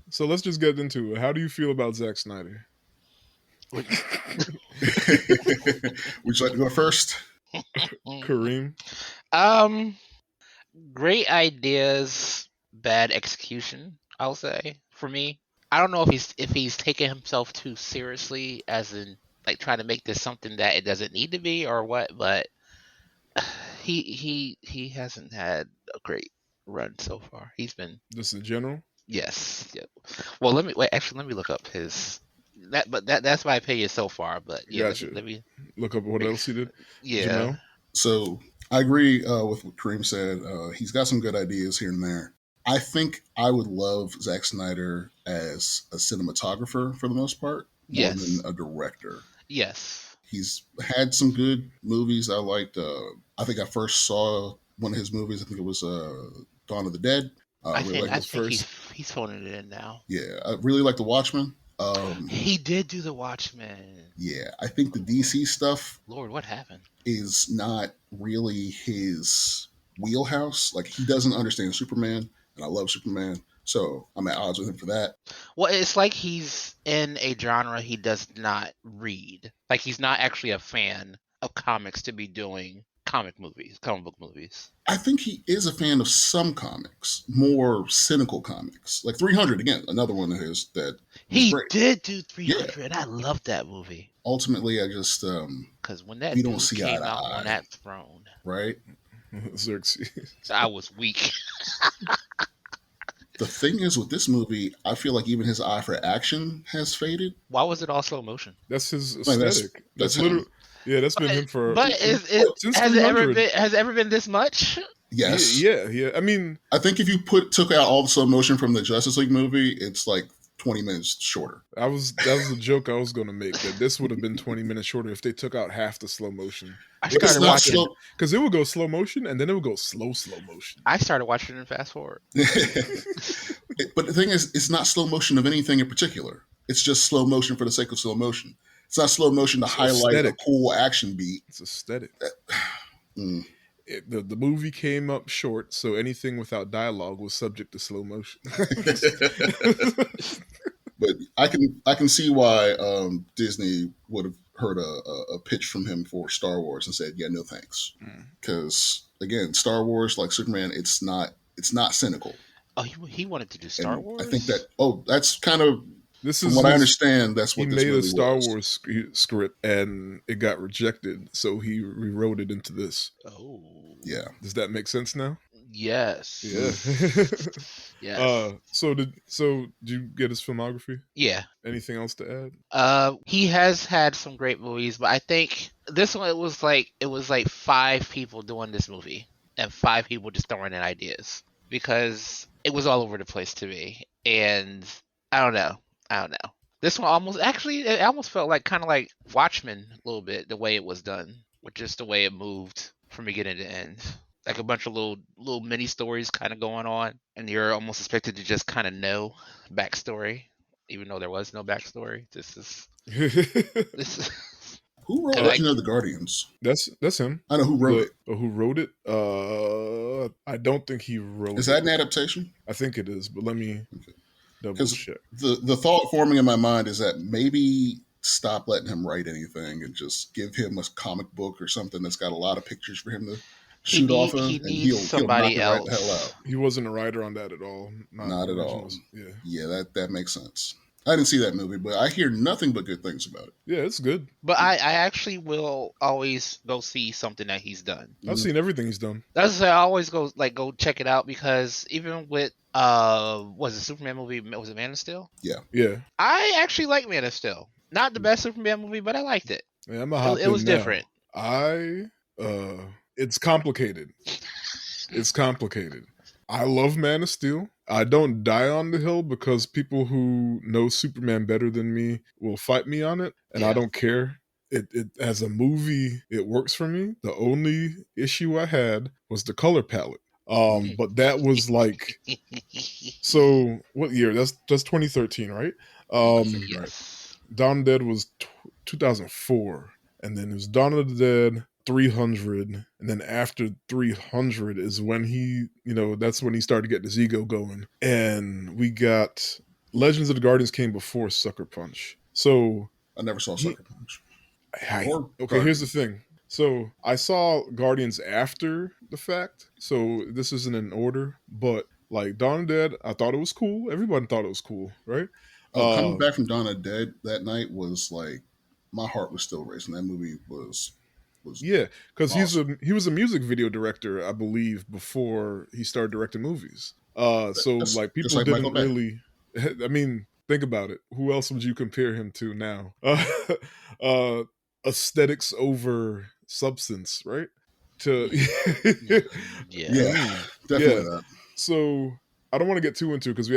So let's just get into it. How do you feel about Zack Snyder? Would Would you like to go first? Kareem? um, great ideas, bad execution. I'll say for me. I don't know if he's taking himself too seriously, as in like trying to make this something that it doesn't need to be, or what. But he hasn't had a great run so far. He's been Just in general? yes. Yeah. Well, let me wait. Actually, let me look up his that. But that's my opinion so far. But yeah, Gotcha. let me Look up what else he did. yeah. Jamel? So I agree with what Kareem said. He's got some good ideas here and there. I think I would love Zack Snyder as a cinematographer for the most part, more than Yes. a director. Yes. He's had some good movies I liked. I think I first saw one of his movies. I think it was Dawn of the Dead. I Really think like I the Was think he's first. he's phoning it in now. yeah, I really like the Watchmen. He did do the Watchmen. Yeah, I think the DC stuff Lord, what happened? is not really his wheelhouse. Like he doesn't understand Superman, and I love Superman, so I'm at odds with him for that. Well, it's like he's in a genre he does not read. Like he's not actually a fan of comics to be doing comic book movies. I think he is a fan of some comics, more cynical comics, like 300 again, another one of his that was He great. did do Yeah, 300. I love that movie ultimately, I just because when that we don't dude see eye came to out on eye, that throne, right? Xerxes. I was weak. The thing is with this movie, I feel like even his eye for action has faded. Why was it all slow motion? That's his Like aesthetic. that's That's literally, him. yeah, that's been But him for but since has it ever 300. been this much? Yeah, Yes, yeah. I mean, I think if you took out all the slow motion from the Justice League movie, it's like 20 minutes shorter. that was the joke I was gonna make, that this would have been 20 minutes shorter if they took out half the slow motion. I They could It's started have not left it watching. slow. because it would go slow motion and then it would go slow motion. I started watching it in fast forward. But the thing is, it's not slow motion of anything in particular. It's just slow motion for the sake of slow motion. It's not slow motion to It's highlight a aesthetic. cool action beat. It's aesthetic. Mm. The movie came up short, so anything without dialogue was subject to slow motion. But I can see why Disney would have heard a pitch from him for Star Wars and said, yeah, no thanks. Because again, Star Wars, like Superman, it's not cynical. Oh, he wanted to do Star And I think that Wars. that's kind of, This from is what I his. understand, that's He what this made a really Star was. Wars script and it got rejected, so he rewrote it into this. Oh, Yeah. Does that make sense now? yes, Yeah. yes, So did you get his filmography? yeah. Anything else to add? He has had some great movies, but I think this one it was like five people doing this movie and five people just throwing in ideas because it was all over the place to me, and I don't know, I don't know. This one it almost felt like kind of like Watchmen a little bit, the way it was done, with just the way it moved from beginning to end. Like a bunch of little mini stories kind of going on, and you're almost expected to just kind of know backstory, even though there was no backstory. This is Who wrote and uh, like Legend of the Guardians? that's him. I know who wrote it. Who wrote it? I don't think he Is wrote that it. an adaptation? I think it is, but let me double Because check. the thought forming in my mind is that maybe stop letting him write anything and just give him a comic book or something that's got a lot of pictures for him to shoot off of, he and needs he'll knock somebody it right the hell out. else. He wasn't a writer on that at all. Not in Not the at all. originals. Yeah. Yeah, that makes sense. I didn't see that movie, but I hear nothing but good things about it. Yeah, it's good. But I actually will always go see something that he's done. I've seen everything he's done. That's why I always go check it out because even with was the Superman movie, was it Man of Steel? Yeah. I actually like Man of Steel. Not the best Superman movie, but I liked it. Yeah, I'm gonna hop It in was now. different. It's complicated. It's complicated. I love Man of Steel. I don't die on the hill because people who know Superman better than me will fight me on it, and I Yeah. don't care. It as a movie, it works for me. The only issue I had was the color palette. But that was like, so what year? That's 2013, right? Right. Yes. Dawn of the Dead was 2004, and then it was Dawn of the Dead 300, and then after 300 is when he, that's when he started getting his ego going, and we got Legends of the Guardians came before Sucker Punch. So I never saw he, Sucker Punch I or okay. Here's the Guardians. thing. So I saw Guardians after the fact. So this isn't in order, but like Dawn of the Dead, I thought it was cool. Everybody thought it was cool, right? Oh, coming Uh, back from Dawn of Dead that night was like my heart was still racing. That movie was yeah, because awesome. he was a music video director, I believe, before he started directing movies. So That's like just people like Michael didn't Bay. really. I mean, think about it. Who else would you compare him to now? Uh, aesthetics over substance, right? To I Yeah. Yeah, mean, definitely yeah. that. So I don't want to get too into it because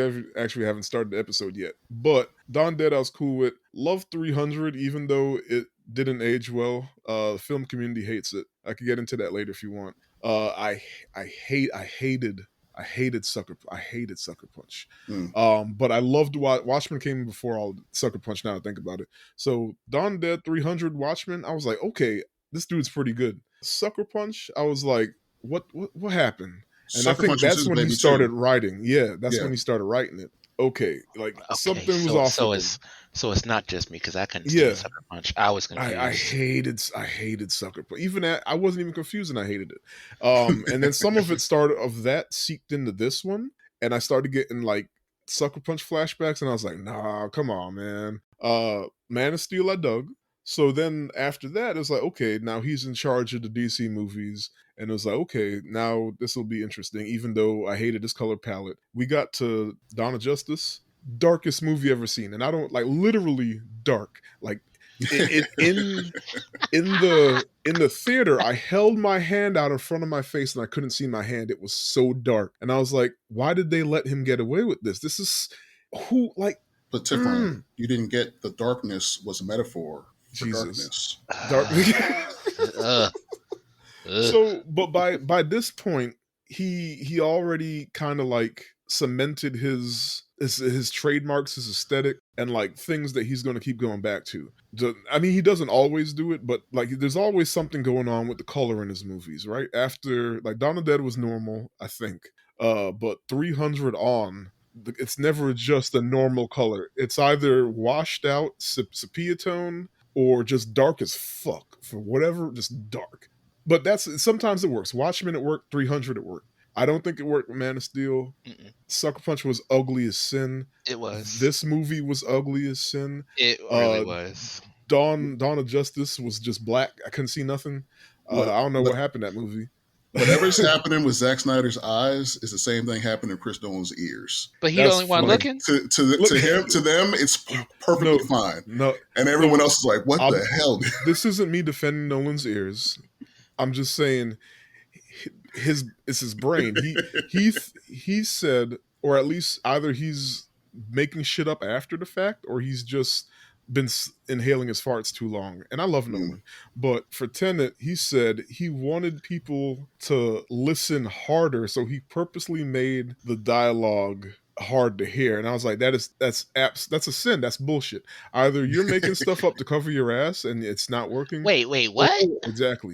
we haven't started the episode yet. But Don Dead I was cool with. Love 300, even though it didn't age well. The film community hates it. I could get into that later if you want. I hated Sucker Punch. Mm. But I loved Watchmen came before all Sucker Punch. Now I think about it. So Don Dead 300 Watchmen, I was like, okay, this dude's pretty good. Sucker Punch, I was like, what happened? And I Sucker think Punch was that's his when he baby started too. writing. Yeah, that's Yeah, when he started writing it. Okay, like Okay, something was off with him. so it's not just me because I couldn't stand Yeah, Sucker Punch. I was I confused. hated Sucker Punch. Even I wasn't even confused and I hated it. And then some of it started of that seeped into this one, and I started getting like Sucker Punch flashbacks, and I was like, nah, come on, man. Man of Steel, I dug. So then after that, it's like, okay, now he's in charge of the DC movies, and it was like, okay, now this will be interesting. Even though I hated his color palette, we got to Dawn of Justice, darkest movie ever seen, and I don't like literally dark, like in the theater, I held my hand out in front of my face and I couldn't see my hand. It was so dark, and I was like, "Why did they let him get away with this? This is who like but Tiffany, mm, you didn't get the darkness was a metaphor for Jesus darkness. dark." Ugh, ugh. So, but by this point, he already kind of like cemented his trademarks, his aesthetic, and like things that he's going to keep going back to. I mean, he doesn't always do it, but like there's always something going on with the color in his movies, right? After like Dawn of the Dead was normal, I think, but 300 on. It's never just a normal color. It's either washed out sepia tone or just dark as fuck for whatever, just dark. But that's sometimes it works. Watchmen it worked, 300 it worked. I don't think it worked with Man of Steel. Mm-mm. Sucker Punch was ugly as sin. It was. This movie was ugly as sin. It really Uh was. Dawn of Justice was just black. I couldn't see nothing. What I don't know what what happened in that movie. whatever's happening with Zack Snyder's eyes is the same thing happening in Chris Nolan's ears. But he the That's only one funny. Like looking. Look, to him to them, it's perfectly no, fine, no. and everyone So else is like, "What the hell?" this isn't me defending Nolan's ears. I'm just saying his it's his brain. He said, or at least either he's making shit up after the fact, or he's just been inhaling his farts too long. And I love Mm. Nolan, but for Tenet, he said he wanted people to listen harder, so he purposely made the dialogue hard to hear. And I was like, that's a sin. That's bullshit. Either you're making stuff up to cover your ass and it's not working, Wait, or what?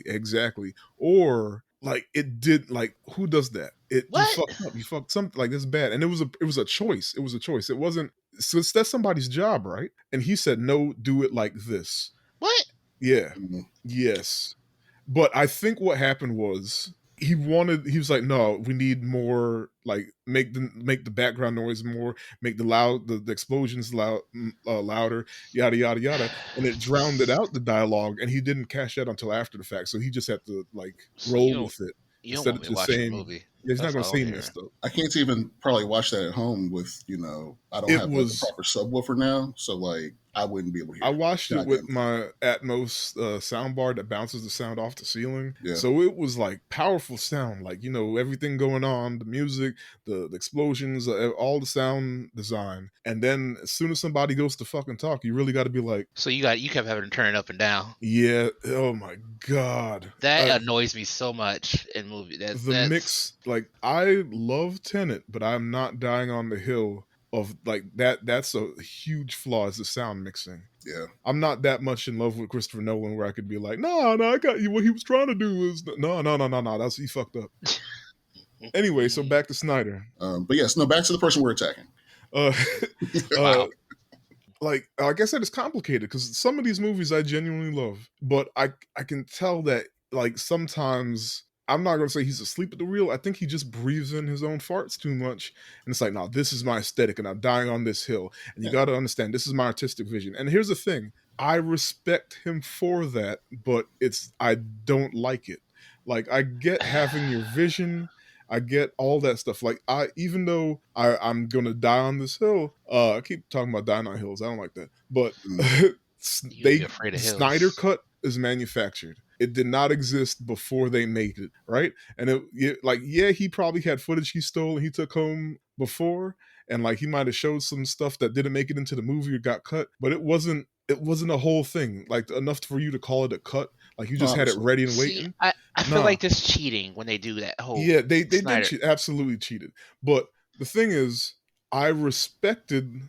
exactly. Or like it did like who does that? You What? fucked up. You fucked something like this bad. And it was a choice. It was a choice. It wasn't so that's somebody's job, right? And he said, no, do it like this. What? Yeah. Mm. Yes. But I think what happened was he was like, no, we need more like make the background noise more, make the explosions louder, yada yada yada, and it drowned it out the dialogue, and he didn't catch that until after the fact, so he just had to like So roll with it you don't instead want of me to just watch the saying movie. yeah, he's not That's going to all say I'm he hearing. messed up. I can't even probably watch that at home with I don't It have like the was proper subwoofer now, so like I wouldn't be able to I hear watched it with goddamn thing. my Atmos soundbar that bounces the sound off the ceiling. Yeah. So it was like powerful sound, like, everything going on, the music, the explosions, all the sound design. And then as soon as somebody goes to fucking talk, you really got to be like, So you kept having to turn it up and down. yeah, oh my God. That annoys me so much in movies. The mix, like, I love Tenet, but I'm not dying on the hill of like that's a huge flaw is the sound mixing. Yeah. I'm not that much in love with Christopher Nolan where I could be like, no, I got you. What he was trying to do was no. That's he fucked up. Anyway, so back to Snyder. But yes, no. Back to the person we're attacking. Uh, uh, Wow. like I said, it's complicated because some of these movies I genuinely love, but I can tell that like sometimes I'm not gonna say he's asleep at the wheel. I think he just breathes in his own farts too much, and it's like, no, this is my aesthetic, and I'm dying on this hill. And you Yeah. got to understand, this is my artistic vision. And here's the thing: I respect him for that, but I don't like it. Like I get having your vision, I get all that stuff. Like I, even though I'm gonna die on this hill. I keep talking about dying on hills. I don't like that. But Mm. You're afraid of Snyder hills. cut is manufactured. It did not exist before they made it, right? And yeah, he probably had footage he stole and he took home before, and like he might have showed some stuff that didn't make it into the movie or got cut, but it wasn't a whole thing like enough for you to call it a cut. Like you just had it Obviously. ready and See, waiting. I feel Nah, like this cheating when they do that whole yeah, they did Snyder. cheat, absolutely cheated. But the thing is, I respected.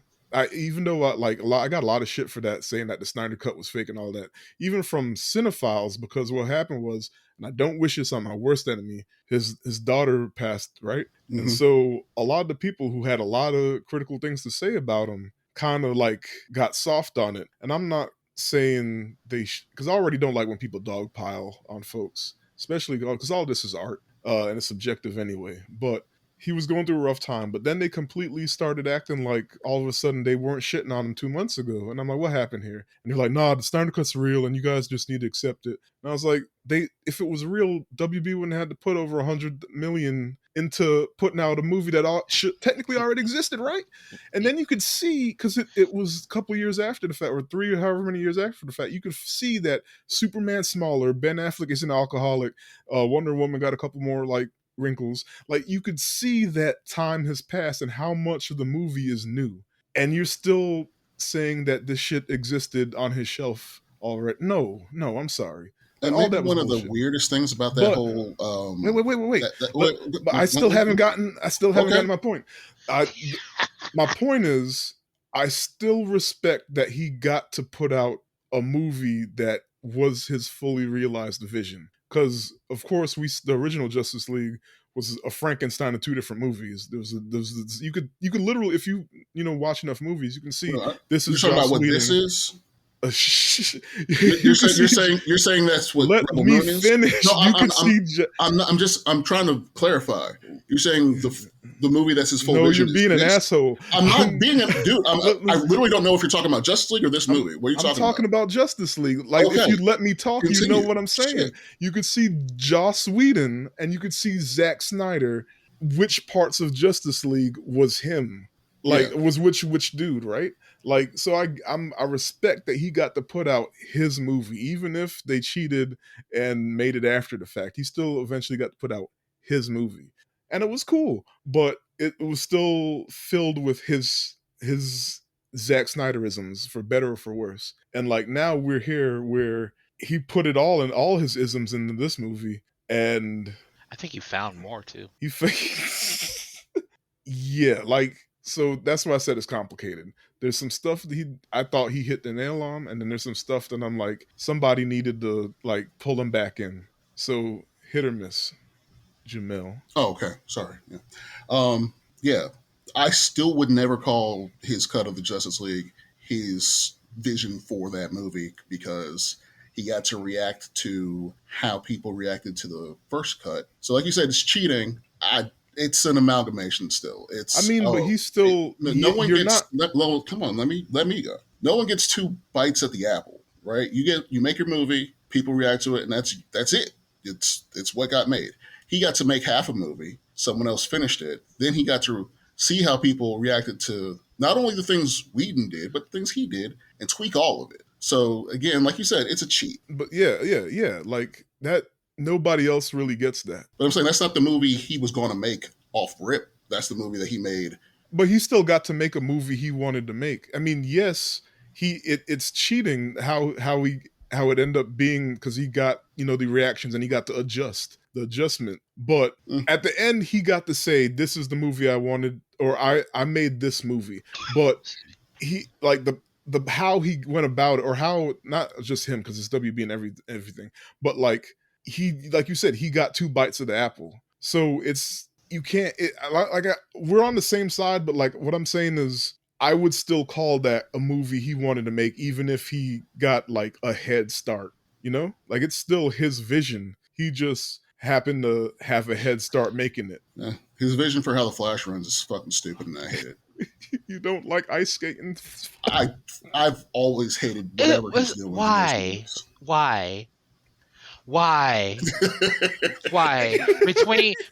Even though I got a lot of shit for that, saying that the Snyder cut was fake and all that, even from cinephiles, because what happened was, and I don't wish this on my worst enemy. His daughter passed, right, and Hmm. so a lot of the people who had a lot of critical things to say about him kind of like got soft on it. And I'm not saying because I already don't like when people dogpile on folks, especially because all this is art, and it's subjective anyway. But he was going through a rough time, but then they completely started acting like all of a sudden they weren't shitting on him 2 months ago. And I'm like, what happened here? And they're like, nah, the Snyder Cut's real and you guys just need to accept it. And I was like, if it was real, WB wouldn't have had to put over 100 million into putting out a movie that should technically already existed, right? And then you could see, because it was a couple years after the fact, or three or however many years after the fact, you could see that Superman's smaller, Ben Affleck is an alcoholic, Wonder Woman got a couple more like wrinkles. Like you could see that time has passed and how much of the movie is new. And you're still saying that this shit existed on his shelf already. No, no, I'm sorry. Like And all maybe that was one of the bullshit. weirdest things about that But whole wait. that Let, but I still haven't gotten. I still haven't okay. gotten my point. My point is, I still respect that he got to put out a movie that was his fully realized vision. Because of course, the original Justice League was a Frankenstein of two different movies. You could literally, if you watch enough movies, you can see this You're is talking about Joss what this Whedon. is. You can see. You're saying that's what Let Rebel me Moon is. finish. No, You can see. I'm trying to clarify. You're saying the movie that's his full No, you're vision is being an this. asshole. I'm not being a dude. I Listen, literally don't know if you're talking about Justice League or this movie. What are you I'm talking talking about? about Justice League. Like, if Okay, you let me talk, you know continue. what I'm saying. Shit. You could see Joss Whedon and you could see Zack Snyder. Which parts of Justice League was him? Like, Yeah. was which dude, right? Like, so I respect that he got to put out his movie, even if they cheated and made it after the fact. He still eventually got to put out his movie, and it was cool, but it was still filled with his Zack Snyderisms, for better or for worse. And like now we're here where he put it all in all his isms into this movie, and I think you found more too. he yeah, like so that's why I said it's complicated. There's some stuff that I thought he hit the nail on, and then there's some stuff that I'm like somebody needed to like pull him back in. So hit or miss, Jamel. Oh, okay. Sorry. Yeah. Um, yeah. I still would never call his cut of the Justice League his vision for that movie because he got to react to how people reacted to the first cut. So, like you said, it's cheating. It's an amalgamation still. I mean, but he's still No one you're gets. not. Come on, let me go. No one gets two bites at the apple, right? You make your movie, people react to it, and that's it. It's what got made. He got to make half a movie. Someone else finished it. Then he got to see how people reacted to not only the things Whedon did, but the things he did, and tweak all of it. So again, like you said, it's a cheat. But yeah, like that. Nobody else really gets that. But I'm saying that's not the movie he was going to make off rip. That's the movie that he made. But he still got to make a movie he wanted to make. I mean, yes, it's cheating how it ended up being, because he got the reactions and he got to adjust the adjustment. But Mm. at the end, he got to say, "This is the movie I wanted," or I made this movie. But he like the how he went about it, or how not just him because it's WB and everything, but like you said, he got two bites of the apple. So you can't. We're on the same side, but like what I'm saying is, I would still call that a movie he wanted to make, even if he got like a head start. You know, like it's still his vision. He just happened to have a head start making it. Yeah. His vision for how the Flash runs is fucking stupid, and I hate it. You don't like ice skating? I've always hated whatever he's doing in those movies. Why?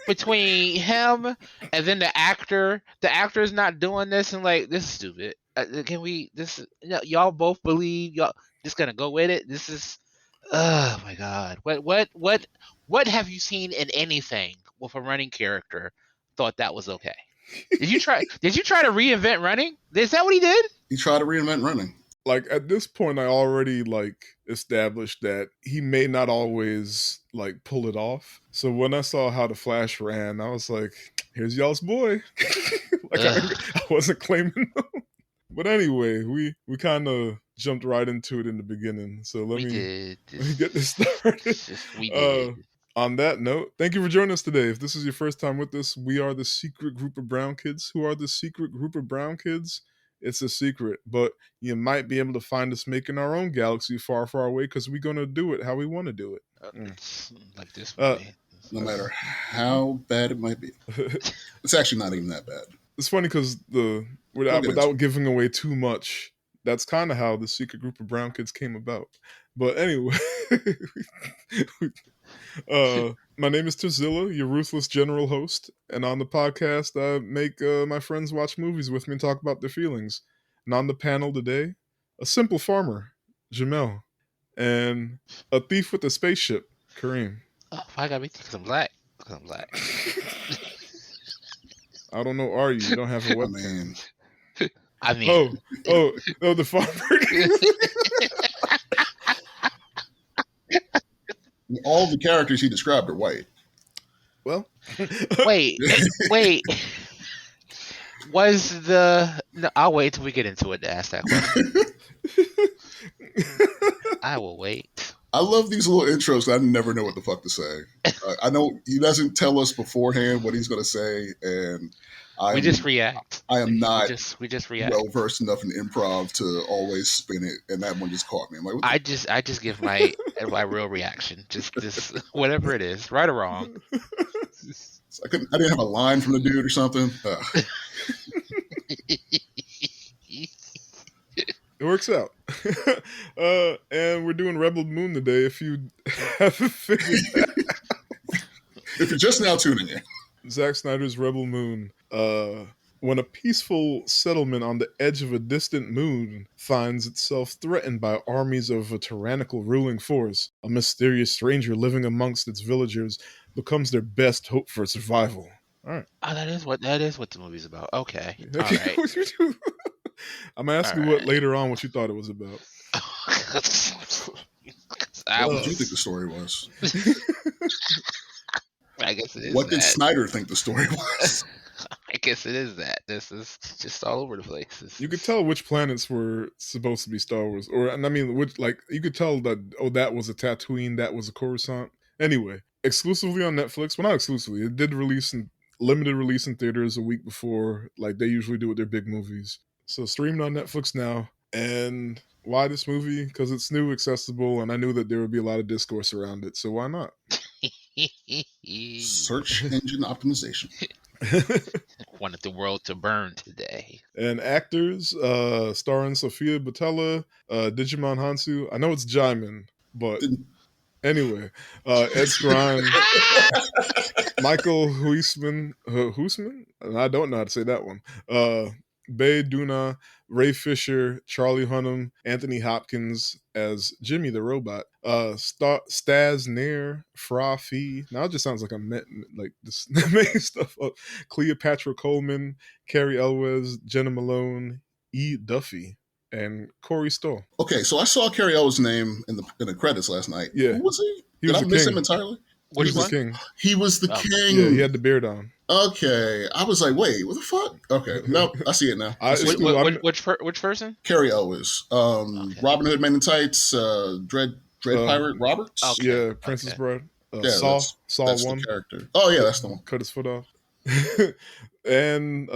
Between him and then the actor's not doing this, and like, this is stupid. Can we? This y'all both believe y'all just gonna go with it? This is, oh my god. What have you seen in anything with a running character thought that was okay? Did you try to reinvent running? Is that what he did? He tried to reinvent running. Like at this point, I already like established that he may not always like pull it off. So when I saw how the Flash ran, I was like, "Here's y'all's boy." Like I wasn't claiming him. But anyway, we kind of jumped right into it in the beginning. So let me get this started. We did. On that note, thank you for joining us today. If this is your first time with us, we are the secret group of brown kids. Who are the secret group of brown kids? It's a secret, but you might be able to find us making our own galaxy far, far away because we're going to do it how we want to do it. Like this movie. No matter how bad it might be. It's actually not even that bad. It's funny because without giving away too much, that's kind of how the secret group of brown kids came about. But anyway, my name is Tazilla, your ruthless general host, and on the podcast, I make my friends watch movies with me and talk about their feelings. And on the panel today, a simple farmer, Jamel, and a thief with a spaceship, Kareem. Oh, I gotta be because I'm black. I don't know. Are you? You don't have a webcam. I mean, oh, the farmer. All the characters he described are white. Well, wait. No, I'll wait till we get into it to ask that question. I will wait. I love these little intros. I never know what the fuck to say. I know he doesn't tell us beforehand what he's going to say, and we just react. I am not we just react. well versed enough in improv to always spin it, and that one just caught me. I'm like, I just give my real reaction, just whatever it is, right or wrong. I didn't have a line from the dude or something. It works out. And we're doing Rebel Moon today, if you haven't figured that out. If you're just now tuning in. Zack Snyder's Rebel Moon. When a peaceful settlement on the edge of a distant moon finds itself threatened by armies of a tyrannical ruling force, a mysterious stranger living amongst its villagers becomes their best hope for survival. All right. Oh, that is what the movie's about. Okay. All right. I'm asking what later on what you thought it was about. What did you think the story was? I guess it is. What did Snyder think the story was? I guess it is that. This is just all over the place. You could tell which planets were supposed to be Star Wars, you could tell that that was a Tatooine, that was a Coruscant. Anyway, exclusively on Netflix. Well, not exclusively. It did limited release in theaters a week before, like they usually do with their big movies. So streaming on Netflix now. And why this movie? Because it's new, accessible, and I knew that there would be a lot of discourse around it. So why not? Search engine optimization. Wanted the world to burn today. And actors, starring Sophia Boutella, Digimon Hansu. I know it's Jaimin, but anyway, Ed Skrein, Michael Huisman, I don't know how to say that one. Bae Duna, Ray Fisher, Charlie Hunnam, Anthony Hopkins as Jimmy the robot, Staz Nair, Fra Fee. Now it just sounds like I'm like just making stuff up. Cleopatra Coleman, Carrie Elwes, Jenna Malone, E. Duffy, and Corey Stoll. Okay, so I saw Carrie Elwes' name in the credits last night. Yeah, who was he? Did I miss him entirely? He was the king. He was the king. Yeah, he had the beard on. Okay, I was like, wait, what the fuck? Okay, no, I see it now. Which person? Carrie Elwes, Robin Hood Men in Tights, Dread Pirate Roberts. Okay. Yeah, Princess Bride. Saw that's one the character. Oh yeah, that's the one. Cut his foot off. And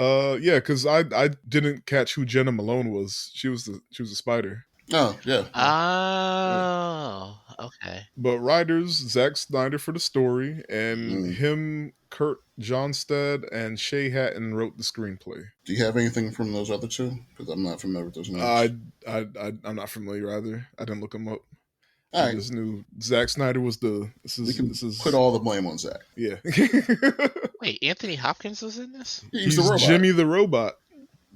yeah, because I didn't catch who Jenna Malone was. She was a spider. Oh yeah, yeah. Yeah. Oh, okay. But writers Zack Snyder for the story, and Mm. him, Kurt Johnstad, and Shay Hatton wrote the screenplay. Do you have anything from those other two? Because I'm not familiar with those names. I'm not familiar either. I didn't look them up. All I right, just knew Zack Snyder was the. we can This is put all the blame on Zach. yeah. Wait, Anthony Hopkins was in this? He's the He's robot. Jimmy the robot.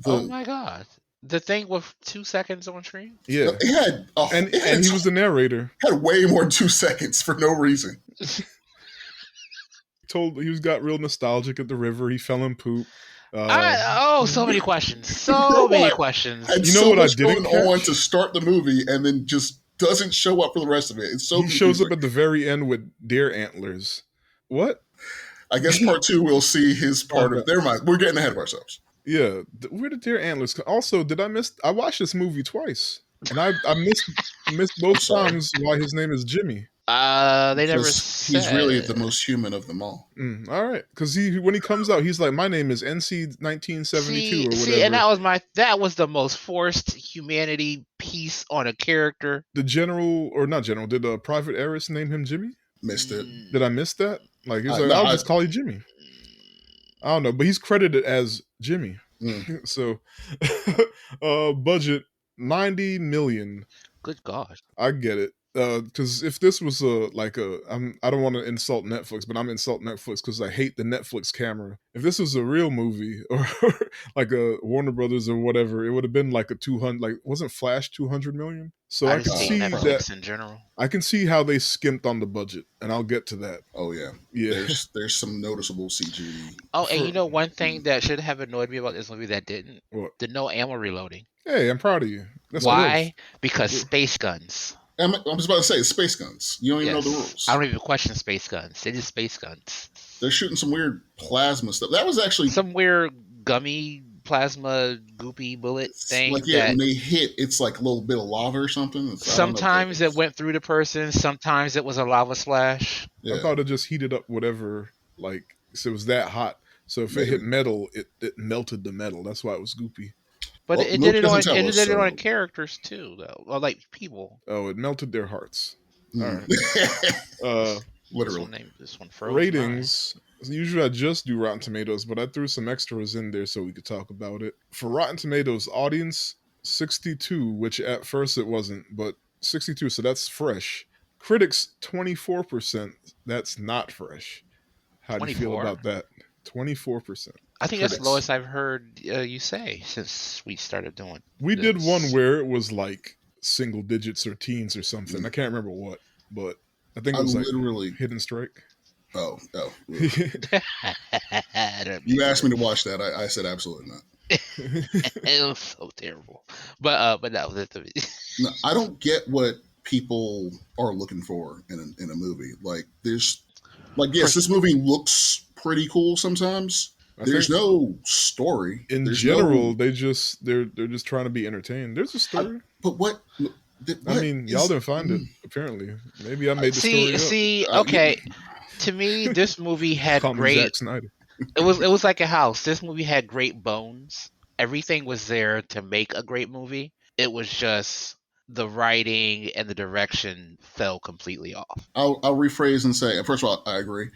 Oh The my god. The thing with 2 seconds on screen? Yeah, It had and he was the narrator. had way more than 2 seconds for no reason. He was got real nostalgic at the river. He fell in poop. So many questions. You So know many what? questions. Had You know so what I much didn't going on catch? to start the movie, and then just doesn't show up for the rest of it. It's so He shows up confusing. at the very end with deer antlers. What? I guess part 2 we'll see his part Oh, of. Never mind. We're getting ahead of ourselves. Yeah, where did deer antlers come? Also, did I miss? I watched this movie twice, and I missed both sorry. times why his name is Jimmy. They never Because said. he's really the most human of them all. All right, because when he comes out, he's like, "My name is NC 1972 or whatever." See, and that was the most forced humanity piece on a character. The general, or not general, did Private Eris name him Jimmy? Missed it. Did I miss that? Like he's like, No, I'll just call you Jimmy. I don't know, but he's credited as Jimmy. Mm. So, budget $90 million. Good God. I get it. Because if this was I don't want to insult Netflix, but I'm insulting Netflix because I hate the Netflix camera. If this was a real movie or like a Warner Brothers or whatever, it would have been like a 200. Like wasn't Flash 200 million? So I can just hate see Netflix that. in general. I can see how they skimped on the budget, and I'll get to that. Oh yeah, Yeah. There's some noticeable CG. Oh, and you know one thing that should have annoyed me about this movie that didn't? What? The no ammo reloading. Hey, I'm proud of you. That's Why? growth. Because Yeah. space guns. I'm just about to say space guns. You don't even know the Yes. rules. I don't even question space guns. They just space guns. They're shooting some weird plasma stuff. That was actually Some weird gummy plasma goopy bullet thing like yeah. that When they hit, it's like a little bit of lava or something. I don't know what sometimes that it is. went through the person, sometimes it was a lava splash. Yeah. I thought it just heated up whatever, like, so it was that hot. So if it hit Maybe. metal, it melted the metal. That's why it was goopy. But Well, it Luke did it on doesn't tell us, so- on characters too, though. Or like people. Oh, it melted their hearts. All right. Literally. This one froze. Ratings. Usually I just do Rotten Tomatoes, but I threw some extras in there so we could talk about it. For Rotten Tomatoes, audience 62, which at first it wasn't, but 62, so that's fresh. Critics 24%, that's not fresh. How do you feel 24? about that? 24%. I think that's Critics. the lowest I've heard you say since we started doing. We did this. one where it was like single digits or teens or something. I can't remember what, but I think it I was like literally. Hidden Strike. Oh. That'd be You asked me to watch that. I said absolutely not. it was so terrible. But no, No, I don't get what people are looking for in a movie. Like there's, like yes, this movie looks pretty cool sometimes. There's think no story. in There's general, no, they're just trying to be entertained. There's a story. but what? I mean, y'all didn't find it. Apparently, maybe I made the story see, Uh, okay. To me, this movie had up. Call me great. Zack Snyder. It was like a house. This movie had great bones. Everything was there to make a great movie. It was just the writing and the direction fell completely off. I'll rephrase and say, first of all, I agree.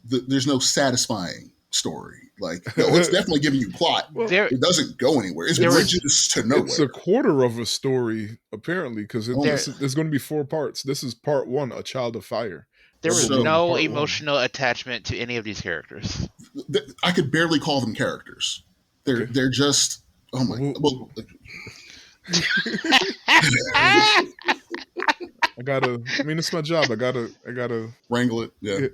There's no satisfying story. Like, no, it's definitely giving you plot. There, It doesn't go anywhere. It's There was- bridges to nowhere. It's a quarter of a story, apparently, because Almost. there's going to be 4 parts. This is part 1, A Child of Fire. there was So, no part 1. emotional attachment to any of these characters. I could barely call them characters. They're just oh my. Well- I mean, it's my job. I gotta Wrangle it. Yeah.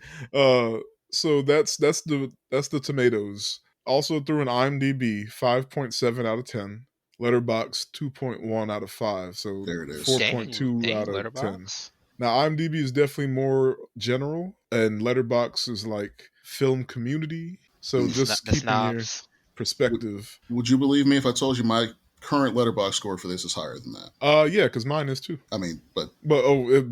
so that's the tomatoes. Also through an IMDb 5.7 out of 10. Letterbox 2.1 out of 5. So There it is. 4.2 Dang, out of Letterboxd. 10. Now IMDb is definitely more general, and Letterbox is like film community. So just The keeping your snobs. perspective. Would you believe me if I told you my current letterbox score for this is higher than that? Yeah, because mine is too. I mean, but But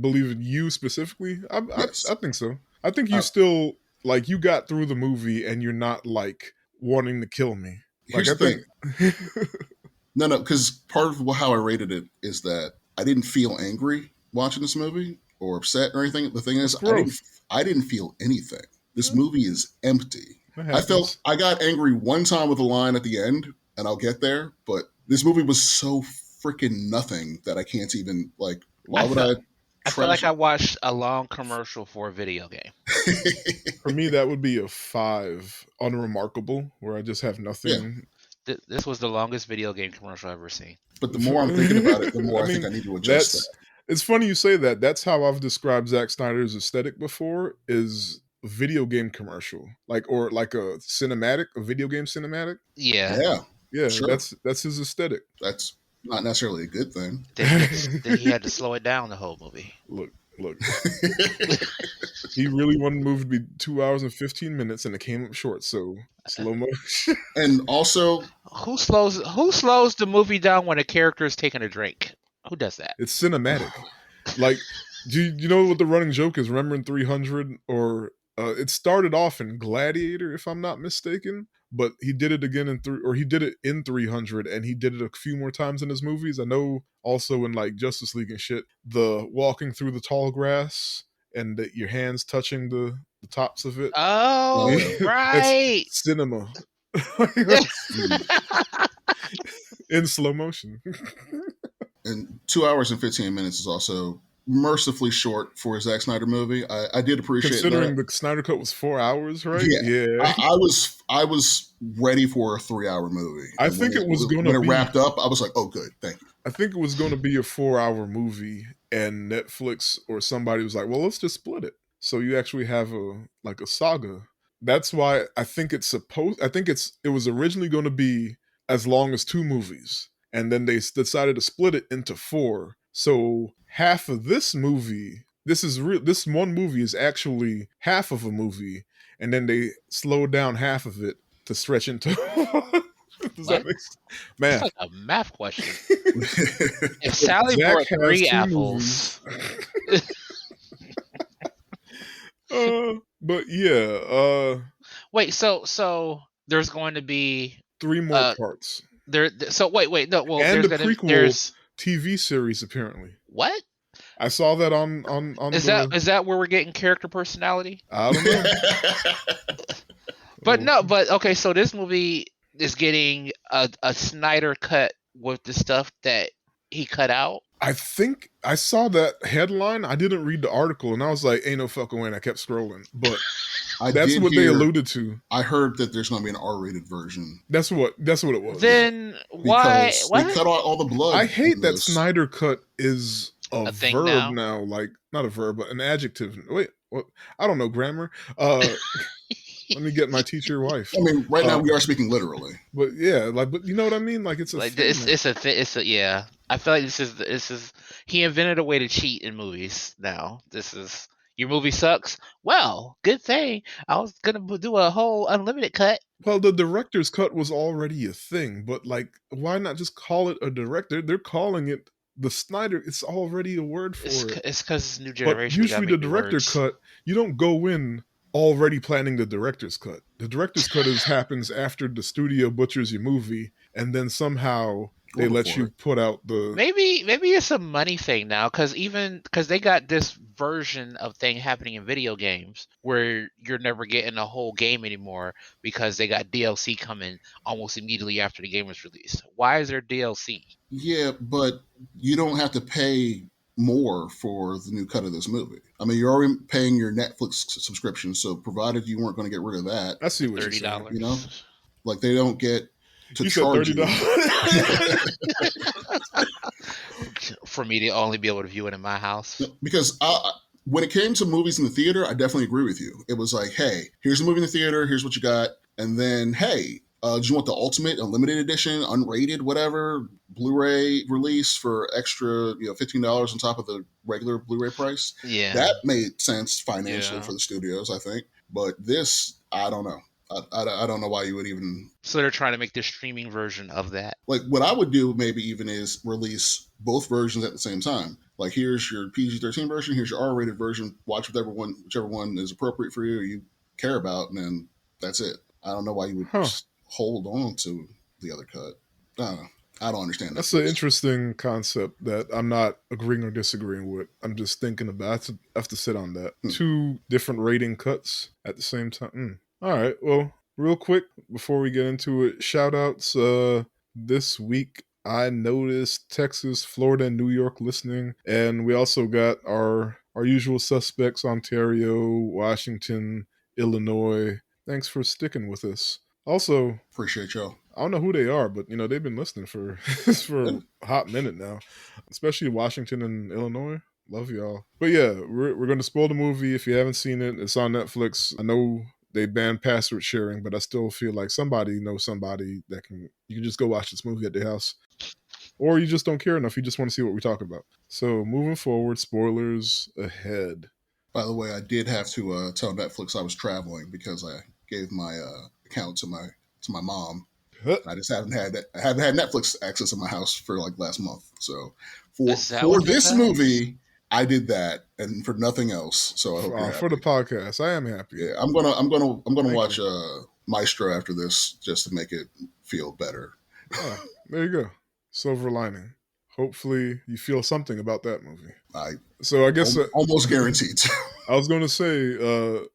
believe in you specifically? Yes. I think so. I think you Uh, still like you got through the movie and you're not like wanting to kill me. Like Here's I the thing. think No, because part of how I rated it is that I didn't feel angry watching this movie or upset or anything. The thing that's is, growth. I didn't feel anything. This Yeah, movie is empty. that happens. I got angry one time with a line at the end, and I'll get there. But this movie was so freaking nothing that I can't even like. Why I would felt I I feel trash like I watched a long commercial for a video game. it? For me, that would be a 5. Unremarkable, where I just have Yeah, nothing. This was the longest video game commercial I've ever seen. but the more I'm thinking about it, the I more I think mean, I need to adjust that. that's it's funny you say that. That's how I've described Zack Snyder's aesthetic before is a video game commercial. Like or like a cinematic, a video game cinematic. Yeah. Yeah, Yeah, sure. that's his aesthetic. That's not necessarily a good thing. Then he had to slow it down the whole movie. Look, look. He really wanted the movie to be 2 hours and 15 minutes and it came up short, so slow motion. And also, Who slows the movie down when a character is taking a drink? Who does that? It's cinematic. Like, you know what the running joke is? Remember in 300 or it started off in Gladiator, if I'm not mistaken, but he did it again he did it in 300, and he did it a few more times in his movies. I know also in like Justice League and shit, the walking through the tall grass and your hands touching the tops of it. oh Oh, yeah, It's right. cinema in slow motion. and 2 hours and 15 minutes is also mercifully short for a Zack Snyder movie. I did appreciate Considering that. the Snyder Cut was 4 hours, right? Yeah, Yeah. I was ready for a 3 hour movie. I And think it was going when to it be. wrapped up, I was like, oh, good, thank you. I think it was going to be a 4 hour movie, and Netflix or somebody was like, "Well, let's just split it." So you actually have a saga. That's why I think it's supposed. I think it was originally going to be as long as 2 movies, and then they decided to split it into 4. So half of this movie, this is real. This one movie is actually half of a movie, and then they slowed down half of it to stretch into. Does that What? make sense? It's Math? like a math question. If Sally Jack brought has 3 2 movies. apples, But yeah, wait. So there's going to be 3 more uh parts. So wait no. Well, And there's a gonna prequel there's TV series apparently. what I saw that on is the that where we're getting character personality? I don't know. But Oh, no, but okay. So this movie is getting a Snyder cut with the stuff that he cut out. I think I saw that headline. I didn't read the article and I was like, ain't no fucking way, and I kept scrolling. But I that's did what they hear. alluded to. I heard that there's going to be an R-rated version That's what it was. Then why? because they cut out all the blood. I hate in that this. Snyder cut is a thing verb now? now, like not a verb, but an adjective. Wait, what? I don't know grammar. Let me get my teacher wife. I mean, right now we are speaking literally. But yeah, like, but you know what I mean? Like, it's a Like thing this, now. it's a yeah. I feel like this is he invented a way to cheat in movies. Now this is your movie sucks. Well, good thing I was gonna do a whole unlimited cut. Well, the director's cut was already a thing, but like, why not just call it a director? They're calling it the Snyder. It's already a word for it. It's because it's new But generation. We gotta usually, the make new director words. cut, you don't go in already planning the director's cut. The director's cut happens after the studio butchers your movie, and then somehow they Or let before you it. put out the. Maybe it's a money thing now because they got this version of thing happening in video games where you're never getting a whole game anymore because they got DLC coming almost immediately after the game was released. Why is there DLC? Yeah, but you don't have to pay more for the new cut of this movie. I mean, you're already paying your Netflix subscription, so provided you weren't going to get rid of that, I see what you're $30. saying. you know, like they don't get to You said charge $30. For me to only be able to view it in my house. because when it came to movies in the theater, I definitely agree with you. It was like, hey, here's a movie in the theater, here's what you got, and then hey, do you want the ultimate, unlimited edition, unrated, whatever, Blu-ray release for extra, $15 on top of the regular Blu-ray price? Yeah. That made sense financially Yeah. for the studios, I think. But this, I don't know. I don't know why you would even So they're trying to make the streaming version of that. like. What I would do maybe even is release both versions at the same time. Like, here's your PG-13 version, here's your R-rated version. Watch whichever one is appropriate for you. You care about, and then that's it. I don't know why you would Huh. just hold on to the other cut. I don't know. I don't understand That's an Netflix. interesting concept that I'm not agreeing or disagreeing with. I'm just thinking about. I have to sit on that. Hmm. Two different rating cuts at the same time. All right. Well, real quick before we get into it, shout outs. This week I noticed Texas, Florida, and New York listening, and we also got our usual suspects: Ontario, Washington, Illinois. Thanks for sticking with us. Also, Appreciate y'all. I don't know who they are, but they've been listening for for Yeah. a hot minute now, especially Washington and Illinois. Love y'all. But yeah, we're going to spoil the movie. If you haven't seen it, it's on Netflix. I know they banned password sharing, but I still feel like somebody knows somebody that you can just go watch this movie at their house. Or you just don't care enough. You just want to see what we talk about. So moving forward, spoilers ahead. By the way, I did have to tell Netflix I was traveling because I gave my account to my mom. Huh. I just haven't had Netflix access in my house for like last month. So Is that for what this this is? movie, I did that, and for nothing else. So I hope you're For happy. the podcast, I am happy. Yeah, I'm gonna Thank watch Maestro after this just to make it feel better. Oh, there you go. Silver lining. Hopefully, you feel something about that movie. So I guess Almost guaranteed. I was going to say,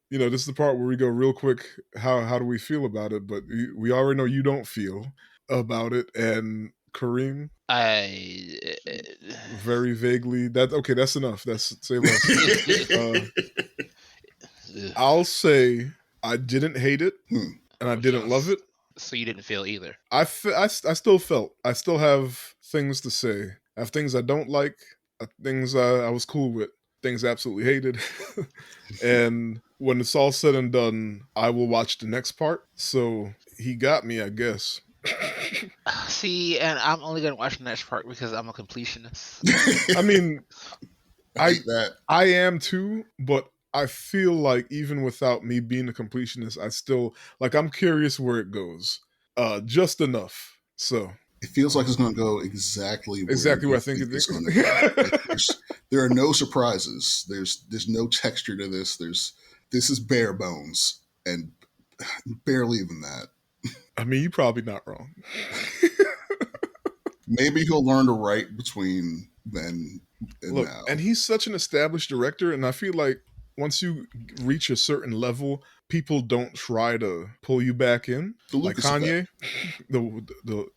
this is the part where we go real quick. How do we feel about it? But we already know you don't feel about it, and Kareem, very vaguely. That's enough. That's say less. I'll say I didn't hate it, and I didn't love it. So you didn't feel either. I still felt. I still have things to say. I have things I don't like, things I was cool with, things I absolutely hated. And when it's all said and done, I will watch the next part. So he got me, I guess. See, and I'm only gonna watch the next part because I'm a completionist. I mean, I hate that. I am too, but I feel like even without me being a completionist, I still I'm curious where it goes. Just enough. So it feels like it's going to go exactly where I think it's going to go. There are no surprises. There's no texture to this. This is bare bones, and barely even that. I mean, you're probably not wrong. Maybe he'll learn to write between then and Look, now. and he's such an established director, and I feel like once you reach a certain level, people don't try to pull you back in. The like Lucas Kanye, you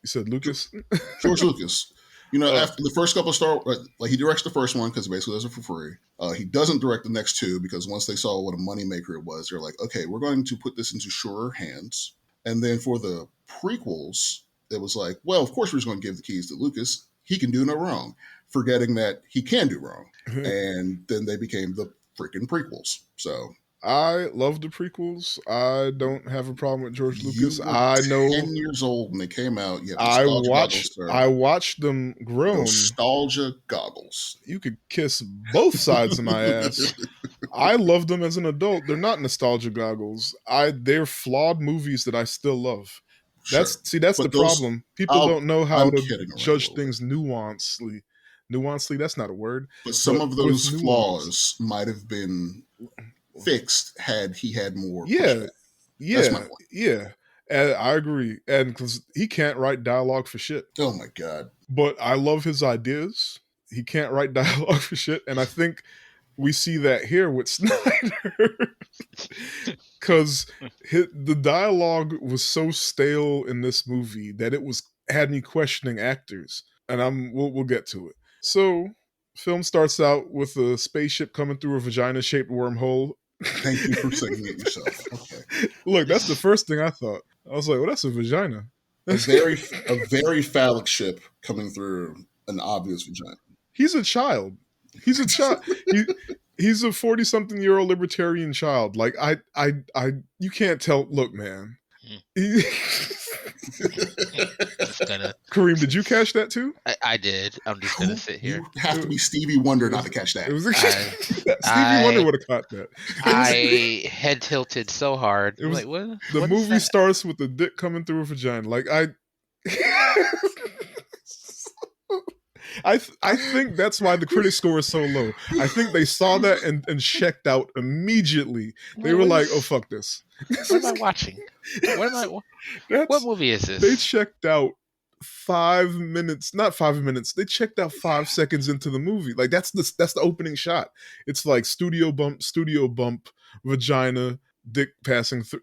said Lucas, George Lucas. After the first couple of Star, like he directs the first one because he basically does it for free. He doesn't direct the next two because once they saw what a moneymaker it was, they're like, okay, we're going to put this into surer hands. And then for the prequels, it was like, well, of course we're just going to give the keys to Lucas. He can do no wrong, forgetting that he can do wrong. And then they became the freaking prequels. So I love the prequels. I don't have a problem with George Lucas. You were I know 10 years old when they came out. You have I nostalgia goggles, sir. watched them grown. Nostalgia goggles. You could kiss both sides of my ass. I love them as an adult. They're not nostalgia goggles. They're flawed movies that I still love. That's the problem. People don't know how to judge things nuancely. Nuancely, that's not a word. But some of those flaws might have been fixed had he had more pushback. That's my point. Yeah. And I agree. And because he can't write dialogue for shit. Oh my God. But I love his ideas. He can't write dialogue for shit. And I think we see that here with Snyder. Because the dialogue was so stale in this movie that it had me questioning actors. And we'll get to it. So, film starts out with a spaceship coming through a vagina-shaped wormhole. Thank you for saying it yourself. Okay. Look, that's the first thing I thought. I was like, well, that's a vagina. A very phallic ship coming through an obvious vagina. He's a child. He's a child. He's a 40-something-year-old libertarian child. Like, you can't tell. Look, man. Kareem, did you catch that too? I did. I'm just gonna sit here. You have to be Stevie Wonder not to catch that. Stevie Wonder would have caught that. I head tilted so hard. It was, like, what? The movie starts with the dick coming through a vagina. Like I think that's why the critic score is so low. I think they saw that and checked out immediately. They Wait, were like, "Oh fuck this." what am I watching? What am I? What That's movie is they this? checked out 5 minutes, not 5 minutes. They checked out 5 seconds into the movie. Like that's the opening shot. It's like studio bump, vagina, dick passing through.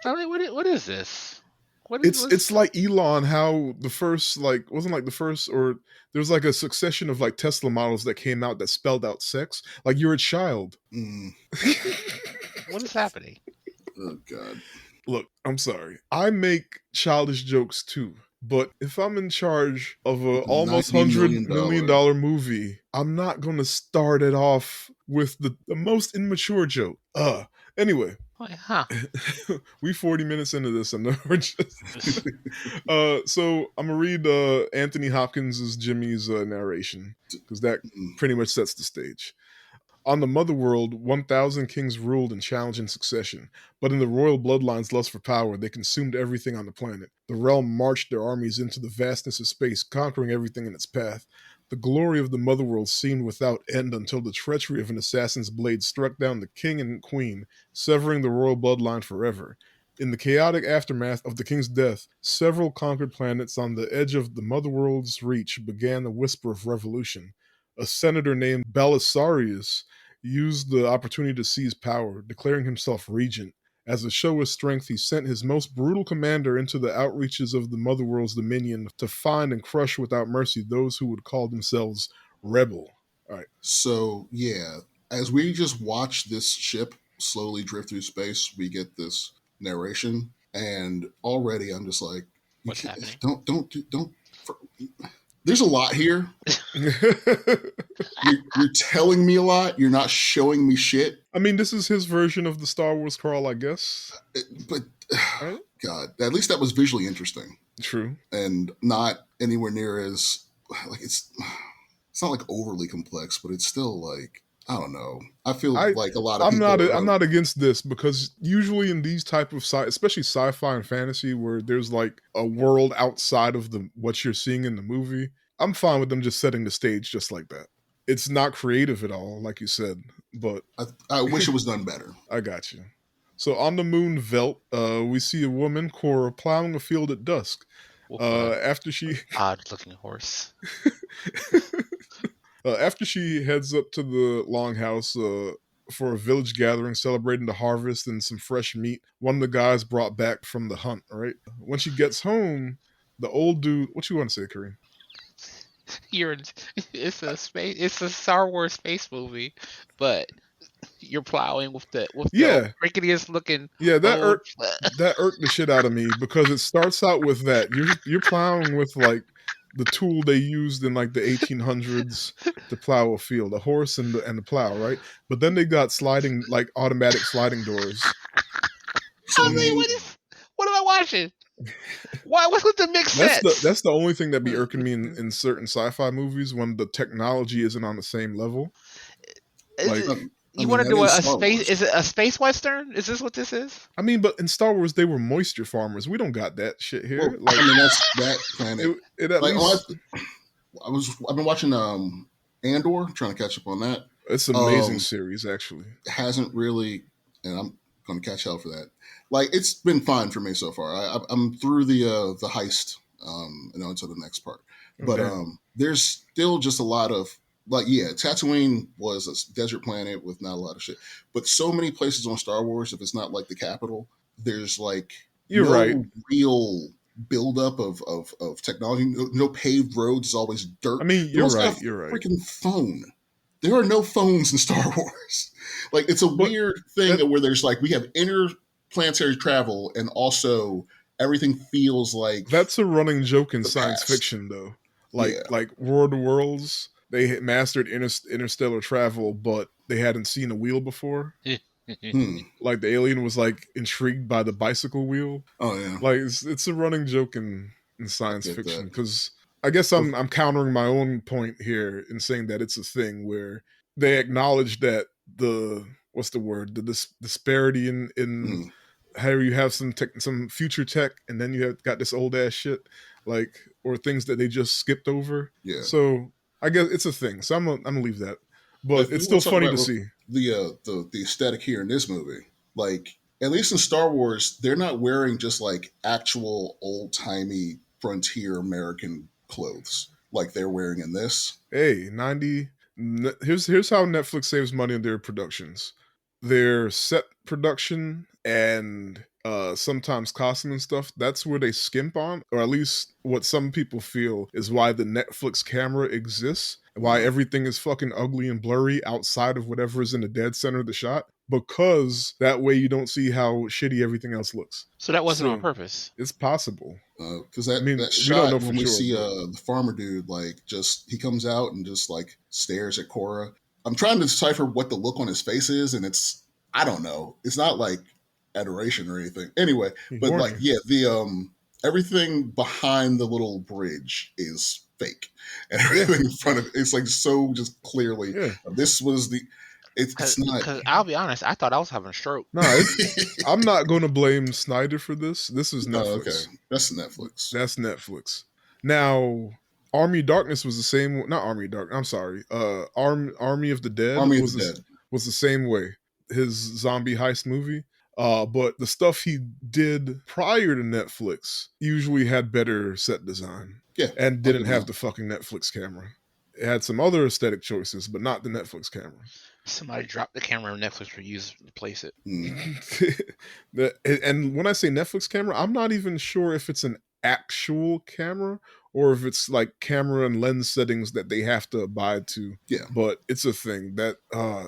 I mean, what is this? What is It's what's like Elon, how the first like wasn't like the first, or there's like a succession of like Tesla models that came out that spelled out sex. Like you're a child. Mm. what is happening? Oh God. Look, I'm sorry. I make childish jokes too. But if I'm in charge of a almost $90 $100 million. million movie, I'm not gonna start it off with the most immature joke. Anyway, Wait, huh? we 40 minutes into this and we're just so I'm gonna read Anthony Hopkins' Jimmy's narration because that Mm. pretty much sets the stage. On the Motherworld, 1,000 kings ruled in challenge and succession, but in the royal bloodline's lust for power, they consumed everything on the planet. The realm marched their armies into the vastness of space, conquering everything in its path. The glory of the Motherworld seemed without end until the treachery of an assassin's blade struck down the king and queen, severing the royal bloodline forever. In the chaotic aftermath of the king's death, several conquered planets on the edge of the Motherworld's reach began a whisper of revolution. A senator named Belisarius used the opportunity to seize power, declaring himself regent. As a show of strength, he sent his most brutal commander into the outreaches of the Motherworld's dominion to find and crush without mercy those who would call themselves rebel. All right. So yeah, as we just watch this ship slowly drift through space, we get this narration, and already I'm just like, you What's can't, happening? don't. There's a lot here. You're telling me a lot. You're not showing me shit. I mean, this is his version of the Star Wars crawl, I guess. But Right? God, at least that was visually interesting True. and not anywhere near as like it's not like overly complex, but it's still like I don't know. I feel I like a lot of I'm people not are I'm not against this because usually in these type of especially sci-fi and fantasy where there's like a world outside of the what you're seeing in the movie, I'm fine with them just setting the stage just like that. It's not creative at all, like you said, but I wish it was done better. I got you. So on the moon Velt, we see a woman, Cora, plowing a field at dusk. After she Odd-looking horse. After she heads up to the longhouse for a village gathering celebrating the harvest and some fresh meat, one of the guys brought back from the hunt, right? When she gets home, the old dude, what you want to say, Kareem? You're it's a Star Wars space movie, but you're plowing with the Yeah, ricketiest looking yeah, old. that irked the shit out of me because it starts out with that you're plowing with like the tool they used in like the 1800s to plow a field, a horse and the plow, right? But then they got sliding like automatic sliding doors. So I I was like, mean, what am I watching? Why? What's with the mixed sense? That's the only thing that be irking me in certain sci-fi movies when the technology isn't on the same level. Is Like, it, I you mean want to that do is a Star space? Wars. Is it a space western? Is this what this is? I mean, but in Star Wars they were moisture farmers. We don't got that shit here. Well, Like, I mean that's that planet. it at Like least I've been watching Andor, trying to catch up on that. it's an amazing series actually. Hasn't really, and I'm going to catch hell for that. Like it's been fine for me so far. I'm through the heist, and on to the next part. But Okay. there's still just a lot of like yeah, Tatooine was a desert planet with not a lot of shit. But so many places on Star Wars, if it's not like the capital, there's like You're right. no real buildup of technology. No paved roads. It's always dirt. I mean, They you're must right. have You're right. freaking phone. There are no phones in Star Wars. Like it's a But weird thing that where there's like we have interplanetary travel and also everything feels like that's a running joke in the science past. fiction though. Yeah. Like World of Worlds, they had mastered interstellar travel, but they hadn't seen a wheel before. Hmm. Like the alien was like intrigued by the bicycle wheel. Oh yeah. Like it's a running joke in I science get fiction that. because I guess Well, I'm countering my own point here in saying that it's a thing where they acknowledge that the what's the word the disparity in hmm. how you have some future tech and then you have got this old ass shit like or things that they just skipped over. Yeah. So I guess it's a thing. So I'm gonna leave that. But But if we it's want still to talk funny to about see. the aesthetic here in this movie, like at least in Star Wars, they're not wearing just like actual old timey frontier American clothes like they're wearing in this. Hey, 90. Here's how Netflix saves money in their productions. Their set production and sometimes costume and stuff, that's where they skimp on, or at least what some people feel is why the Netflix camera exists, why Uh, everything is fucking ugly and blurry outside of whatever is in the dead center of the shot, because that way you don't see how shitty everything else looks. So that wasn't on So purpose. it's possible. because I mean, that we don't know shot for when we sure, see but the farmer dude like just he comes out and just like stares at Cora. I'm trying to decipher what the look on his face is, and it's I don't know. It's not like adoration or anything. Anyway, he's but like horny. yeah, the everything behind the little bridge is fake, and Yeah, everything in front of it's like so just clearly yeah. this was the Cause, it's not. cause I'll be honest, I thought I was having a stroke. Nah, I'm not going to blame Snyder for this. This is Oh, okay, Netflix. that's Netflix. That's Netflix. Now, Army of Darkness was the same. Not Army of Dark. I'm sorry. Army of the Dead Army of the Dead. was the same way. His zombie heist movie. But the stuff he did prior to Netflix usually had better set design Yeah, and I'll didn't give him have that. the fucking Netflix camera. It had some other aesthetic choices, but not the Netflix camera. Somebody dropped the camera on Netflix for use to replace it. And when I say Netflix camera, I'm not even sure if it's an actual camera or if it's like camera and lens settings that they have to abide to. Yeah. But it's a thing that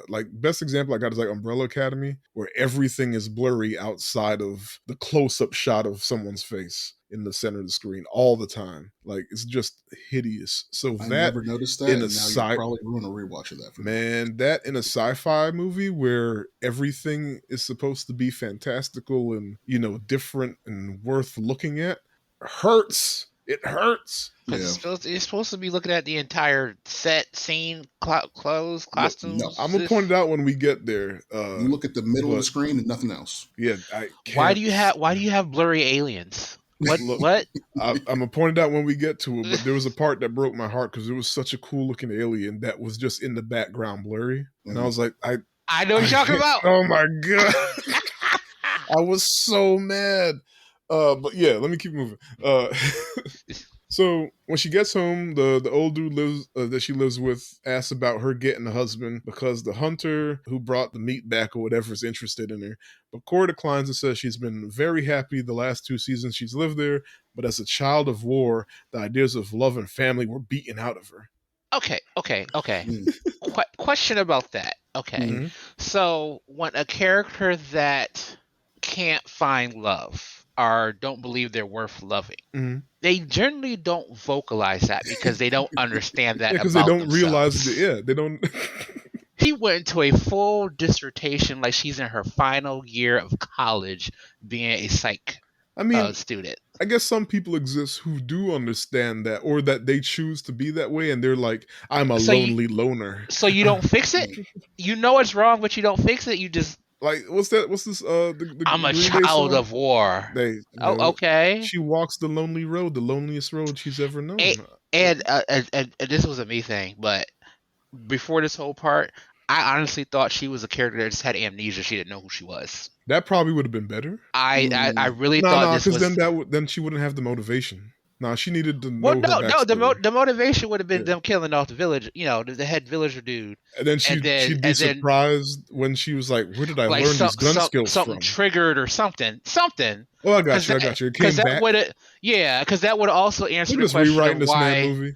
like best example I got is like Umbrella Academy, where everything is blurry outside of the close-up shot of someone's face in the center of the screen all the time. Like it's just hideous. So I that never noticed that, in a and now you're sci probably ruining a rewatch of that for me. Man, that in a sci-fi movie where everything is supposed to be fantastical and, different and worth looking at hurts. It hurts. Because Yeah. you're supposed to be looking at the entire set, scene, clothes, Look, No. costumes. I'm gonna point it out when we get there. You look at the middle of the But screen and nothing else. yeah, I Why can't. do you have blurry aliens? What Look, what? I'm gonna point it out when we get to it. But there was a part that broke my heart because it was such a cool looking alien that was just in the background blurry, and I was like, I know what you're talking about. oh my god. I was so mad. But yeah, let me keep moving. So when she gets home, the old dude that she lives with asks about her getting a husband because the hunter who brought the meat back or whatever is interested in her. But Cora declines and says she's been very happy the last 2 seasons she's lived there, but as a child of war, the ideas of love and family were beaten out of her. Okay. Mm. Question about that. Okay. Mhm. So when a character that can't find love or don't believe they're worth loving, Mhm. they generally don't vocalize that because they don't understand that Yeah, because about they don't realize themselves. that. Yeah, they don't. He went into a full dissertation like she's in her final year of college being a psych I mean, student. I guess some people exist who do understand that, or that they choose to be that way, and they're like, "I'm a So lonely loner." So you don't fix it? You know it's wrong, but you don't fix it? You just, Like, what's that? What's this? The I'm a Green Day child song? of war. They, Oh, okay. she walks the lonely road, the loneliest road she's ever And, known. and this was a me thing, but before this whole part, I honestly thought she was a character that just had amnesia. She didn't know who she was. That probably would have been better. I really No, thought no, this because was. then she wouldn't have the motivation. No, she needed to Well, know her no. backstory. The motivation would have been Yeah. them killing off the village. The head villager dude, And then and she'd be and then surprised when she was like, "Where did I like learn these gun skills something from?" triggered or something. Oh, I got you. I got you. It came That back. would because that would also answer We're the just question rewriting of this man why movie.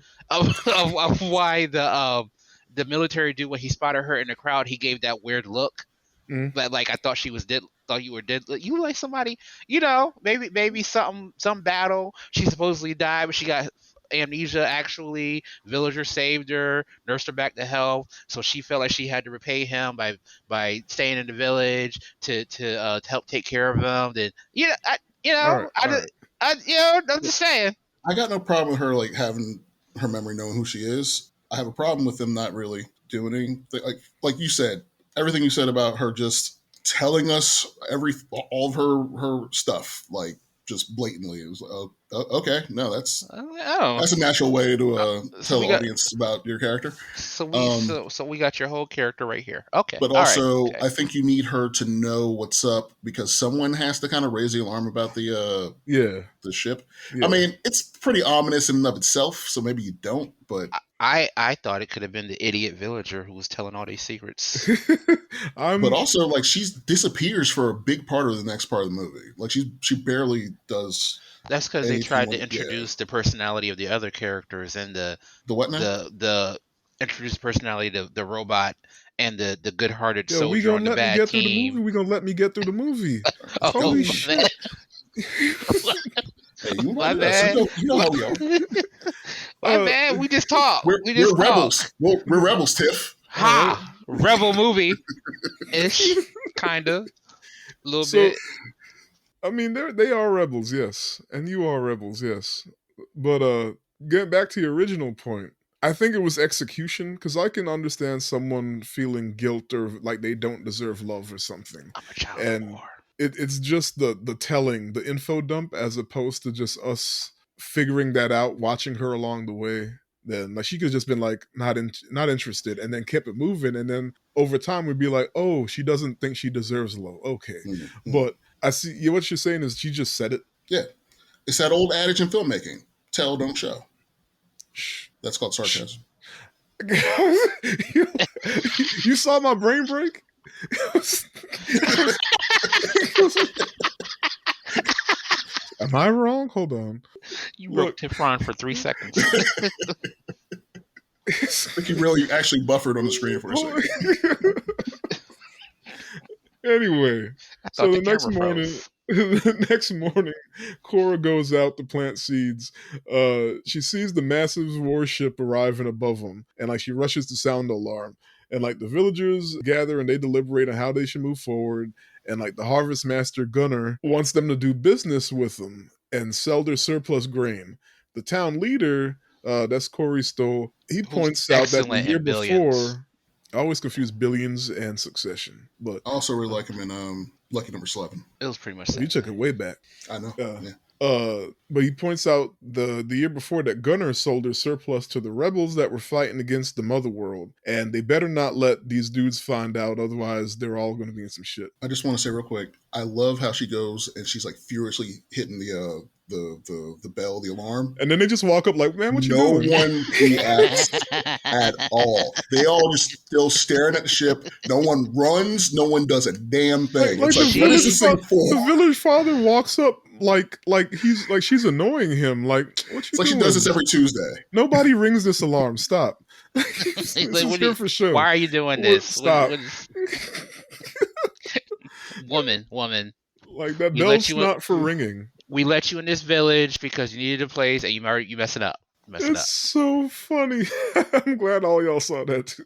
of why the military dude, when he spotted her in the crowd, he gave that weird look. Mhm. That like I thought she was dead. Thought you were dead. You like somebody, maybe some battle. She supposedly died, but she got amnesia. Actually, villager saved her, nursed her back to health. So she felt like she had to repay him by staying in the village to help take care of him. Then All right. I'm just saying. I got no problem with her like having her memory knowing who she is. I have a problem with them not really doing anything. Like you said, everything you said about her just telling us all of her stuff like just blatantly. It was like, oh, Okay, no, Oh, that's a natural way to so tell we the got audience about your character. so we Um, so so we got your whole character right here. Okay, but all right, also, okay. I think you need her to know what's up because someone has to kind of raise the alarm about Yeah, the ship. I yeah. mean, it's pretty ominous in and of itself, so maybe you don't. But I thought it could have been the idiot villager who was telling all these secrets. I'm also, like, she disappears for a big part of the next part of the movie. Like, she barely does That's because they anything. tried to introduce the personality of the other characters and The what now? the introduce personality of the robot and the good-hearted Yo, we soldier on gonna the let me bad get through the movie. team. We gonna let me get through the movie. Oh, Holy Fine. my bad. shit! Hey, you want My to do that? bad. You know how we are. My uh, bad. We just talk. We We're just talk. rebels. We're rebels, Tiff. all right. Ha! Rebel movie ish, kinda, a little So bit. I mean, they are rebels, yes, and you are rebels, yes. But getting back to your original point, I think it was execution because I can understand someone feeling guilt or like they don't deserve love or something, I'm a child of and war. it's just the telling, the info dump, as opposed to just us figuring that out, watching her along the way. Then like she could have just been like not interested, and then kept it moving, and then over time we'd be like, oh, she doesn't think she deserves love. Okay, Mm-hmm. but I see what you're saying is she just said it. Yeah, it's that old adage in filmmaking: tell, don't show. Shh. That's called Shh. sarcasm. you, you saw my brain break? Am I wrong? Hold on. You broke Look. Tifron for 3 seconds. I think you really actually buffered on the screen for a second. Anyway, I so thought the the next camera morning, froze. the next morning, Cora goes out to plant seeds. She sees the massive warship arriving above them, and like she rushes to sound the alarm. And like the villagers gather and they deliberate on how they should move forward. And like the harvest master Gunner wants them to do business with them and sell their surplus grain. The town leader, that's Corey Stoll, he Who's points out that the excellent year in Billions. before, I always confuse Billions and Succession, but I also really like him in Lucky Number 11. It was pretty much the you same took it thing. way back. I know. Uh, Yeah. but he points out the year before that Gunner sold their surplus to the rebels that were fighting against the Mother World, and they better not let these dudes find out, otherwise they're all going to be in some shit. I just want to say real quick, I love how she goes and she's like furiously hitting the bell, the alarm. And then they just walk up like, "Man, what you No doing?" one reacts at all. They all just still staring at the ship. No one runs. No one does a damn thing. Like It's the like, what is village, this thing for? the village father walks up like he's like she's annoying him. Like, what It's you like she does doing? this every Tuesday. Nobody rings this alarm. Stop. It's this like, is here for show. why are you doing this? Stop. What is, woman? Like that We let bell's you in, not for ringing. we let you in this village because you needed a place and you messing up. It's so funny. I'm glad all y'all saw that too.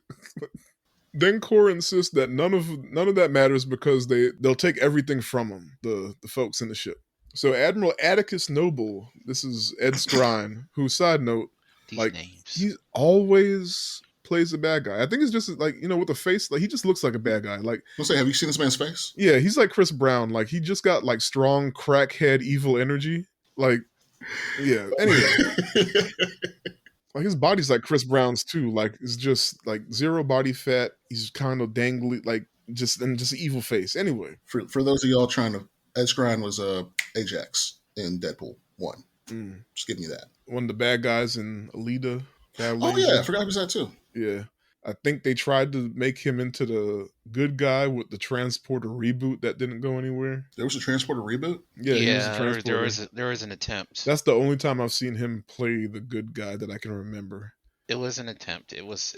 Then Cora insists that none of that matters because they'll take everything from them, the folks in the ship. So Admiral Atticus Noble, this is Ed Skrein, who, side note, These like names. he always plays a bad guy. I think it's just like, with the face, like he just looks like a bad guy. Like, I'll say, have you seen this man's face? yeah, he's like Chris Brown. Like he just got like strong crackhead evil energy. Like, yeah. Anyway, like his body's like Chris Brown's too. Like it's just like zero body fat. He's kind of dangly, like just an evil face. Anyway, For those of y'all trying to, Ed Skrein was Ajax in Deadpool 1. Just giving you that. One of the bad guys in Alita. Oh yeah, I forgot he was that too. Yeah. I think they tried to make him into the good guy with the Transporter reboot that didn't go anywhere. There was a Transporter reboot? Yeah, he was a Transporter. There was an attempt. That's the only time I've seen him play the good guy that I can remember. It was an attempt. It was.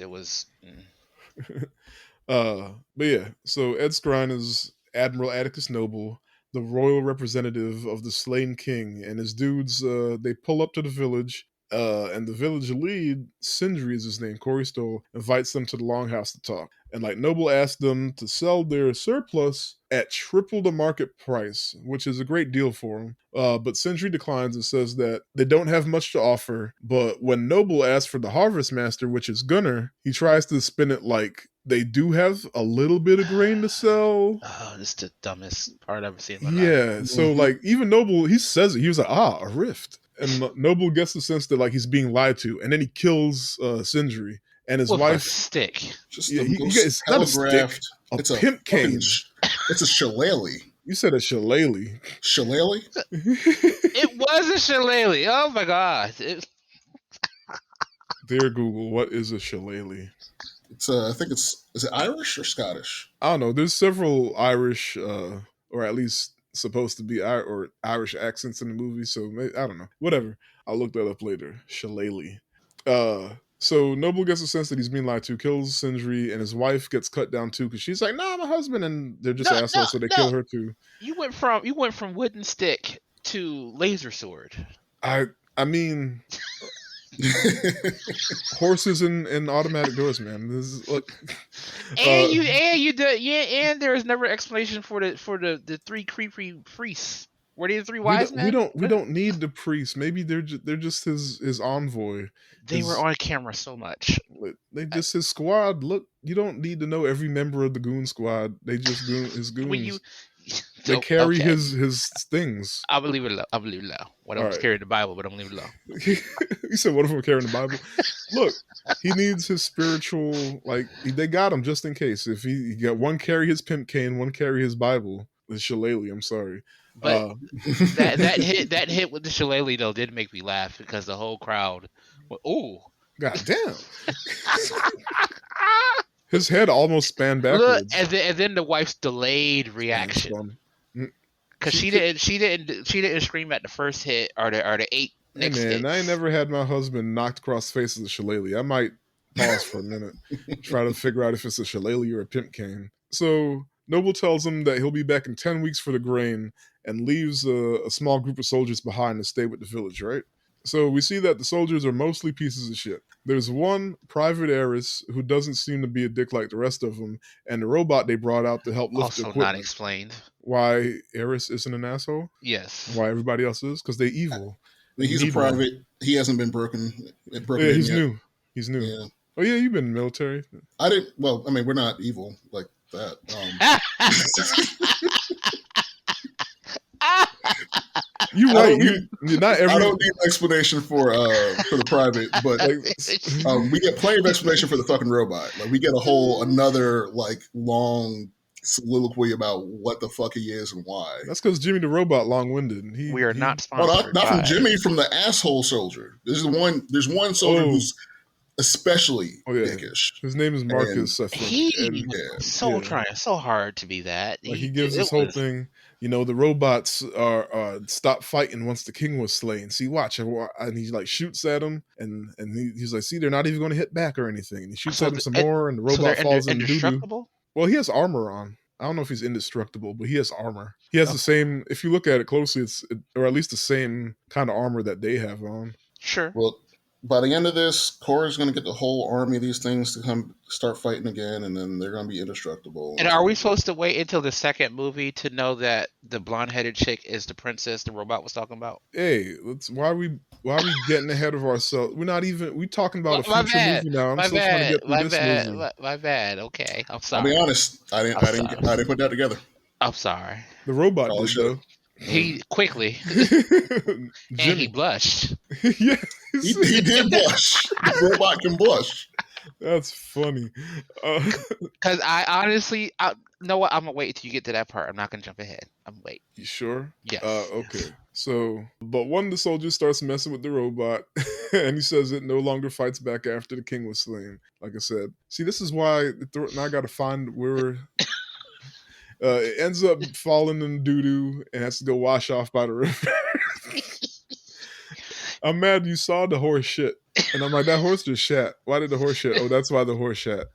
But yeah, so Ed Skrein is Admiral Atticus Noble, the royal representative of the slain king, and his dudes, they pull up to the village, and the village lead, Sindri is his name, Corey Stoll, invites them to the longhouse to talk. And like Noble asked them to sell their surplus at triple the market price, which is a great deal for them. But Sindri declines and says that they don't have much to offer. But when Noble asks for the Harvest Master, which is Gunner, he tries to spin it like they do have a little bit of grain to sell. Oh, this is the dumbest part I've ever seen in my Yeah, life. so like even Noble, he says it. He was like, a rift. and Noble gets the sense that like he's being lied to, and then he kills Sindri and his With a wife. stick. Just Yeah, the he most it's not a stick, telegraphed. a It's a pimp fucking. cane. It's a shillelagh. You said a shillelagh. Shillelagh? It was a shillelagh. Oh my god. Dear Google, what is a shillelagh? It's I think it's is it Irish or Scottish? I don't know. There's several Irish, or at least supposed to be or Irish accents in the movie. So I don't know. Whatever. I'll look that up later. Shillelagh. So Noble gets a sense that he's being lied to, kills Sindri, and his wife gets cut down too because she's like, "Nah, my husband," and they're just No, no, assholes, so they no. kill her too. You went from wooden stick to laser sword. I mean, horses and automatic doors, man. This is like, And there is never explanation for the three creepy priests. Were they the three wise men? we don't need the priest. Maybe they're just his envoy. They were on camera so much. They just his squad. Look, you don't need to know every member of the goon squad. They just his goons. When you they carry okay. his things. I believe it low. I believe it low. One of them's carrying the Bible, but I'm leaving it low. You said one of them carrying the Bible. Look, he needs his spiritual. Like they got him just in case. If he got one carry his pimp cane, one carry his Bible. The shillelagh. I'm sorry. But that hit with the shillelagh though did make me laugh because the whole crowd went, "Ooh, god damn!" His head almost spanned backwards. Look, and then the wife's delayed reaction because she didn't scream at the first hit or the 8 next hey man, hits. I ain't never had my husband knocked across the face with a shillelagh. I might pause for a minute, try to figure out if it's a shillelagh or a pimp cane. So Noble tells him that he'll be back in 10 weeks for the grain and leaves a small group of soldiers behind to stay with the village, right? So we see that the soldiers are mostly pieces of shit. There's one private heiress who doesn't seem to be a dick like the rest of them, and the robot they brought out to help lift the Also equipment. not explained. Why Eris isn't an asshole? Yes. Why everybody else is? Because they evil. I mean, he's a private. He hasn't been broken. Yeah, he's yet. new. He's new. Yeah. Oh yeah, you've been in the military. I didn't. Well, I mean, we're not evil like that. You're right. Not every. I don't need an explanation for the private, but we get plenty of explanation for the fucking robot. Like we get another like long soliloquy about what the fuck he is and why. That's because Jimmy the robot long-winded. We are not sponsored. Not from Jimmy, from the asshole soldier. There's one soldier who's especially dickish. His name is Marcus. Trying so hard to be that. Like he gives this whole thing. You know, the robots are stop fighting once the king was slain. See, watch, and he like shoots at him, and he's like, see, they're not even going to hit back or anything. And he shoots at him some more, and the robot falls in doo-doo. Well, he has armor on. I don't know if he's indestructible, but he has armor. He has the same. If you look at it closely, or at least the same kind of armor that they have on. Sure. Well, by the end of this, Korra's going to get the whole army of these things to come start fighting again, and then they're going to be indestructible. And are we supposed to wait until the second movie to know that the blonde-headed chick is the princess the robot was talking about? Hey, why are we getting ahead of ourselves? We talking about a future movie now. I'm still trying to get through this movie. My bad. Okay, I'm sorry. I'll be honest. I didn't put that together. I'm sorry. The robot did though. He quickly and he blushed. Yeah, he did blush. The robot can blush. That's funny. Because I honestly, know what? I'm gonna wait until you get to that part. I'm not gonna jump ahead. I'm gonna wait. You sure? Yes. Okay. So, but one of the soldiers starts messing with the robot, and he says it no longer fights back after the king was slain. Like I said, see, this is why now I got to find where. It ends up falling in doo-doo and has to go wash off by the river. I'm mad you saw the horse shit. And I'm like, that horse just shat. Why did the horse shit? Oh, that's why the horse shat.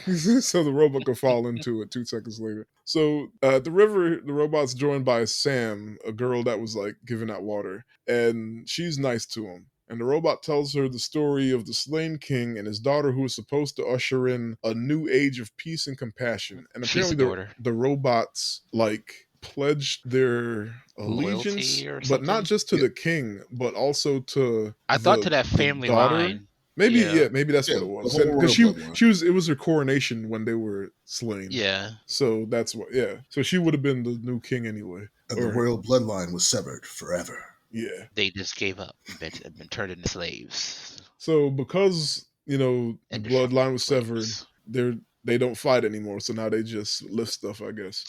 So the robot could fall into it 2 seconds later. So at the river, the robot's joined by Sam, a girl that was like giving out water. And she's nice to him. And the robot tells her the story of the slain king and his daughter who was supposed to usher in a new age of peace and compassion. And apparently the robots like pledged their allegiance, but not just to the king, but also to I thought to that family line. Maybe maybe that's what it was. Because it was her coronation when they were slain. Yeah. So that's what. Yeah. So she would have been the new king anyway. And the royal bloodline was severed forever. Yeah. They just gave up and been turned into slaves. So because the bloodline was Indestructible severed, slaves. they don't fight anymore. So now they just lift stuff, I guess.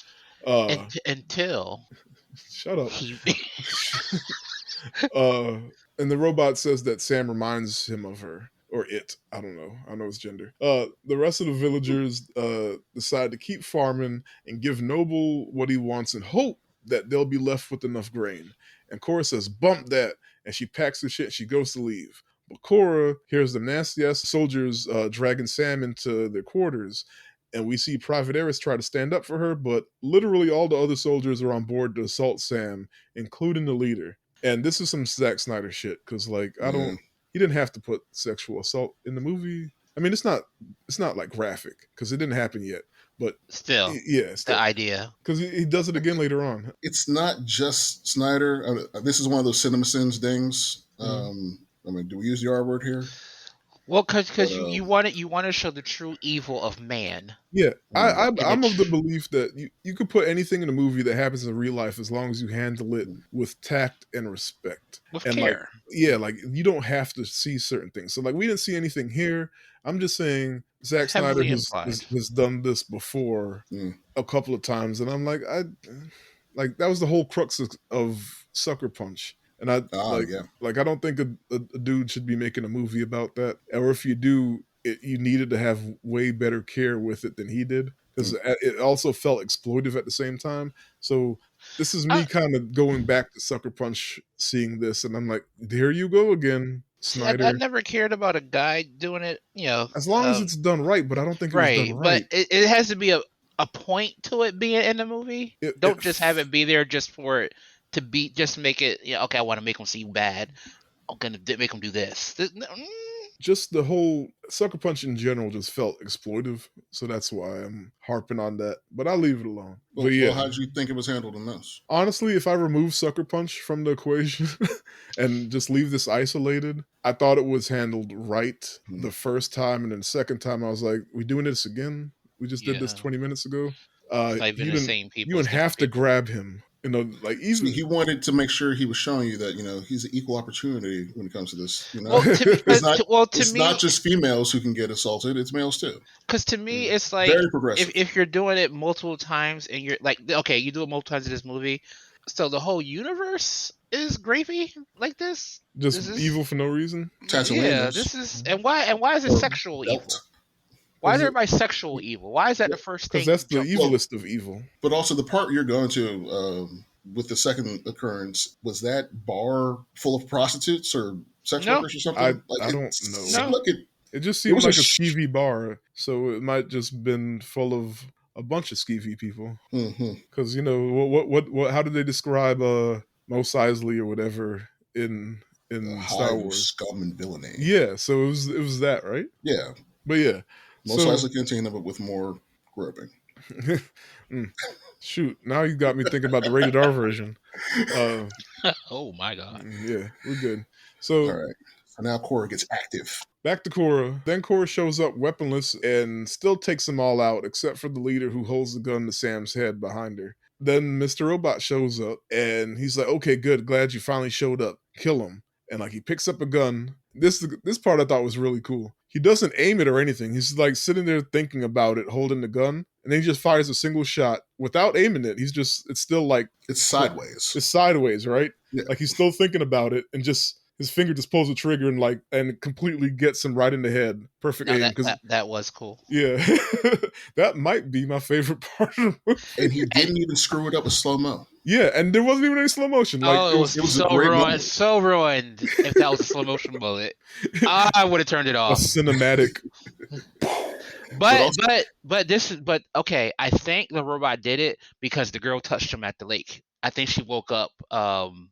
Uh, Until Shut up. he uh, and the robot says that Sam reminds him of her. Or it. I don't know. I know it's gender. The rest of the villagers decide to keep farming and give Noble what he wants and hope that they'll be left with enough grain. And Cora says, bump that. And she packs her shit and she goes to leave. But Cora hears the nasty ass soldiers dragging Sam into their quarters. And we see Private Eris try to stand up for her, but literally all the other soldiers are on board to assault Sam, including the leader. And this is some Zack Snyder shit, because I Yeah. don't he didn't have to put sexual assault in the movie. I mean, it's not like graphic because it didn't happen yet, but still yeah, the still idea. because he does it again later on. It's not just Snyder. This is one of those cinema sins things. I mean, do we use the R word here? Well, But because you want to show the true evil of man. Yeah, mm, I'm of the belief that you could put anything in a movie that happens in real life as long as you handle it with tact and respect. With And care. you don't have to see certain things. So we didn't see anything here. I'm just saying Zack Snyder Heavily has, implied. has done this before mm. a couple of times, and I'm like that was the whole crux of Sucker Punch. And I Yeah. I don't think a dude should be making a movie about that. Or if you do, you needed to have way better care with it than he did, because it also felt exploitive at the same time. So this is me I, kind of going back to Sucker Punch, seeing this, and I'm like, there you go again, see, I Snyder. never cared about a guy doing it. As long as it's done right, but I don't think it was done Right, but right. it has to be a point to it being in the movie. Don't just have it be there just for it to be, just make it. Okay, I want to make them seem bad. I'm gonna make them do this. Just the whole Sucker Punch in general just felt exploitive, so that's why I'm harping on that. But I'll leave it alone. But yeah, Well, how did you think it was handled in this? honestly, if I remove Sucker Punch from the equation and just leave this isolated, I thought it was handled right the first time, and then the second time I was like, "We doing this again? We just did this Yeah. 20 minutes ago." It's not even You the didn't same people. you It's didn't have different to people. grab him. See, he wanted to make sure he was showing you that he's an equal opportunity when it comes to this. Well, It's not just females who can get assaulted; it's males too. because to me, it's like Very progressive. if you're doing it multiple times and you're like, okay, you do it multiple times in this movie, so the whole universe is gravy like this. just This is evil for no reason. Tatooine is. this is and why is it Or sexual belt. evil? Why is everybody sexual evil? Why is that the first Because thing? that's the you jump- evilest of evil. But also the part you're going to with the second occurrence, was that bar full of prostitutes or sex No. workers or something? I don't know. Seemed like It just seemed was like a a skeevy bar, so it might just been full of a bunch of skeevy people. Mhm. Because what? How did they describe Mos Eisley or whatever in Star hive of Wars? scum and villainy. Yeah, so it was that, right? Yeah, But yeah, most so likely Cantina, but with more groping. shoot, now you got me thinking about the rated R version. Oh my god! Yeah, we're good. So All right, so now Cora gets active. back to Cora. Then Cora shows up weaponless and still takes them all out, except for the leader who holds the gun to Sam's head behind her. Then Mr. Robot shows up and he's like, okay, good, glad you finally showed up. Kill him. And he picks up a gun. This part I thought was really cool. He doesn't aim it or anything. He's sitting there thinking about it, holding the gun, and then he just fires a single shot without aiming it. It's still It's sideways. It's sideways, right? Yeah. He's still thinking about it, and just his finger just pulls the trigger and completely gets him right in the head. Perfect aim. That was cool. Yeah, that might be my favorite part of the movie. And he didn't even screw it up with slow mo. Yeah, and there wasn't even any slow motion. It was a so great ruined. moment. So ruined. If that was a slow motion bullet, I would have turned it a off. cinematic. But okay. I think the robot did it because the girl touched him at the lake. I think she woke up.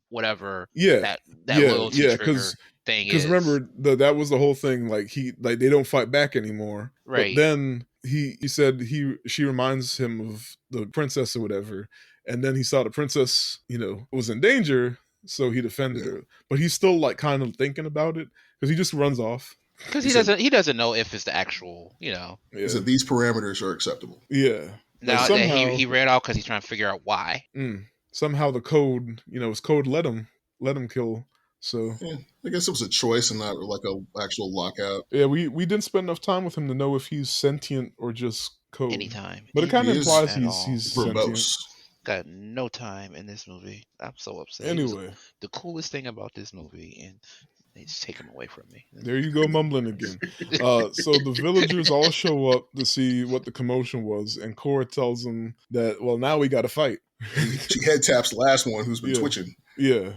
Whatever. Yeah, that loyalty trigger thing is. Because remember, that was the whole thing. They don't fight back anymore. Right. But then he said she reminds him of the princess or whatever, and then he saw the princess, was in danger, so he defended her. But he's still kind of thinking about it because he just runs off. Because he doesn't know if it's the actual, Yeah. So these parameters are acceptable. Yeah. Now somehow, he ran off because he's trying to figure out why. Somehow the code, his code let him. let him kill. So Yeah, I guess it was a choice and not like a actual lockout. yeah, we didn't spend enough time with him to know if he's sentient or just code. Anytime, But it kind He of anytime implies is at he's all. sentient. verbose. Got no time in this movie. I'm so upset. He was Anyway, the coolest thing about this movie, and they just take him away from me. there you go mumbling again. So the villagers all show up to see what the commotion was, and Cora tells them that, well, now we got to fight. She head taps the last one who's been Yeah, twitching. yeah.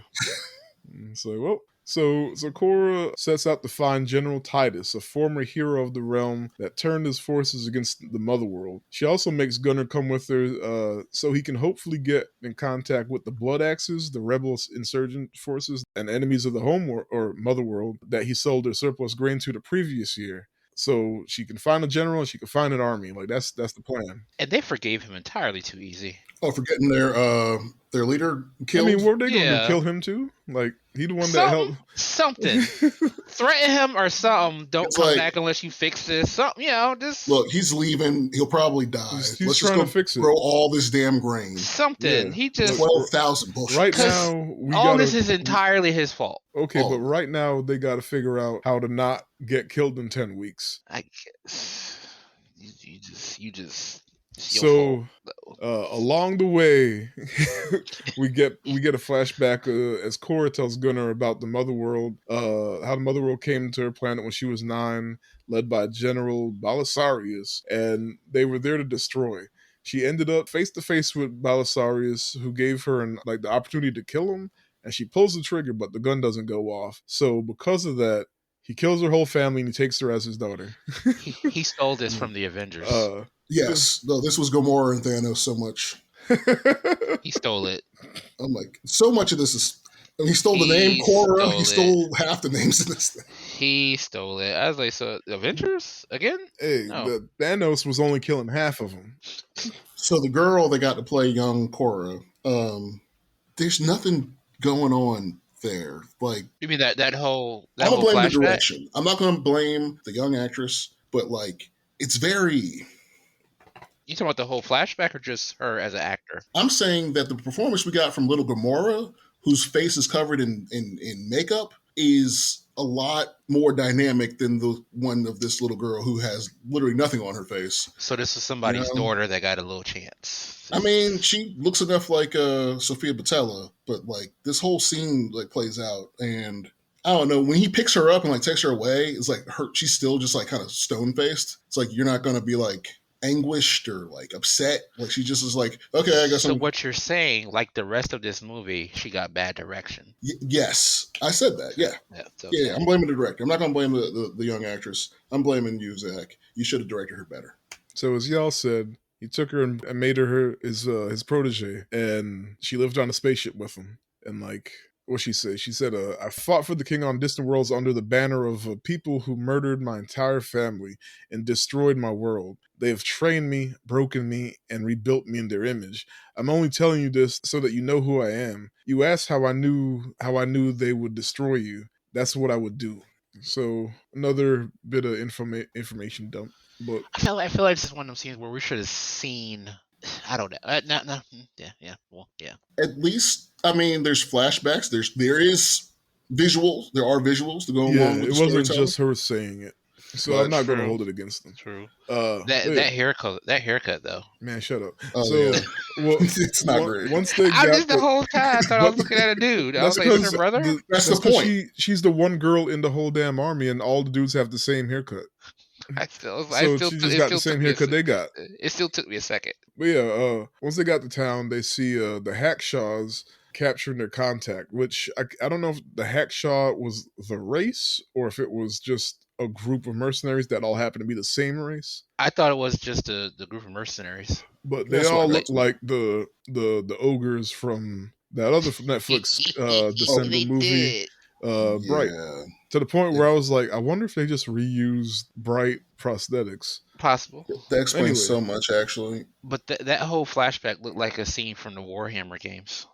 So well, so Cora sets out to find General Titus, a former hero of the realm that turned his forces against the Mother World. She also makes Gunnar come with her, so he can hopefully get in contact with the Blood Axes, the rebel insurgent forces, and enemies of the or Mother World that he sold their surplus grain to the previous year. So she can find a general and she can find an army. Like that's the plan. And they forgave him entirely too easy. Oh, for getting their leader I mean, killed. what are they gonna do? Yeah, Kill him too? Like he the one that helped. Something. Threaten him or something. Don't It's come like, back unless you fix this. Something, just look, he's leaving. He'll probably die. He's Let's just trying go to fix it. grow all this damn grain. something. Yeah. He just 12,000 bushels. Right 'Cause now, we all gotta. this is entirely his fault. Okay, but Oh. right now they got to figure out how to not get killed in 10 weeks. I guess you just it's your So fault, though. along the way, we get a flashback as Cora tells Gunnar about the Mother World, how the Mother World came to her planet when she was 9, led by General Belisarius, and they were there to destroy. She ended up face to face with Belisarius, who gave her the opportunity to kill him, and she pulls the trigger, but the gun doesn't go off. So because of that, he kills her whole family and he takes her as his daughter. He stole this from the Avengers. Yes. No, this was Gamora and Thanos so much. He stole it. I'm like, so much of this is. I mean, he stole the name He Korra. stole He stole half the names in this thing. He stole it. I was like, so Avengers again? Hey, No. the Thanos was only killing half of them. So the girl that got to play young Korra, there's nothing going on there. Like, You mean that whole I'm gonna whole blame the flashback? direction. I'm not gonna blame the young actress, but like, it's very. You talking about the whole flashback or just her as an actor? I'm saying that the performance we got from little Gamora, whose face is covered in makeup, is a lot more dynamic than the one of this little girl who has literally nothing on her face. So this is somebody's You know? daughter that got a little chance. I mean, she looks enough like Sophia Botella, but like this whole scene like plays out, and I don't know, when he picks her up and like takes her away, it's like she's still just like kind of stone faced. It's like you're not gonna be like anguished or like upset. Like she just is like, okay, I guess So I'm. what you're saying, like the rest of this movie, she got bad direction. Yes, I said that. Yeah. That's okay. Yeah, I'm blaming the director. I'm not going to blame the young actress. I'm blaming you, Zach. You should have directed her better. So as y'all said, he took her and made her his protege, and she lived on a spaceship with him. And like what she said, I fought for the king on distant worlds under the banner of people who murdered my entire family and destroyed my world. They have trained me, broken me, and rebuilt me in their image. I'm only telling you this so that you know who I am. You asked how I knew they would destroy you. That's what I would do. So another bit of information dump. But I feel like this is one of those scenes where we should have seen. I don't know. No. Yeah. Well, yeah. At least, I mean, there's flashbacks. There is visuals. There are visuals to go yeah, along with it the wasn't storytelling. just her saying it. So But I'm not going to true. hold it against them. True. That That haircut though. man, shut up. Oh, so yeah. Well, It's not great. Once they I got just the whole time I thought I was looking at a dude. I was like, is this her brother? That's the point. She's the one girl in the whole damn army, and all the dudes have the same haircut. So she just got the same haircut they got. It still took me a second. But yeah, once they got to town, they see the Hackshaws capturing their contact, which I don't know if the Hackshaw was the race or if it was just a group of mercenaries that all happened to be the same race. I thought it was just the group of mercenaries. But they all look like the ogres from that other Netflix December movie, Bright. To the point where I was like, I wonder if they just reused Bright prosthetics. Possible. That explains so much, actually. But that whole flashback looked like a scene from the Warhammer games.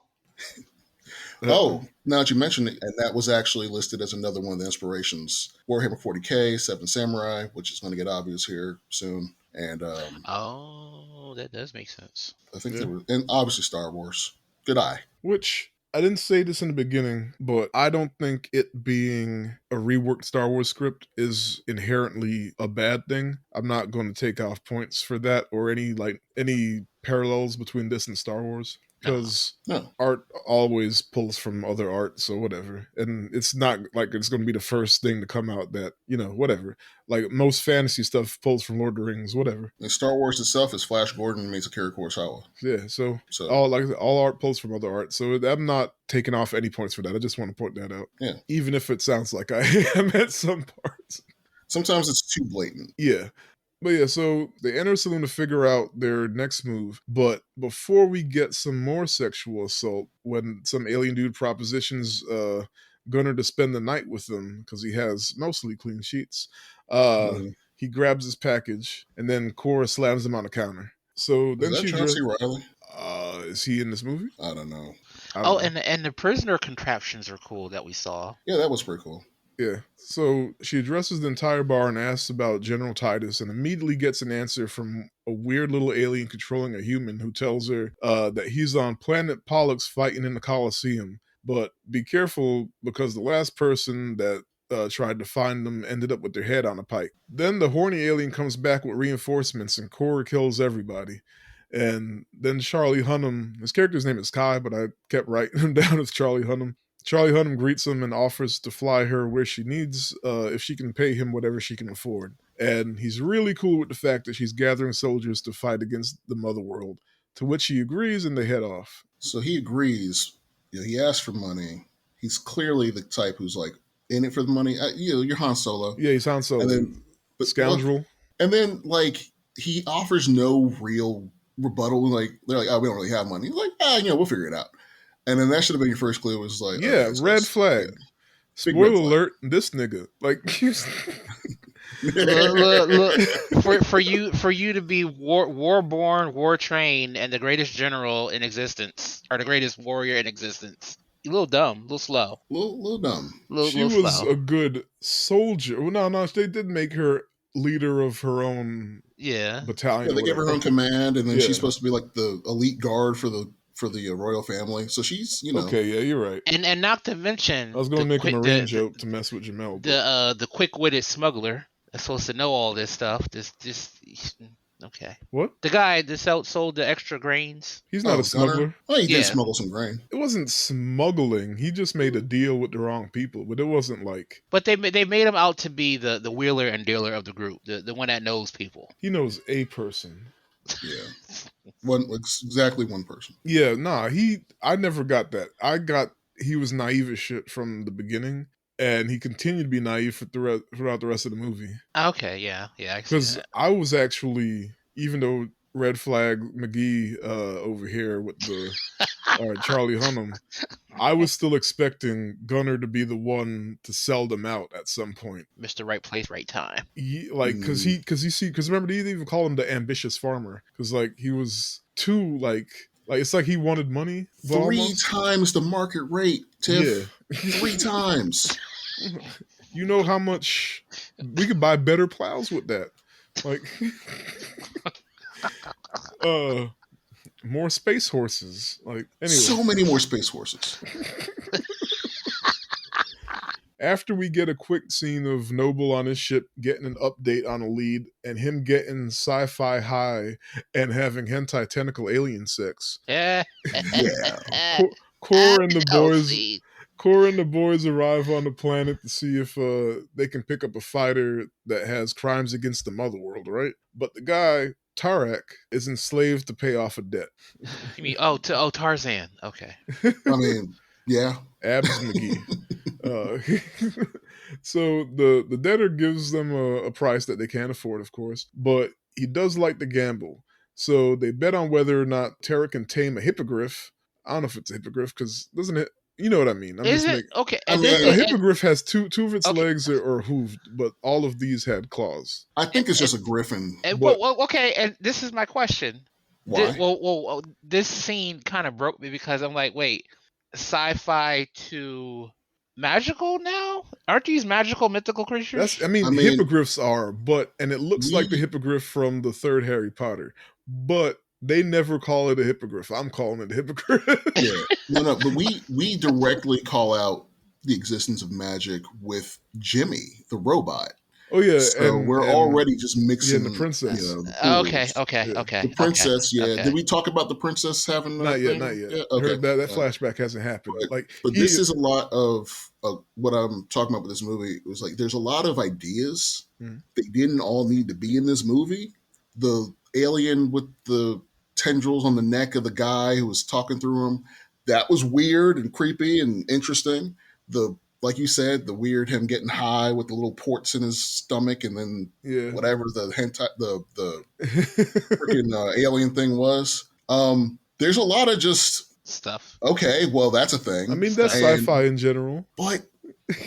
Oh, now that you mentioned it, and that was actually listed as another one of the inspirations. Warhammer 40K, Seven Samurai, which is going to get obvious here soon. And oh, that does make sense. I think there were, and obviously Star Wars. Good eye. Which I didn't say this in the beginning, but I don't think it being a reworked Star Wars script is inherently a bad thing. I'm not going to take off points for that or any parallels between this and Star Wars No. because No. art always pulls from other art, so whatever. And it's not like it's going to be the first thing to come out that, whatever. Like most fantasy stuff pulls from Lord of the Rings, whatever. And Star Wars itself is Flash Gordon meets Akira Kurosawa. Yeah, so So all art pulls from other art. So I'm not taking off any points for that. I just want to point that out. Yeah. Even if it sounds like I am at some parts. Sometimes it's too blatant. Yeah. But yeah, so they enter a saloon to figure out their next move. But before we get some more sexual assault, when some alien dude propositions Gunnar to spend the night with them because he has mostly clean sheets, he grabs his package and then Cora slams him on the counter. So then Is that John C. Reilly? Is he in this movie? I don't know. And the prisoner contraptions are cool that we saw. Yeah, that was pretty cool. Yeah. So she addresses the entire bar and asks about General Titus and immediately gets an answer from a weird little alien controlling a human who tells her that he's on planet Pollux fighting in the Colosseum. But be careful because the last person that tried to find them ended up with their head on a pike. Then the horny alien comes back with reinforcements and Cora kills everybody. And then Charlie Hunnam, his character's name is Kai, but I kept writing him down as Charlie Hunnam. Charlie Hunnam greets him and offers to fly her where she needs if she can pay him whatever she can afford. And he's really cool with the fact that she's gathering soldiers to fight against the Mother World, to which he agrees and they head off. So he agrees. He asks for money. He's clearly the type who's like in it for the money. You're Han Solo. Yeah, he's Han Solo. And then, scoundrel. And then, he offers no real rebuttal. They're like, oh, we don't really have money. He's like, we'll figure it out. And then that should have been your first clue. Was like, yeah, okay, red flag. Yeah. Spoiler alert! This nigga, look, for you to be war-born, war-trained, and the greatest general in existence, or the greatest warrior in existence. A little dumb, a little slow, little dumb. She was a good soldier. Well, no, they did make her leader of her own battalion. Yeah, they gave her own command, and then she's supposed to be like the elite guard for the royal family. So she's, Okay, yeah, you're right. And not to mention, I was going to make a Marine joke to mess with Jamel. The quick-witted smuggler that's supposed to know all this stuff. Okay. What? The guy that sold the extra grains. He's not a smuggler. Oh, he did smuggle some grain. It wasn't smuggling. He just made a deal with the wrong people, but it wasn't like. But they made him out to be the wheeler and dealer of the group, the one that knows people. He knows a person. Yeah, exactly one person. Yeah, nah. I never got that. He was naive as shit from the beginning. And he continued to be naive throughout the rest of the movie. Okay, yeah. Because I was actually, even though Red Flag McGee over here with the Charlie Hunnam, I was still expecting Gunnar to be the one to sell them out at some point. Mr. Right Place, Right Time. Because remember they even call him the ambitious farmer because he was too it's like he wanted money. 3 times the market rate, Tiff. Yeah. 3 times. You know how much we could buy better plows with that. More space horses. Anyway. So many more space horses. After we get a quick scene of Noble on his ship getting an update on a lead and him getting sci-fi high and having hentai tentacle alien sex. Yeah. Cora and the boys arrive on the planet to see if they can pick up a fighter that has crimes against the Mother World, right? But the guy, Tarak, is enslaved to pay off a debt. You mean Tarzan? Okay. I mean, yeah. Abs McGee. So the debtor gives them a price that they can't afford, of course, but he does like to gamble. So they bet on whether or not Tarak can tame a hippogriff. I don't know if it's a hippogriff because doesn't it? You know what I mean? Okay. A hippogriff has two of its legs are hooved, but all of these had claws. I think it's just a griffin. Okay, and this is my question. Why? This scene kind of broke me because I'm like, wait, sci-fi to magical now? Aren't these magical mythical creatures? Hippogriffs are, and it looks like the hippogriff from the third Harry Potter, but they never call it a hippogriff. I'm calling it a hippogriff. Yeah, no, but we directly call out the existence of magic with Jimmy, the robot. Oh yeah, So we're and already just yeah, and the mixing, princess. the Okay, pools. okay, Yeah. okay, The okay, princess, yeah. okay. Did we talk about the princess having a Not yet, not thing? yet. Yeah, okay. That flashback hasn't happened. Like But he, this is a lot of what I'm talking about with this movie. It was like there's a lot of ideas. Mhm. They didn't all need to be in this movie. The alien with the tendrils on the neck of the guy who was talking through him, that was weird and creepy and interesting. The like you said, the weird him getting high with the little ports in his stomach and then yeah. whatever the hentai, the freaking alien thing was. There's a lot of just Stuff. okay, well that's a I thing, mean, that's Stuff. sci-fi and in general. but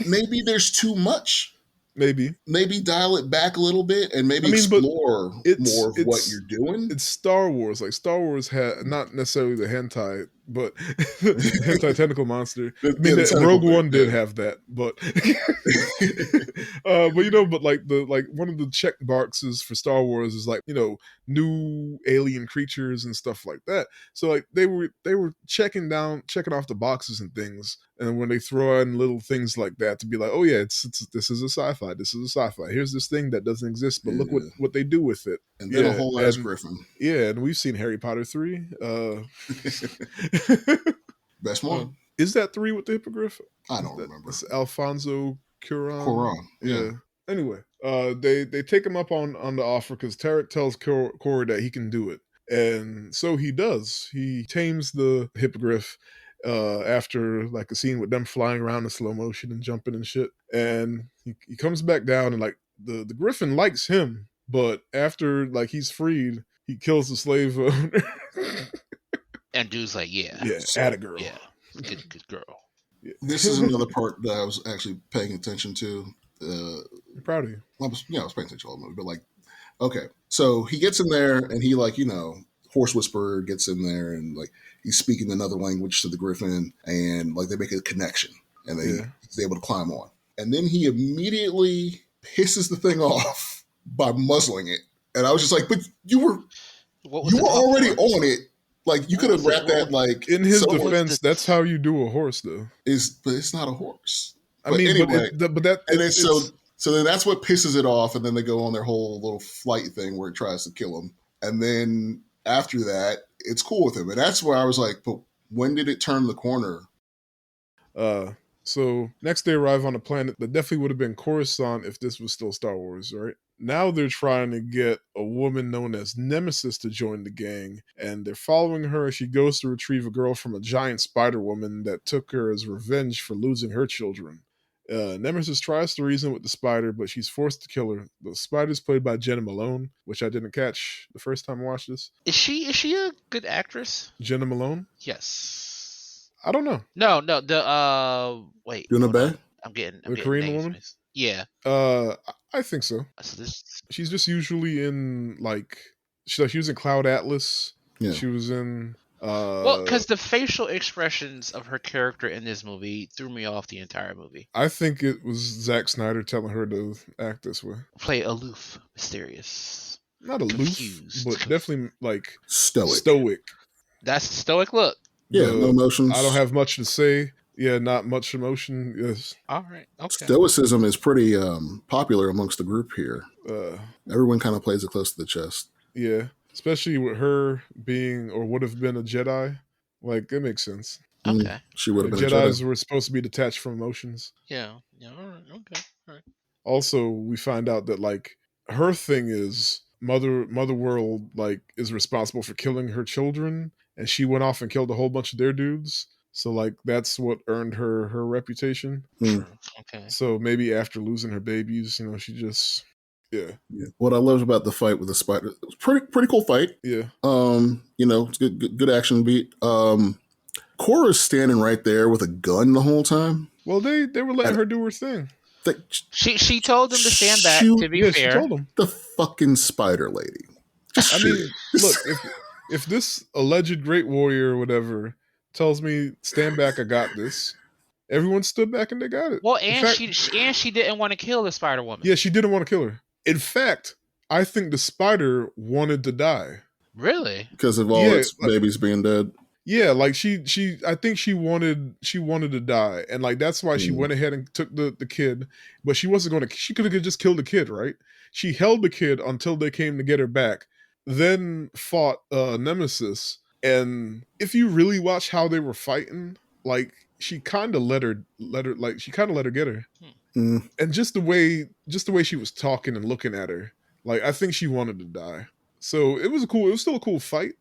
maybe there's too much. Maybe. Maybe dial it back a little bit and maybe I mean, but explore it's more of what you're doing. it's Star Wars. Like Star Wars had not necessarily the hentai, but the hentai tentacle monster. I mean, The tentacle Rogue thing, One did have that, but but but like one of the check boxes for Star Wars is like new alien creatures and stuff like that. So like they were checking off the boxes and things, and when they throw in little things like that to be like, oh yeah, it's this is a sci-fi. This is a sci-fi. Here's this thing that doesn't exist, but look Yeah. what they do with it. And then a Yeah, whole ass griffin. yeah, and we've seen Harry Potter 3. Best one. Is that 3 with the hippogriff? I don't remember. It's Alfonso Cuarón. Quran. Yeah. Anyway, they take him up on the offer because Tarek tells Corey that he can do it, and so he does. He tames the hippogriff after like a scene with them flying around in slow motion and jumping and shit, and he comes back down and like the griffin likes him, but after like he's freed, he kills the slave owner. And dude's like, yeah, atta girl. yeah, good girl. Yeah. This is another part that I was actually paying attention to. I'm proud of you. I was paying attention to all the movie, but like, okay, so he gets in there and he like, horse whisperer gets in there and like he's speaking another language to the griffin and like they make a connection and he's able to climb on. And then he immediately pisses the thing off by muzzling it. And I was just like, but you were already on it. Like you could have wrapped that like in his defense. That's how you do a horse, though. But it's not a horse. I mean, anyway, but that and then so then that's what pisses it off, and then they go on their whole little flight thing where it tries to kill him, and then after that, it's cool with him, and that's where I was like, but when did it turn the corner? So next they arrive on a planet that definitely would have been Coruscant if this was still Star Wars, right? Now they're trying to get a woman known as Nemesis to join the gang, and they're following her as she goes to retrieve a girl from a giant spider woman that took her as revenge for losing her children. Nemesis tries to reason with the spider, but she's forced to kill her. The spider's played by Jenna Malone, which I didn't catch the first time I watched this. Is she a good actress? Jenna Malone? Yes. I don't know. No, the wait. Yuna I'm getting the Korean woman. Mixed. Yeah. I think so. So She's just usually in like she was in Cloud Atlas. Yeah. She was in. Well, because the facial expressions of her character in this movie threw me off the entire movie. I think it was Zack Snyder telling her to act this way. Play aloof, mysterious. Not aloof, confused. but definitely like stoic. That's the stoic look. Yeah, no emotions. I don't have much to say. Yeah, not much emotion. Yes. All right. Okay. Stoicism is pretty popular amongst the group here. Everyone kind of plays it close to the chest. Yeah, especially with her being or would have been a Jedi. Like it makes sense. Okay. She would have been Jedis a Jedi. were supposed to be detached from emotions. Yeah. Yeah. All right. Okay. All right. Also, we find out that like her thing is Mother World like is responsible for killing her children, and she went off and killed a whole bunch of their dudes. So like that's what earned her reputation. Okay. So maybe after losing her babies, she just yeah. What I loved about the fight with the spider, it was pretty cool fight. Yeah. It's good action beat. Cora's standing right there with a gun the whole time. Well, they were letting her do her thing. She told them to stand back. To be fair, she told them. The fucking spider lady. I mean, look, if this alleged great warrior or whatever tells me stand back, I got this. Everyone stood back and they got it. Well, she didn't want to kill the Spider Woman. Yeah, she didn't want to kill her. In fact, I think the spider wanted to die. Really? because of all Yeah, its babies being dead. yeah, like I think she wanted to die, and like that's why she Mm. went ahead and took the kid, but she wasn't going to. She could have just killed the kid, right? She held the kid until they came to get her back, then fought Nemesis. And if you really watch how they were fighting, like she kind of let her like she kind of let her get her, Mm. and just the way she was talking and looking at her, like I think she wanted to die. So it was still a cool fight,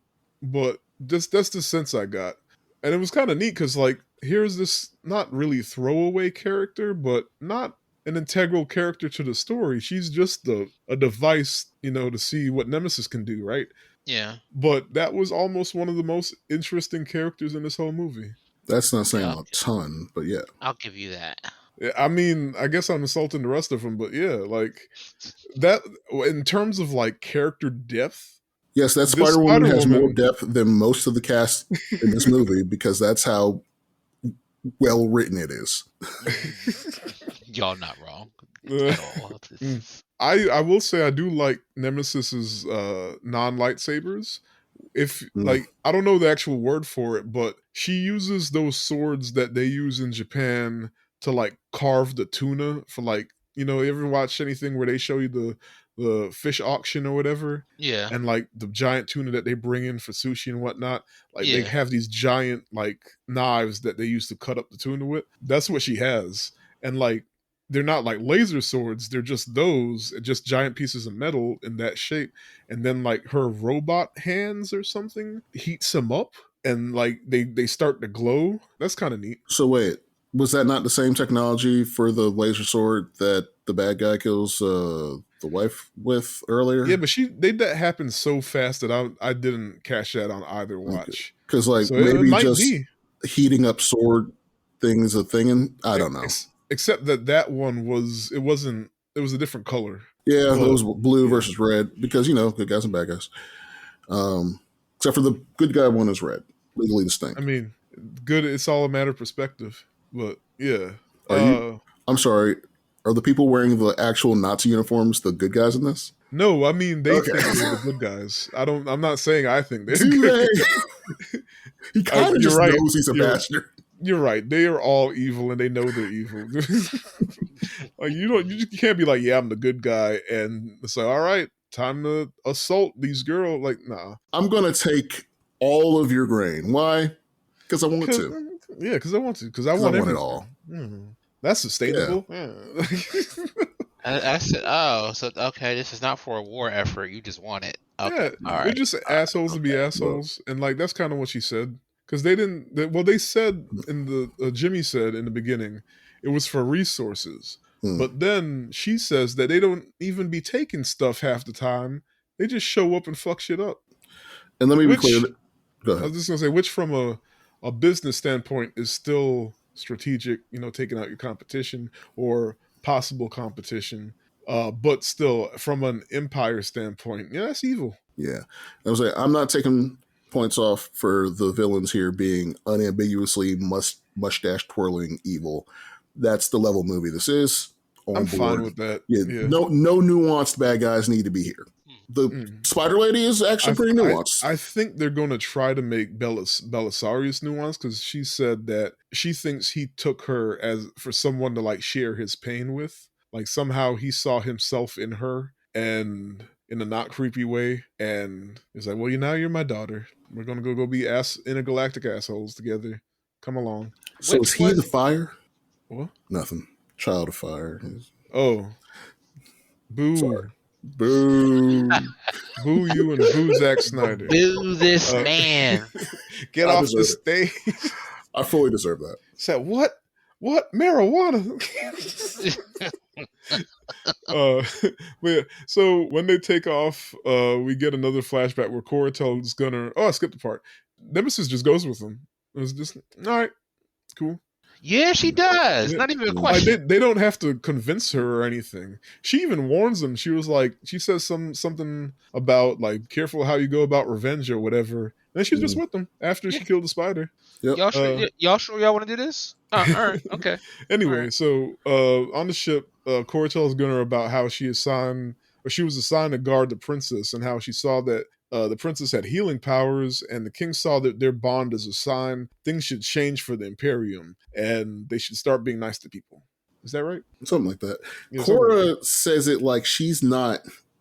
but that's the sense I got. And it was kind of neat because like here's this not really throwaway character, but not an integral character to the story. She's just a device, to see what Nemesis can do, right? Yeah. But that was almost one of the most interesting characters in this whole movie. That's not Okay, saying a ton, but yeah. I'll give you that. Yeah, I mean, I guess I'm insulting the rest of them, but yeah, like that in terms of like character depth, Yes, that this Spider Woman Spider has more Woman, depth than most of the cast in this movie because that's how well written it is. Y'all not wrong uh, at all. I will say I do like Nemesis's non lightsabers. If Mm. like I don't know the actual word for it, but she uses those swords that they use in Japan to like carve the tuna for like you ever watch anything where they show you the fish auction or whatever, Yeah. and like the giant tuna that they bring in for sushi and whatnot, like they Yeah. have these giant like knives that they use to cut up the tuna with. That's what she has, and like they're not like laser swords, they're just giant pieces of metal in that shape, and then like her robot hands or something heats them up, and like they start to glow. That's kind of neat. So wait, was that not the same technology for the laser sword that the bad guy kills the wife with earlier? Yeah, but she they that happened so fast that I didn't catch that on either Okay, watch. because like So it maybe might just be. heating up sword thing is a thing, and I don't know. Except that one it was a different color. Yeah, it But was blue yeah, versus red because good guys and bad guys. Except for the good guy one is red, legally I distinct. mean, good. It's all a matter of perspective. But yeah, Are you? I'm sorry. Are the people wearing the actual Nazi uniforms the good guys in this? no, I mean they Okay. think they're the good guys. I'm not saying I think they're the Do good they? guys. He kind of You're just right. knows he's a bastard. You're right. They are all evil, and they know they're evil. Like you can't be like, yeah, I'm the good guy, and it's like, all right, time to assault these girls. Like, nah, I'm gonna take all of your grain. Why? Because I want because to. yeah, because I want to, because I Because I want want it everything. all. That's Yeah. sustainable. Yeah. I said, oh, so okay, this is not for a war effort. You just want it. Okay. Yeah, All they're right. just All right. assholes to be Okay. Well, assholes, and like that's kind of what she said. Because they didn't. They said in the Jimmy said in the beginning, it was for resources. hmm. But then she says that they don't even be taking stuff half the time. They just show up and fuck shit up. And let me be clear. Which Go I ahead. was just gonna say, which from a business standpoint is still strategic. Taking out your competition or possible competition. But still, from an empire standpoint, yeah, that's evil. Yeah. I was like, I'm not taking points off for the villains here being unambiguously mustache twirling evil. That's the level movie this is. I'm On fine board. with that. Yeah. Yeah. No nuanced bad guys need to be here. The Mm. Spider Lady is actually pretty nuanced. I think they're going to try to make Belisarius nuanced because she said that she thinks he took her as for someone to like share his pain with. Like somehow he saw himself in her and in a not creepy way, and he's like, "Well, you're my daughter. We're gonna go be intergalactic assholes together. Come along." So is Which he the was fire? What? Nothing. Child of fire. Oh, Sorry. boo, Boo. boo you and boo Zack Snyder. boo this Uh, man. get I off the deserve it. stage. I fully deserve that. Said what? What marijuana? uh, but yeah, so when they take off, we get another flashback where Coratel's gonna. Oh, I skipped the part. Nemesis just goes with them. It was just all right, cool. Yeah, she does. Yeah. Not even a Like question. they don't have to convince her or anything. She even warns them. She was like, she says something about like careful how you go about revenge or whatever. And she's just with them after she killed the spider. Yep. Y'all sure y'all want to do this? All right. Okay. Anyway, Alright. so on the ship, Cora tells Gunnar about how she was assigned to guard the princess and how she saw that the princess had healing powers, and the king saw that their bond as a sign things should change for the Imperium, and they should start being nice to people. Is that right? Something like that. Yeah, something like Cora says it like she's not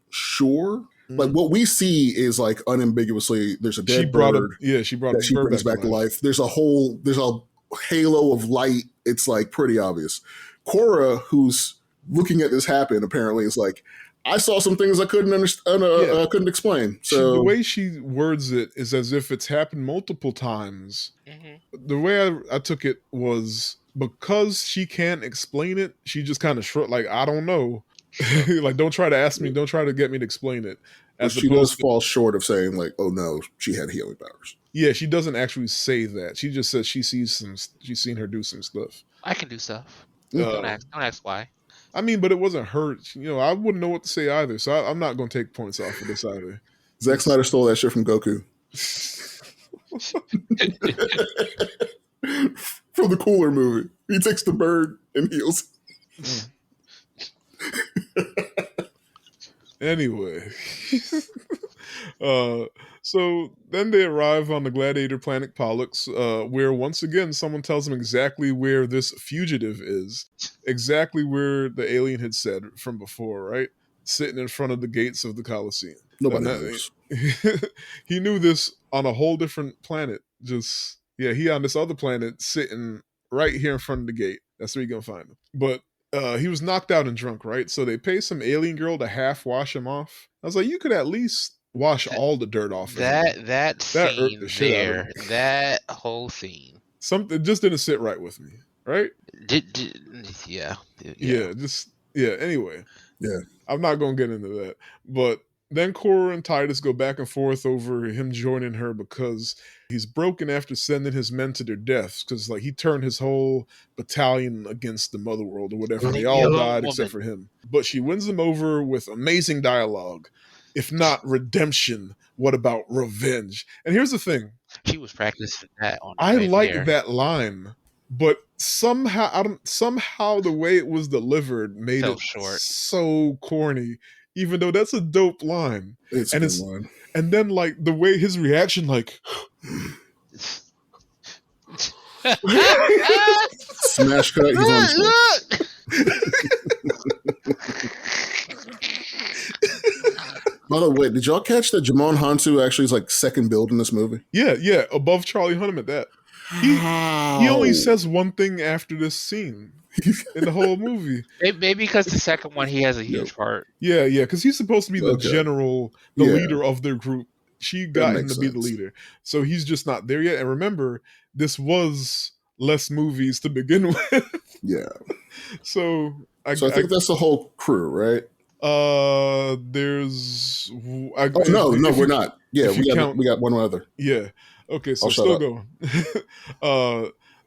sure. that. Like what we see is like unambiguously there's a She dead brought bird she brought that a she bird brings back to life. There's a halo of light. It's like pretty obvious. Cora, who's looking at this happen, apparently is like, I saw some things I couldn't understand, couldn't explain. The So way she words it is as if it's happened multiple times. Mm-hmm. The way I took it was because she can't explain it, she just kind of shrugged, like, I don't know. Sure. Like, don't try to ask me, don't try to get me to explain it. but As she does opposed to, fall short of saying like, oh no, she had healing powers. yeah, she doesn't actually say that. She just says she's seen her do some stuff. I can do stuff. Mm. Don't ask why. I mean, but it wasn't her. I wouldn't know what to say either, so I'm not going to take points off of this either. Zack Snyder stole that shit from Goku. From the Cooler movie. He takes the bird and heals. Anyway. So then they arrive on the gladiator planet Pollux, where once again someone tells them exactly where this fugitive is, exactly where the alien had said from before, right? Sitting in front of the gates of the Colosseum. Nobody And moves. he knew this on a whole different planet. He on this other planet sitting right here in front of the gate. That's where you're gonna find him. But he was knocked out and drunk, right? So they pay some alien girl to half wash him off. I was like, you could at least wash all the dirt off. That scene irked the shit out of there, me. that whole scene, Something just didn't sit right with me, right? yeah. Anyway, Yeah. I'm not gonna get into that, but then Cora and Titus go back and forth over him joining her because he's broken after sending his men to their deaths, because like he turned his whole battalion against the mother world or whatever. They all died except for him. But she wins them over with amazing dialogue. If not redemption, what about revenge? And here's the thing. She was practicing that on I right like there. that line, but somehow the way it was delivered made Fell it short. so corny. Even though that's a dope line. It's a good line. And then like the way his reaction, like smash cut, he's on Look! By the way, did y'all catch that Jamon Hansu actually is like second build in this movie? Yeah, above Charlie Hunnam at that. He only says one thing after this scene in the whole movie. Maybe because the second one he has a huge part. Yeah, because he's supposed to be the general, the leader of their group. She got him to be the leader. So he's just not there yet. And remember, this was less movies to begin with. Yeah. So I think that's the whole crew, right? There's no, we're not. Yeah, we got one other. Yeah. Okay, so still going.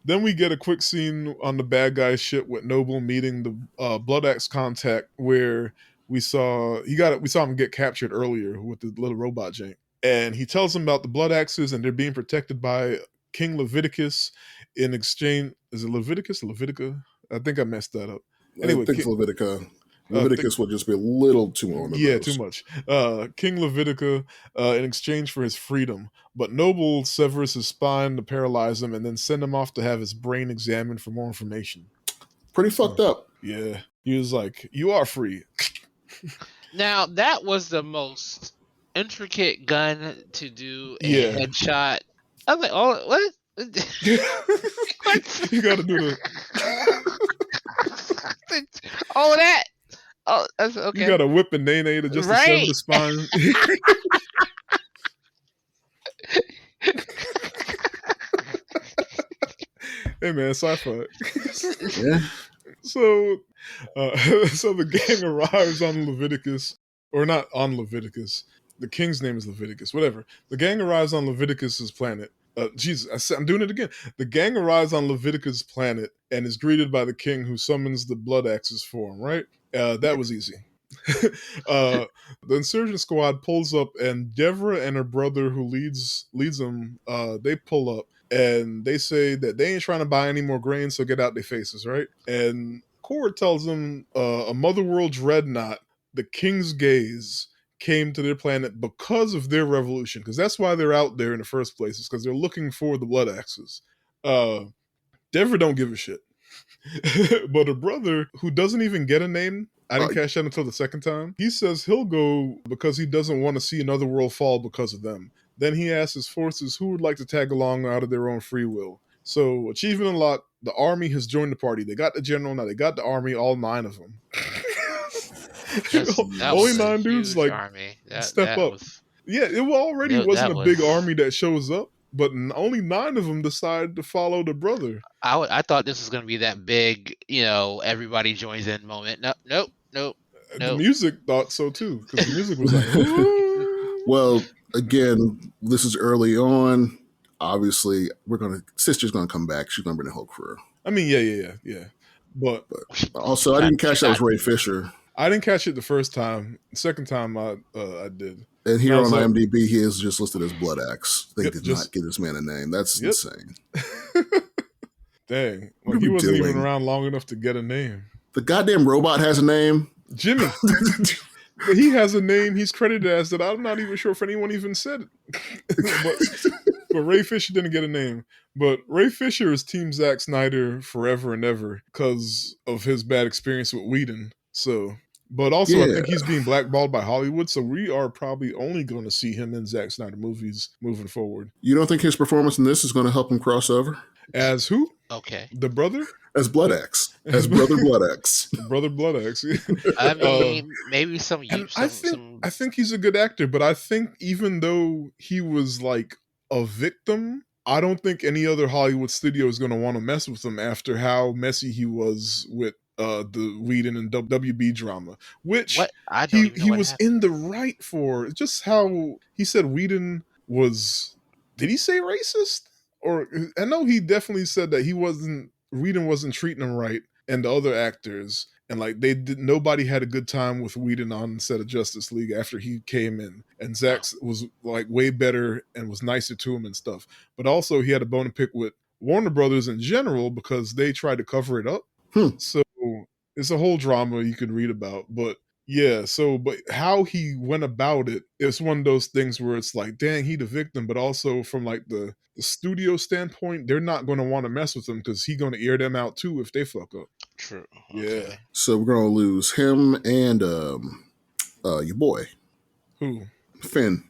Then we get a quick scene on the bad guy ship with Noble meeting the Blood Axe contact, where we saw him get captured earlier with the little robot jank, and he tells him about the Blood Axes and they're being protected by King Leviticus in exchange. Is it Leviticus? Levitica? I think I messed that up. Anyway, I think Levitica. Leviticus would just be a little too on the nose. Too much. King Levitica in exchange for his freedom. But Noble severs his spine to paralyze him and then send him off to have his brain examined for more information. Pretty fucked up. Yeah. He was like, you are free. Now, that was the most intricate gun to do a headshot. I was like, oh, what? What? You gotta do all of that? Oh, that's okay. You got to whip a nene to just to sever the spine. Hey man, sci-fi. Yeah. So the gang arrives on Leviticus, or not on Leviticus. The king's name is Leviticus. Whatever. The gang arrives on Leviticus's planet. Jesus, I'm doing it again. The gang arrives on Leviticus' planet and is greeted by the king, who summons the Blood Axes for him. Right? That was easy. The insurgent squad pulls up, and Devra and her brother, who leads them, they pull up, and they say that they ain't trying to buy any more grain, so get out their faces, right? And Cora tells them, a Motherworld dreadnought, the King's Gaze, came to their planet because of their revolution, because that's why they're out there in the first place, is because they're looking for the Blood Axes. Denver don't give a shit. But a brother who doesn't even get a name, I didn't catch that until the second time. He says he'll go because he doesn't want to see another world fall because of them. Then he asks his forces who would like to tag along out of their own free will. So, achievement unlocked, the army has joined the party. They got the general, now they got the army, all 9 of them. That Only was 9 dudes, huge like, army. step up. Yeah, it already wasn't a big army that shows up, but only 9 of them decide to follow the brother. I thought this was going to be that big, everybody joins in moment. Nope. The music thought so too, because the music was like, ooh. Well, again, this is early on. Obviously, Sister's gonna come back. She's gonna bring the whole crew. I mean, yeah. But also, I didn't catch that was Ray Fisher. I didn't catch it the first time. The second time, I did. And here on IMDb, he is just listed as Blood Axe. They did not give this man a name. That's insane. Dang, like he wasn't even around long enough to get a name. The goddamn robot has a name. Jimmy. He has a name he's credited as that I'm not even sure if anyone even said it. but Ray Fisher didn't get a name. But Ray Fisher is Team Zack Snyder forever and ever because of his bad experience with Whedon. So, but also I think he's being blackballed by Hollywood, so we are probably only going to see him in Zack Snyder movies moving forward. You don't think his performance in this is going to help him cross over? As who? Okay. The brother? As Blood Axe. As Brother Blood Axe. Brother Blood Axe. I mean, maybe I think he's a good actor, but I think even though he was like a victim, I don't think any other Hollywood studio is going to want to mess with him after how messy he was with the Whedon and WB drama, which he was in the right for. Just how he said Whedon was, did he say racist? Or I know he definitely said that Whedon wasn't treating him right and the other actors, and like nobody had a good time with Whedon on the set of Justice League after he came in, and Zack was like way better and was nicer to him and stuff. But also he had a bone to pick with Warner Brothers in general because they tried to cover it up. So it's a whole drama you can read about, but how he went about it, it's one of those things where it's like, dang, he the victim, but also from like the studio standpoint, they're not going to want to mess with him because he's going to air them out too if they fuck up. True. Okay. Yeah. So we're going to lose him and your boy. Who? Finn.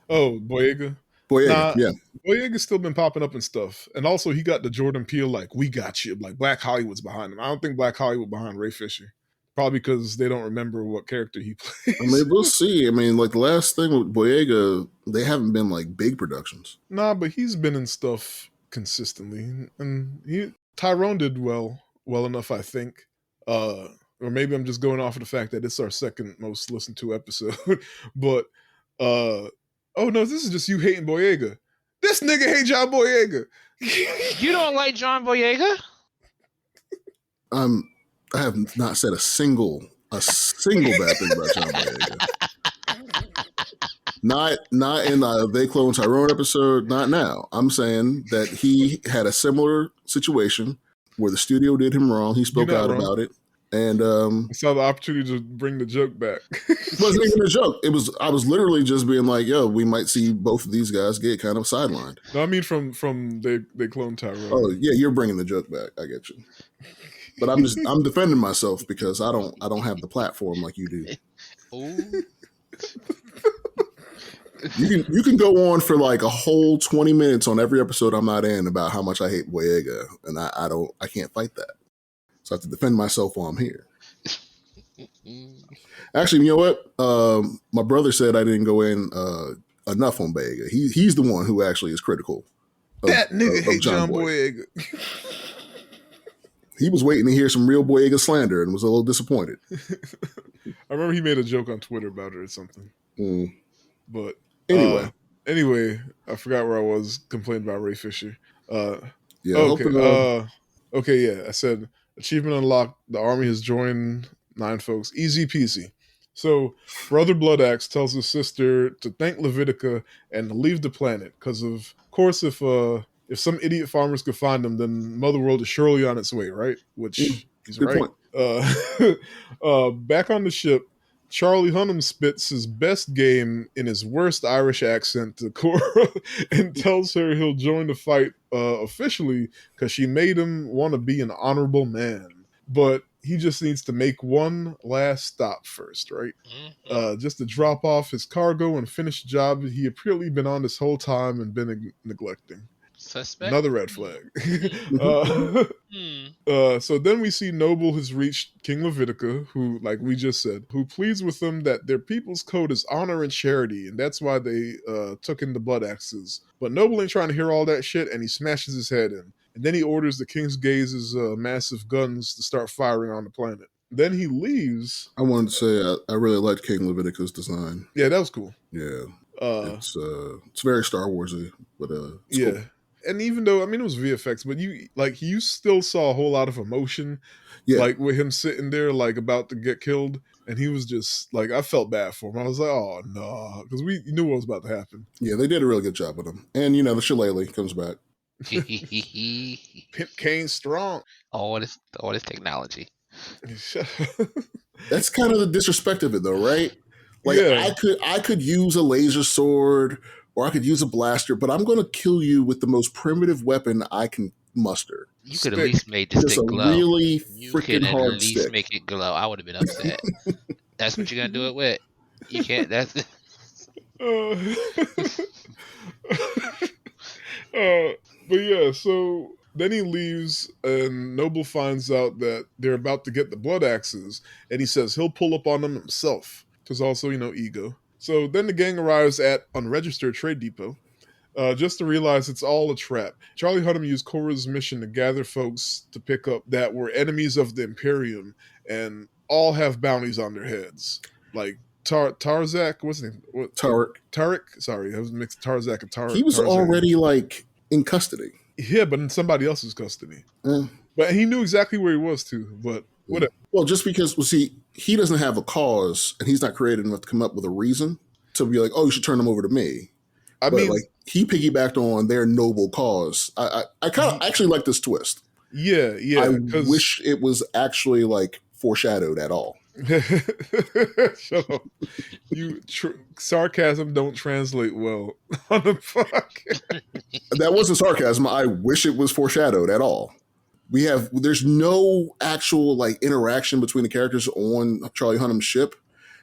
Oh, Boyega? Yeah. Boyega's still been popping up and stuff. And also he got the Jordan Peele, like, we got you. Like Black Hollywood's behind him. I don't think Black Hollywood behind Ray Fisher. Probably because they don't remember what character he plays. I mean, we'll see. I mean, like the last thing with Boyega, they haven't been like big productions. Nah, but he's been in stuff consistently. And Tyrone did well enough, I think. Or maybe I'm just going off of the fact that it's our second most listened to episode. But oh no, this is just you hating Boyega. This nigga hate John Boyega. You don't like John Boyega? I have not said a single bad thing about John Boyega. Not in the They Clone Tyrone episode, not now. I'm saying that he had a similar situation where the studio did him wrong. He spoke out about it. And I saw the opportunity to bring the joke back. It wasn't even a joke. I was literally just being like, yo, we might see both of these guys get kind of sidelined. No, I mean from They Clone Tyrone. Oh yeah, you're bringing the joke back. I get you. But I'm defending myself because I don't have the platform like you do. Ooh. You can go on for like a whole 20 minutes on every episode I'm not in about how much I hate Boyega, and I can't fight that. So I have to defend myself while I'm here. Actually, you know what? My brother said I didn't go in enough on Boyega. He's the one who actually is critical. That nigga hate John Boyega. He was waiting to hear some real Boyega slander and was a little disappointed. I remember he made a joke on Twitter about it or something. But anyway, I forgot where I was complaining about Ray Fisher. Yeah. I said achievement unlocked. The army has joined 9 folks. Easy peasy. So Brother Blood Axe tells his sister to thank Levitica and to leave the planet because of course if some idiot farmers could find them, then Mother World is surely on its way, right? Which he's right. Back on the ship, Charlie Hunnam spits his best game in his worst Irish accent to Cora and tells her he'll join the fight officially because she made him want to be an honorable man. But he just needs to make one last stop first, right? Just to drop off his cargo and finish the job he apparently been on this whole time and been neglecting. Suspect. Another red flag. So then we see Noble has reached King Levitica, who, like we just said, who pleads with them that their people's code is honor and charity, and that's why they took in the blood axes. But Noble ain't trying to hear all that shit, and he smashes his head in. And then he orders the King's Gaze's massive guns to start firing on the planet. Then he leaves. I wanted to say I really liked King Leviticus' design. Yeah, that was cool. Yeah, it's very Star Warsy, but it's cool. And even though, I mean, it was VFX, but you still saw a whole lot of emotion, like with him sitting there, like about to get killed, and he was just like, I felt bad for him. I was like, oh no, because we knew what was about to happen. Yeah, they did a really good job with him, and the shillelagh comes back. Pimp Kane strong. All this technology. That's kind of the disrespect of it, though, right? Like, I could use a laser sword or I could use a blaster, but I'm going to kill you with the most primitive weapon I can muster. You could at least make this thing glow. Really freaking hard at least stick. Make it glow. I would have been upset. That's what you're going to do it with. You can't. That's. But yeah, so then he leaves, and Noble finds out that they're about to get the blood axes, and he says he'll pull up on them himself, because also, ego. So then the gang arrives at Unregistered Trade Depot, just to realize it's all a trap. Charlie Hunnam used Cora's mission to gather folks to pick up that were enemies of the Imperium, and all have bounties on their heads. Like Tarzak, what's his name? Tarek? Sorry, I was mixed Tarzak and Tarek. He was already, in custody. Yeah, but in somebody else's custody. But he knew exactly where he was too, but whatever. Well, just because, he doesn't have a cause, and he's not creative enough to come up with a reason to be like, oh, you should turn him over to me. I mean, he piggybacked on their noble cause. I kind of actually like this twist. Yeah. I wish it was actually, foreshadowed at all. Shut up. Sarcasm don't translate well on the podcast. That wasn't sarcasm. I wish it was foreshadowed at all. There's no actual interaction between the characters on Charlie Hunnam's ship,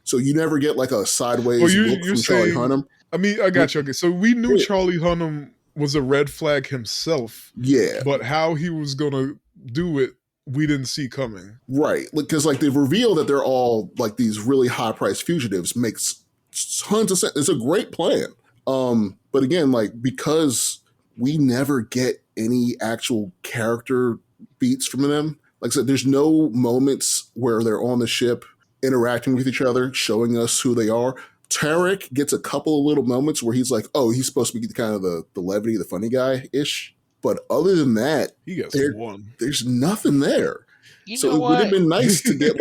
so you never get a sideways look from Charlie Hunnam. I mean, I got you. Okay, so we knew Charlie Hunnam was a red flag himself. Yeah, but how he was gonna do it, we didn't see coming. Right, because they've revealed that they're all these really high priced fugitives makes tons of sense. It's a great plan. But again, because we never get any actual character beats from them. Like I said, there's no moments where they're on the ship interacting with each other, showing us who they are. Tarek gets a couple of little moments where he's like, oh, he's supposed to be kind of the levity, the funny guy-ish. But other than that, he gets one. There's nothing there. So it would have been nice to get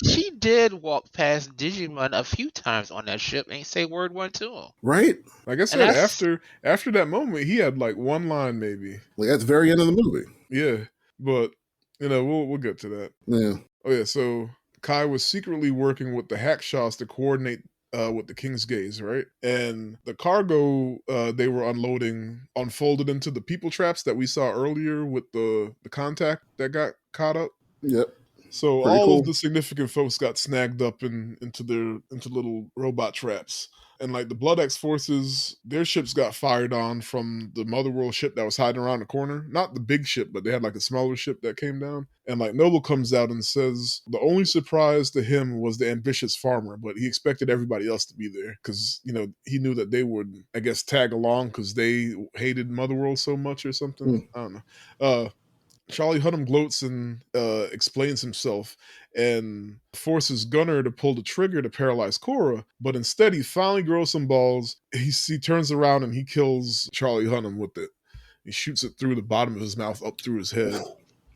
she did walk past Digimon a few times on that ship and say word one to him. Right. Like I said, after that moment, he had one line maybe. At the very end of the movie. Yeah, but we'll get to that. Yeah. Oh yeah. So Kai was secretly working with the Hackshaws to coordinate with the King's Gaze, right? And the cargo they were unloading unfolded into the people traps that we saw earlier with the contact that got caught up. Yep. So pretty all cool. Of the significant folks got snagged up into little robot traps. And the Blood X forces, their ships got fired on from the Motherworld ship that was hiding around the corner. Not the big ship, but they had a smaller ship that came down. And Noble comes out and says the only surprise to him was the ambitious farmer, but he expected everybody else to be there because, he knew that they would, I guess, tag along because they hated Motherworld so much or something. I don't know. Charlie Hunnam gloats and explains himself and forces Gunner to pull the trigger to paralyze Cora, but instead he finally grows some balls. He turns around and he kills Charlie Hunnam with it. He shoots it through the bottom of his mouth up through his head.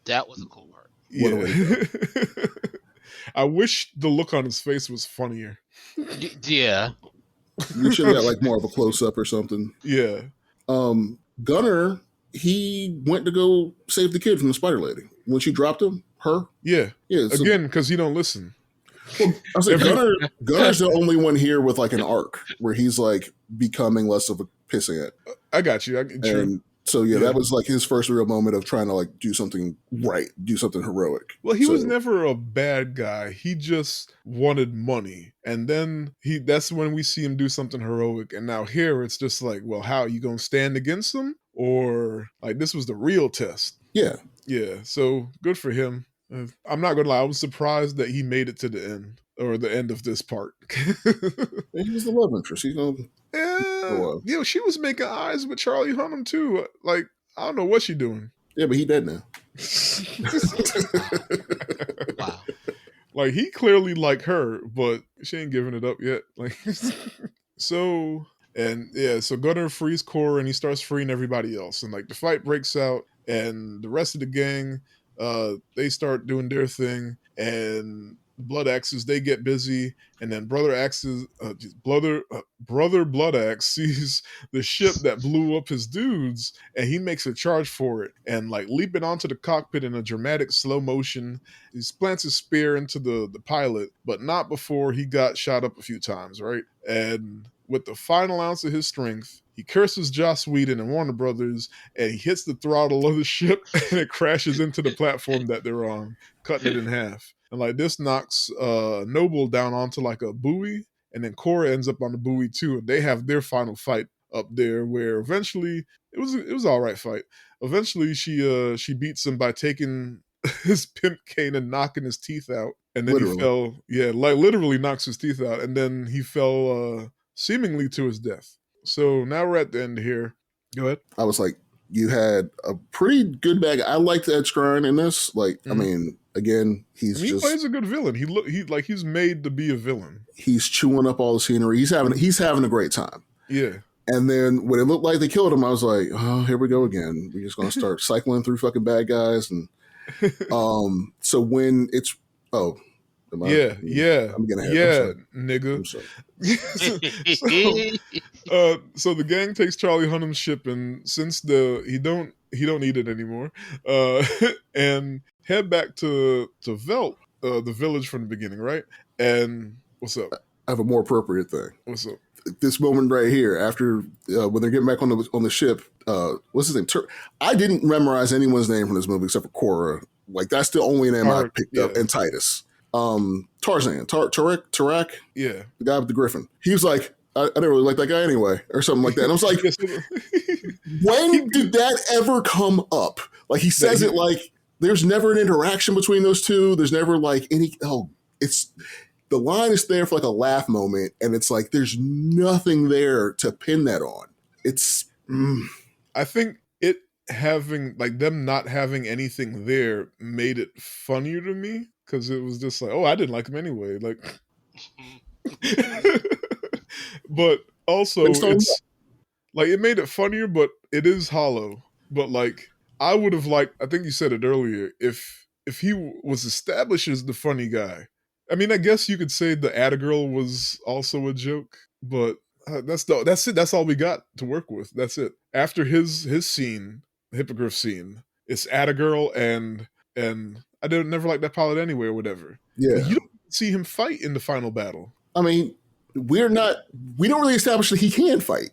That was a cool part. Yeah. I wish the look on his face was funnier. Yeah. You should have got more of a close-up or something. Yeah. Gunner, he went to go save the kid from the spider lady. When she dropped him, her? Yeah. Yeah. Again, because he don't listen. Well, I was like, Every Gunner's the only one here with like an arc where he's like becoming less of a pissant. I got you. True. And so that was like his first real moment of trying to like do something right, do something heroic. Well, he was never a bad guy. He just wanted money. And then that's when we see him do something heroic. And now here it's just like, well, how are you gonna stand against him? Or like this was the real test. Yeah. Yeah. So good for him. I'm not gonna lie, I was surprised that he made it to the end. Or the end of this part. He was the love interest. He's gonna she was making eyes with Charlie Hunnam too. Like, I don't know what she's doing. Yeah, but he dead now. Wow. Like, he clearly like her, but she ain't giving it up yet. Like, so Gunner frees Cora and he starts freeing everybody else. And like the fight breaks out and the rest of the gang, they start doing their thing, and Blood Axes, they get busy, and then Brother Blood Axe sees the ship that blew up his dudes, and he makes a charge for it, and like leaping onto the cockpit in a dramatic slow motion, he plants his spear into the pilot, but not before he got shot up a few times, right? And with the final ounce of his strength, he curses Joss Whedon and Warner Brothers, and he hits the throttle of the ship, and it crashes into the platform that they're on, cutting it in half. And like this knocks Noble down onto like a buoy, and then Cora ends up on the buoy too, and they have their final fight up there, where eventually it was all right fight. Eventually she beats him by taking his pimp cane and knocking his teeth out, and then he fell. Yeah, like literally knocks his teeth out, and then he fell seemingly to his death. So now we're at the end here. Go ahead. I was like, you had a pretty good bag. I liked Ed Skrein in this. Like, I mean, again, he plays a good villain. He's made to be a villain. He's chewing up all the scenery. He's having a great time. Yeah. And then when it looked like they killed him, I was like, oh, here we go again. We're just gonna start cycling through fucking bad guys. And so when it's I'm gonna have nigga. So the gang takes Charlie Hunnam's ship, and since he don't need it anymore, and head back to Velt, the village from the beginning, right? And what's up? I have a more appropriate thing. What's up? This moment right here, after when they're getting back on the ship, what's his name? I didn't memorize anyone's name from this movie except for Cora. Like, that's the only name I picked up, and Titus. Tarzan, Tarak, yeah, the guy with the griffin. He was like, I didn't really like that guy anyway, or something like that. And I was like, when did that ever come up? Like, he says it like there's never an interaction between those two. There's never like it's the line is there for like a laugh moment, and it's like there's nothing there to pin that on. It's I think having like them not having anything there made it funnier to me, because it was just like, oh, I didn't like him anyway, like but also it's like it made it funnier, but it is hollow. But like I would have liked, I think you said it earlier, if he was established as the funny guy. I mean, I guess you could say the Attagirl was also a joke, but that's it. That's all we got to work with. That's it. After his scene, the Hippogriff scene, it's Attagirl and I never liked that pilot anyway or whatever. Yeah, but you don't see him fight in the final battle. I mean, we don't really establish that he can fight.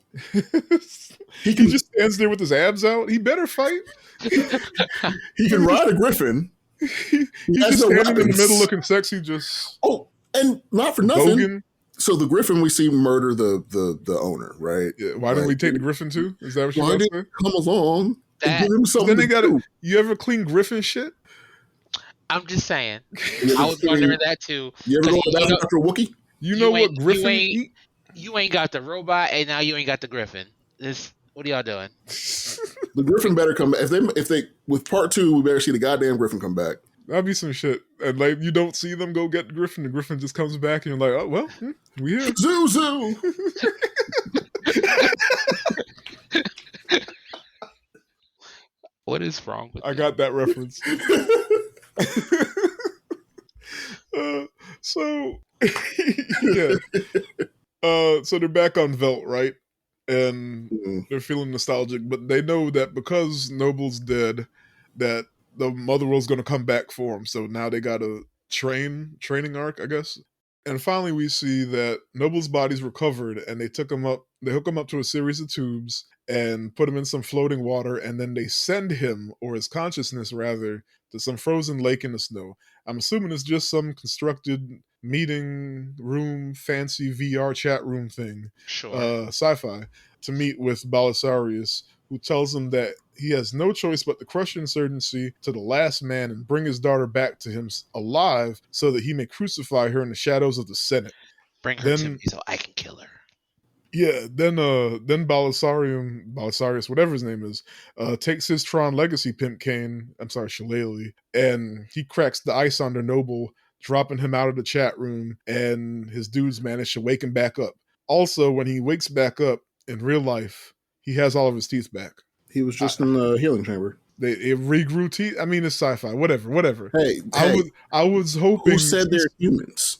He just stands there with his abs out. He better fight. He can ride a griffin. He's just standing in the middle looking sexy, just and not for nothing. Bogan. So the griffin we see murder the owner, right? Yeah, why didn't we take the griffin too? Is that what you're about to say? Come along and give him something. Then they got you ever clean griffin shit? I'm just saying. I was wondering that too. You ever go to the bathroom after a Wookiee? You know what griffin eat? You ain't got the robot, and now you ain't got the griffin. What are y'all doing? The griffin better come back. If they with part 2, we better see the goddamn griffin come back. That'd be some shit. And like you don't see them go get the griffin. The griffin just comes back, and you're like, oh well, we here. Zoo zoo. What is wrong with I got that reference. So yeah. So they're back on Velt, right? And they're feeling nostalgic, but they know that because Noble's dead, that the Motherworld's going to come back for him. So now they gotta training arc, I guess. And finally, we see that Noble's body's recovered, and they took him up. They hook him up to a series of tubes and put him in some floating water, and then they send him, or his consciousness rather, to some frozen lake in the snow. I'm assuming it's just some constructed meeting room, fancy VR chat room thing, Sure. sci-fi, to meet with Belisarius, who tells him that he has no choice but to crush insurgency to the last man and bring his daughter back to him alive so that he may crucify her in the shadows of the Senate. Bring her to me Then so I can kill her. yeah, then Belisarius, whatever his name is, takes his Tron Legacy pimp cane, I'm sorry, Shillelagh, and he cracks the ice under Noble, dropping him out of the chat room, and his dudes manage to wake him back up. Also, when he wakes back up in real life, he has all of his teeth back. He was just in the healing chamber. It regrew teeth. I mean, it's sci-fi. Whatever. Hey, I was hoping. Who said they're humans?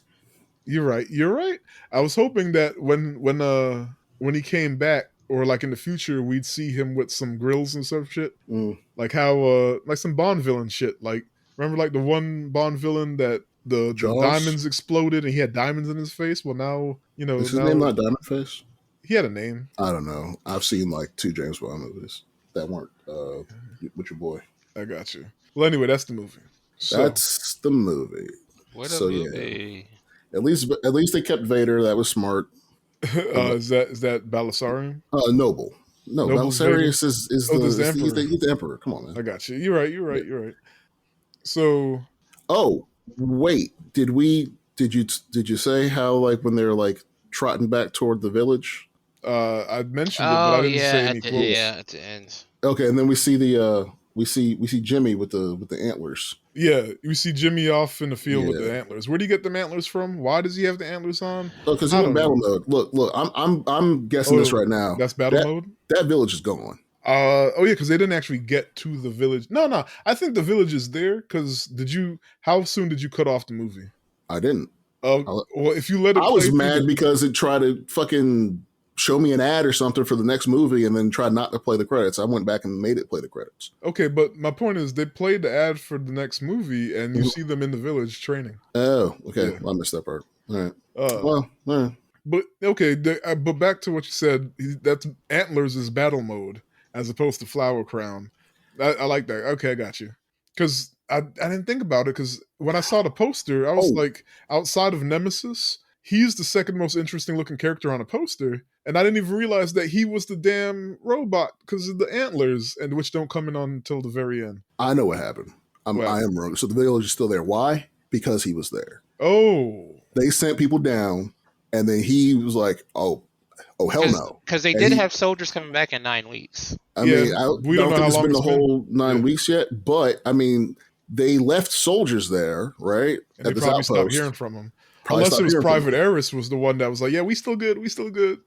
You're right. I was hoping that when he came back, or like in the future, we'd see him with some grills and some shit, like how like some Bond villain shit. Like remember, like the one Bond villain that the diamonds exploded and he had diamonds in his face. Well, now Is his name not Diamond Face? He had a name. I don't know. I've seen like 2 James Bond movies that weren't with your boy. I got you. Well, anyway, that's the movie. That's the movie. What a movie! Yeah. At least they kept Vader. That was smart. Is that Belisarium? Noble. No, Belisarius is the Emperor. He's the Emperor. Come on, man. I got you. You're right. So, oh wait, did you say how like when they're like trotting back toward the village? I mentioned it, but I didn't say any quotes. Yeah, at the end. Okay, and then we see we see Jimmy with the antlers. Yeah, we see Jimmy off in the field with the antlers. Where do you get the antlers from? Why does he have the antlers on? Oh, because he's in battle mode. Look, I'm guessing this right now. That's battle mode? That village is gone. Yeah, because they didn't actually get to the village. No, I think the village is there. Because how soon did you cut off the movie? I didn't. Well, if you let it, I was mad because it tried to fucking show me an ad or something for the next movie and then tried not to play the credits. I went back and made it play the credits. Okay, but my point is they played the ad for the next movie and you see them in the village training. Oh, okay. Yeah. Well, I missed that part. All right. All right. But okay, but back to what you said, that's antlers is battle mode as opposed to flower crown. I like that. Okay, I got you. Because I didn't think about it because when I saw the poster, I was like, outside of Nemesis, he's the second most interesting looking character on a poster. And I didn't even realize that he was the damn robot because of the antlers, and which don't come in on until the very end. I know what happened. I am wrong. So the village is still there. Why? Because he was there. Oh. They sent people down, and then he was like, oh, hell no. Because they did have soldiers coming back in 9 weeks. I mean, we don't think it's been the whole 9 weeks yet, but I mean, they left soldiers there, right? And they probably stopped hearing from them. Unless it was Private Eris was the one that was like, yeah, we still good.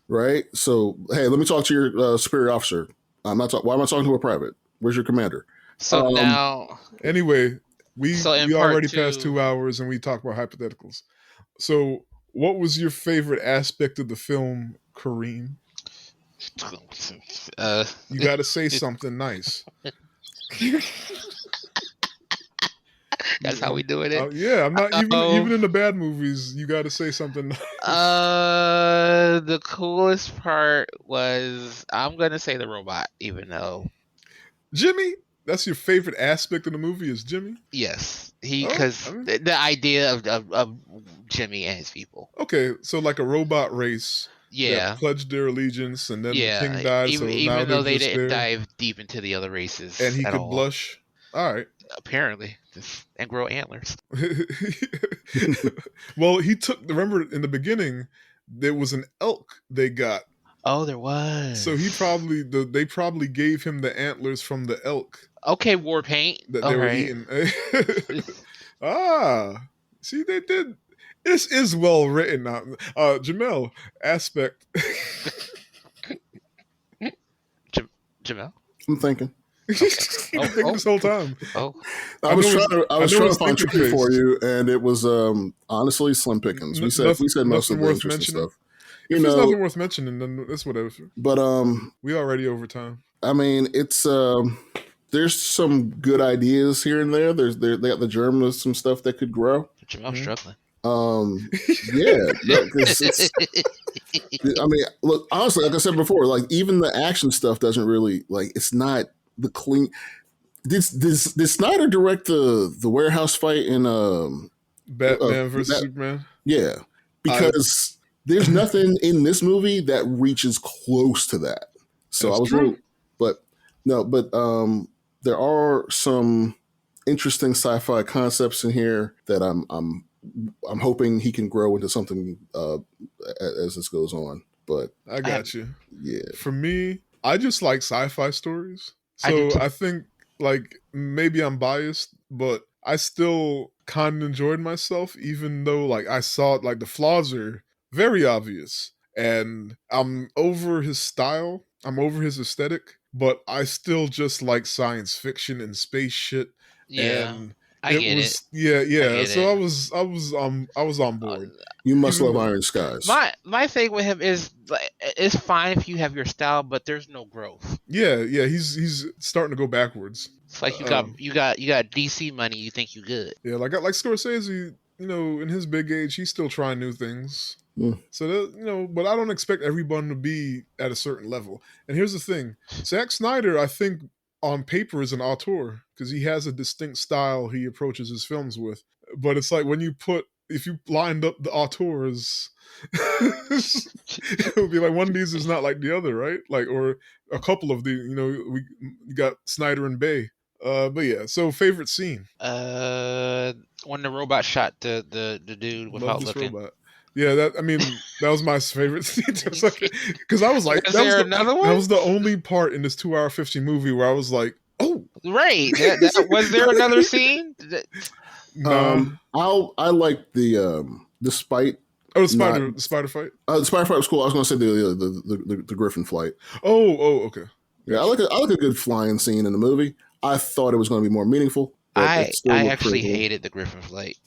Right? So, hey, let me talk to your superior officer. Why am I talking to a private? Where's your commander? So now... Anyway, we already passed 2 hours and we talked about hypotheticals. So, what was your favorite aspect of the film, Kareem? You got to say something nice. That's how we doing it. Yeah, I'm not even in the bad movies. You got to say something nice. The coolest part was I'm gonna say the robot, even though Jimmy. That's your favorite aspect of the movie is Jimmy. Yes, because the idea of Jimmy and his people. Okay, so like a robot race. Yeah, pledged their allegiance, and then the king died. Even though they didn't dive deep into the other races, and he could blush. All right, apparently, and grow antlers. Well, he took. Remember, in the beginning, there was an elk they got. Oh, there was. So they probably gave him the antlers from the elk. Okay, war paint that they were eating. See, they did. This is well written. Jamel, aspect. Jamel? I'm thinking. Thinking this whole time. I was trying to find trivia for you, and it was honestly slim pickings. We said most of the interesting stuff. If there's nothing worth mentioning, then it's whatever. But we already over time. I mean, it's there's some good ideas here and there. They got the germ of some stuff that could grow. Jamel's struggling. Yeah, no, because it's. I mean, look, honestly, like I said before, like even the action stuff doesn't really like. It's not the clean. Did Snyder direct the warehouse fight in Batman versus that? Superman. Yeah, I because there's nothing in this movie that reaches close to that. So I That's was a true. little, but no, but there are some interesting sci-fi concepts in here that I'm hoping he can grow into something as this goes on. But I I have, got you. yeah, For me, I just like sci-fi stories. I do So too. I think like maybe I'm biased, but I still kind of enjoyed myself, even though like I saw it, like the flaws are very obvious, and I'm over his style. I'm over his aesthetic, but I still just like science fiction and space shit, Yeah, and I it get it. was yeah I yeah. get So it. I was on Uh, board, you must love even Iron Skies. my thing with him is like it's fine if you have your style, but there's no growth. yeah. He's starting to go backwards. It's like Um, you got DC money. You think you good? Yeah, like Scorsese, in his big age, he's still trying new things. Mm. So that, but I don't expect everyone to be at a certain level. And here's the thing: Zack Snyder, I think, on paper is an auteur because he has a distinct style he approaches his films with. But it's like when if you lined up the auteurs, it would be like one of these is not like the other, right? Like, or a couple of we got Snyder and Bay. But yeah, so favorite scene. When the robot shot the dude Love without this looking. robot. Yeah, that was my favorite scene. Because I was like, Was there another that one? was the only part in this 2 hour 50 movie where I was like, oh, Right. That was there another scene? nah. I like the spite. Oh, Not the spider fight. the spider fight was cool. I was going to say the griffin flight. Okay. Yeah, Gotcha. I like a good flying scene in the movie. I thought it was going to be more meaningful, but it still I looked pretty actually cool. hated the Griffin flight.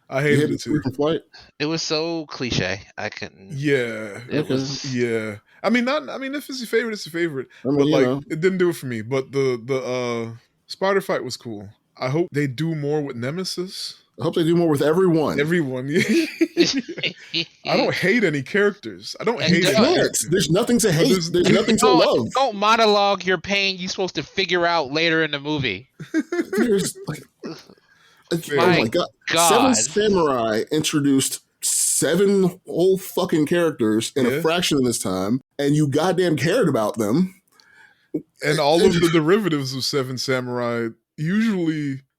I You hated hit it the too. Griffin flight? It was so cliche. I couldn't. Yeah. It Okay. was. Yeah. I mean, not. I mean, if it's your favorite, it's your favorite. I mean, But you like, know, it didn't do it for me. But the spider fight was cool. I hope they do more with Nemesis. I hope they do more with everyone. Everyone. I don't hate any characters. I don't And hate You any can't. characters. There's nothing to But hate. There's nothing to love. don't monologue your pain. You're supposed to figure out later in the movie. There's like, oh My my god, Seven God. Samurai introduced 7 whole fucking characters in a Yeah. fraction of this time, and you goddamn cared about them. And all of the derivatives of Seven Samurai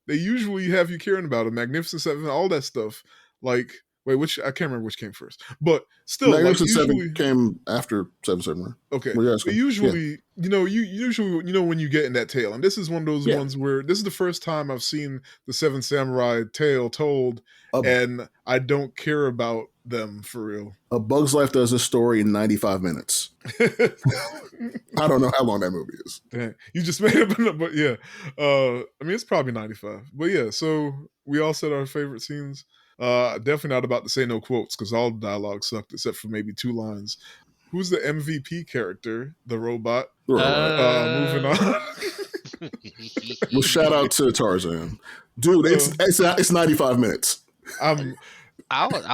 they usually have you caring about it. Magnificent Seven, all that stuff. Like, wait, I can't remember which came first. But still, like Magnificent Seven usually came after Seven Samurai. okay. What are you But asking? usually, you usually when you get in that tale, and this is one of those Yeah. ones where this is the first time I've seen the Seven Samurai tale told, A, and I don't care about them for real. a Bug's Life does this story in 95 minutes. I don't know how long that movie is. Dang, you just made it up, but yeah. I mean, it's probably 95. But yeah, so we all said our favorite scenes. Definitely not about to say no quotes because all the dialogue sucked except for maybe 2 lines. Who's the MVP character? The robot. Moving on. Well, shout out to Tarzan, dude. It's 95 minutes. I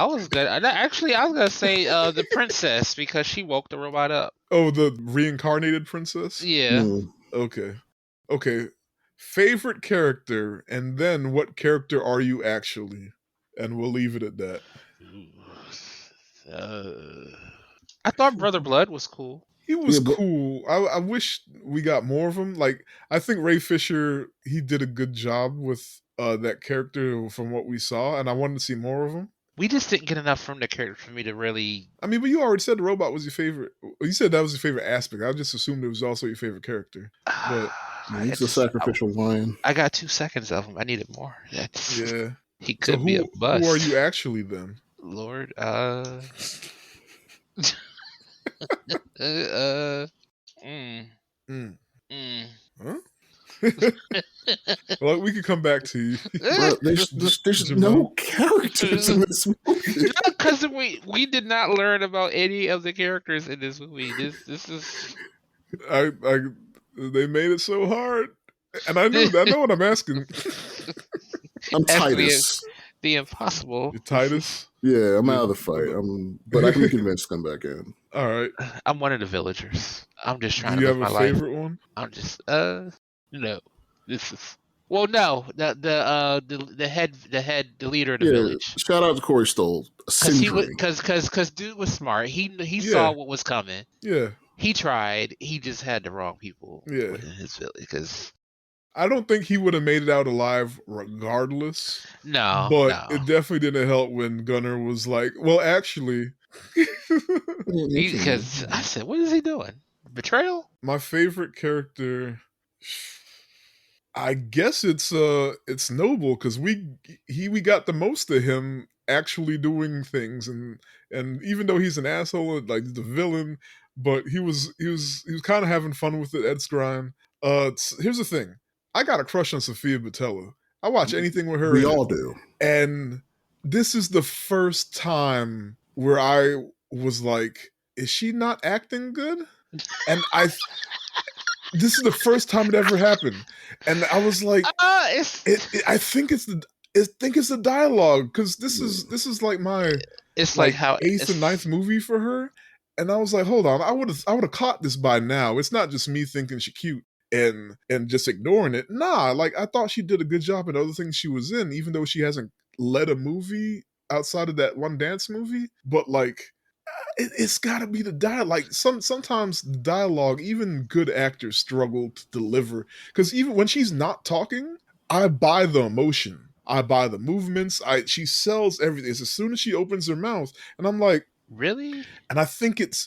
was good. Actually, I was gonna say the princess because she woke the robot up. Oh, the reincarnated princess. Yeah. Okay. Favorite character, and then what character are you actually? And we'll leave it at that. I thought Brother Blood was cool. He was Yeah, cool. I wish we got more of him. Like, I think Ray Fisher, he did a good job with that character from what we saw, and I wanted to see more of him. We just didn't get enough from the character for me to really. I mean, but you already said the robot was your favorite. You said that was your favorite aspect. I just assumed it was also your favorite character. But he's a sacrificial lion. I got 2 seconds of him. I needed more. yeah, He could be a who bust. are you actually then? Lord, Huh? Well, we could come back to you. Bro, there's no characters in this movie. Because we did not learn about any of the characters in this movie. This is. They made it so hard, and I know what I'm asking. I'm Titus. The impossible. Titus. Yeah, I'm Yeah. out of the fight. But I can be convinced to come back in. All right. I'm one of the villagers. I'm just Do trying to you live have a my life. favorite one? I'm just no. This is no, the leader of the Yeah, village. shout out to Corey Stoll. Cause he was Sindri. cause dude was smart. He Yeah. saw what was coming. Yeah. He tried. He just had the wrong people Yeah. within his village. Cause I don't think he would have made it out alive regardless. no, But no. it definitely didn't help when Gunnar was like, well, actually. Because I said, what is he doing? Betrayal? My favorite character, I guess it's Noble because we got the most of him actually doing things, and even though he's an asshole like the villain, but he was kind of having fun with it. Ed Skrein. Here's the thing, I got a crush on Sophia Boutella. I watch anything with her We in it, all do. and this is the first time where I was like, is she not acting good? And this is the first time it ever happened, and I was like, I think it's the dialogue because this is like my it's like like how eighth and ninth movie for her, and I was like, hold on, I would have caught this by now. It's not just me thinking she cute and just ignoring it. Nah, like I thought she did a good job in other things she was in, even though she hasn't led a movie outside of that one dance movie. But like it's got to be the dialogue. Like sometimes the dialogue, even good actors struggle to deliver. Because even when she's not talking, I buy the emotion, I buy the movements. She sells everything. It's as soon as she opens her mouth, and I'm like, really? and I think it's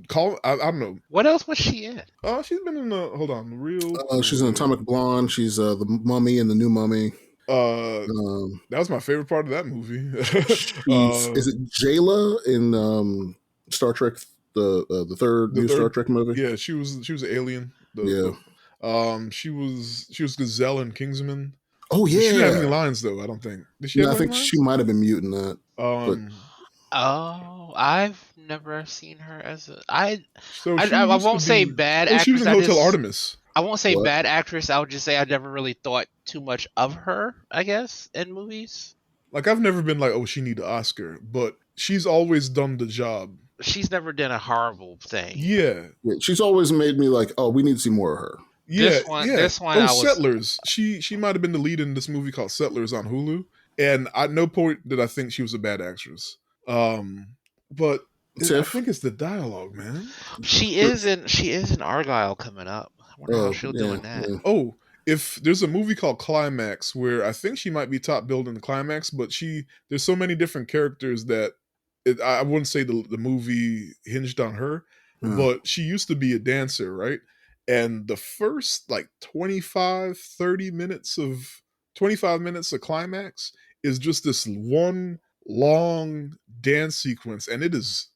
call. I don't know. What else was she in? She's been in the hold on real. She's an Atomic Blonde. She's the Mummy and the New Mummy. That was my favorite part of that movie. Is it Jayla in Star Trek, the third new Star Trek movie? Yeah, she was an alien. She was Gazelle in Kingsman. Oh yeah. She didn't have any lines though. I don't think. Did she? Yeah, have I think lines? she might have been mute in that. Oh, I've never seen her as a. I I won't say bad actress. She was actress. in Hotel Artemis. I won't say What? bad actress. I would just say I never really thought too much of her. I guess in movies, Like I've never been like, oh, she need an Oscar, but she's always done the job. she's never done a horrible thing. Yeah. Yeah, she's always made me like, oh, we need to see more of her. Yeah, This one, Oh, I was. Settlers. She might have been the lead in this movie called Settlers on Hulu, and at no point did I think she was a bad actress. But I Tiff? think it's the dialogue, man. She is in Argyle coming up. I wonder how she'll do in that. yeah. Oh, if there's a movie called Climax where I think she might be top billed in the Climax, but there's so many different characters that I wouldn't say the movie hinged on her, but she used to be a dancer, right? And the first like 25 minutes of Climax is just this one long dance sequence, and it is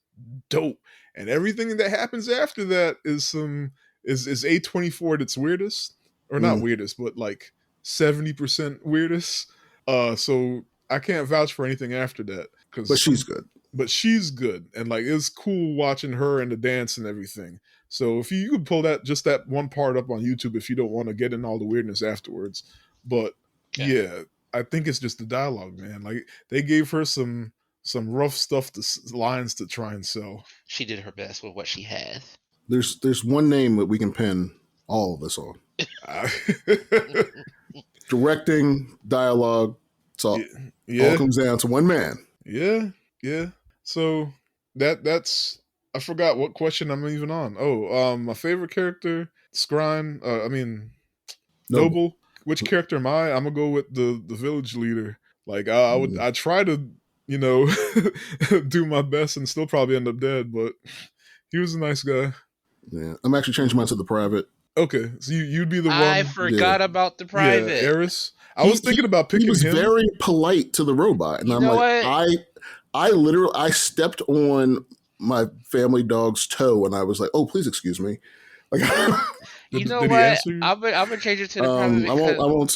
dope. And everything that happens after that is A24 at its weirdest, or not weirdest, but like 70% weirdest. So I can't vouch for anything after that But she's good. But she's good, and like it's cool watching her and the dance and everything. So if you could pull that one part up on YouTube if you don't want to get in all the weirdness afterwards. But yeah, I think it's just the dialogue, man. Like they gave her some rough stuff lines to try and sell. She did her best with what she had. There's one name that we can pin all of this on. Directing, dialogue, it's all comes down to one man. Yeah. So that's I forgot what question I'm even on. Oh, my favorite character, Scrine. Noble. Which character am I? I'm gonna go with the village leader. Like I try to do my best and still probably end up dead, but he was a nice guy. Yeah, I'm actually changing mine to the private. Okay, so you'd be the one. I forgot about the private. Yeah, Eris. I was thinking about picking him. He was very polite to the robot, and I'm like, I literally stepped on my family dog's toe, and I was like, "Oh, please excuse me." Like, you know what? I'm gonna change it to the private. I won't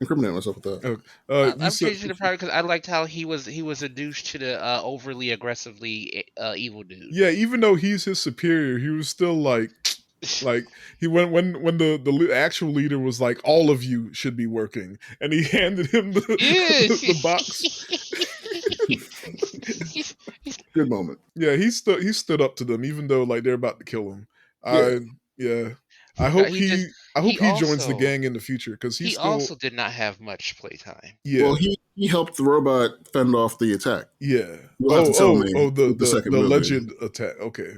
incriminate myself with that. I'm changing to private because I liked how he was a douche to the overly aggressively evil dude. Yeah, even though he's his superior, he was still like, Like he went when the actual leader was like, all of you should be working, and he handed him the box. Good moment. Yeah, he stood up to them, even though like they're about to kill him. Yeah. Yeah. I Forgot hope he just I hope he he joins the also gang in the future because he's he still also did not have much playtime. yeah Well, he helped the robot fend off the attack. yeah. You'll have to tell me The with the second the movie. alleged attack. Okay.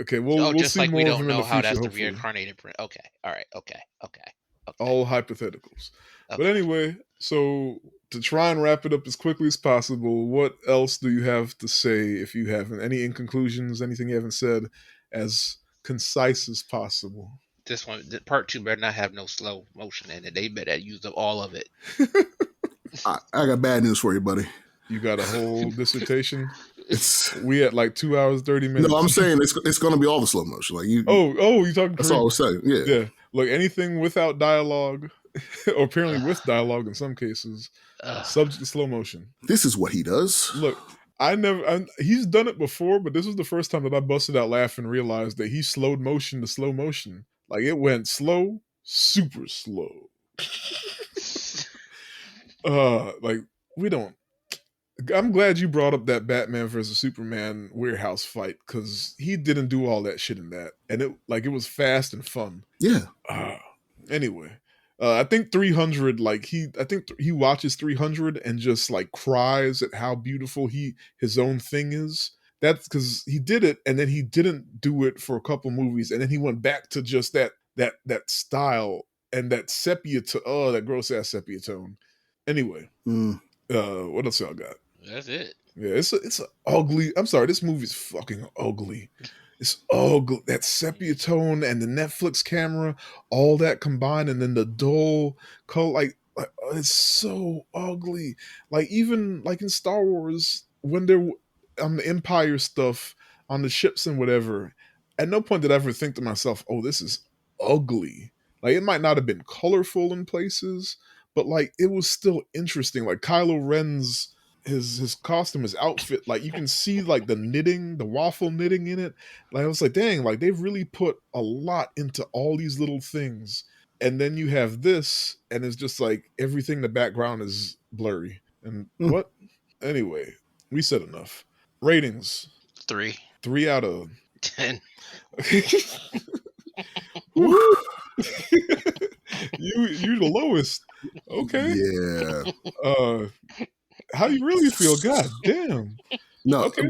Oh, We'll just see like we more of don't him in know the how future. that's the Hopefully, reincarnated print. Okay, all right, okay, all hypotheticals. But okay. anyway, so to try and wrap it up as quickly as possible, what else do you have to say if you haven't? Any in conclusions, anything you haven't said, as concise as possible? This one, part two, better not have no slow motion in it. They better use up all of it. I got bad news for you, buddy. You got a whole dissertation. It's We at like 2 hours 30 no, minutes. I'm saying it's going to be all the slow motion. Like you You talking that's all I Korean? was saying. Yeah. Yeah, look, anything without dialogue, or apparently with Ugh, dialogue in some cases, ugh. subject to slow motion. This is what he does. Look, he's done it before, but this was the first time that I busted out laughing and realized that he slowed motion to slow motion. Like it went slow, super slow. Like we don't. I'm glad you brought up that Batman versus Superman warehouse fight because he didn't do all that shit in that, and it was fast and fun. Yeah. Uh, anyway, I think 300. I think he watches 300 and just like cries at how beautiful his own thing is. That's because he did it, and then he didn't do it for a couple movies, and then he went back to just that style and that sepia to that gross ass sepia tone. Anyway, what else y'all got? That's it. Yeah, it's a ugly. I'm sorry, this movie's fucking ugly. It's ugly. That sepia tone and the Netflix camera, all that combined, and then the dull color, it's so ugly. Like even like in Star Wars, when they're on the Empire stuff, on the ships and whatever, at no point did I ever think to myself, "Oh, this is ugly." Like it might not have been colorful in places, but like it was still interesting. Like Kylo Ren's his costume, his outfit, like you can see like the knitting, the waffle knitting in it. Like I was like, dang, like they've really put a lot into all these little things. And then you have this, and it's just like everything in the background is blurry. And Mm. what? Anyway, we said enough. Ratings. 3, 3 out of 10. Woo. You the lowest. Okay. Yeah. How you really feel? God damn. No. Okay.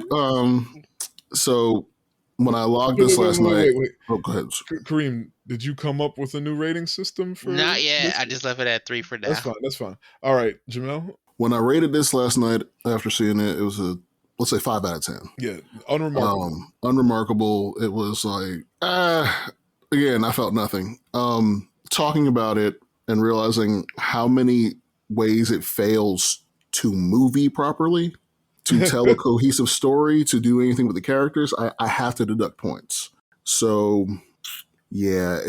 So when I logged this last night. Wait. Oh, go ahead. Kareem, did you come up with a new rating system for Not yet. this? I just left it at 3 for now. That's fine. All right, Jamel. When I rated this last night after seeing it, it was let's say 5 out of 10. Yeah, unremarkable. Unremarkable. It was like again, I felt nothing. Talking about it and realizing how many ways it fails to movie properly, to tell a cohesive story, to do anything with the characters, I have to deduct points. So yeah,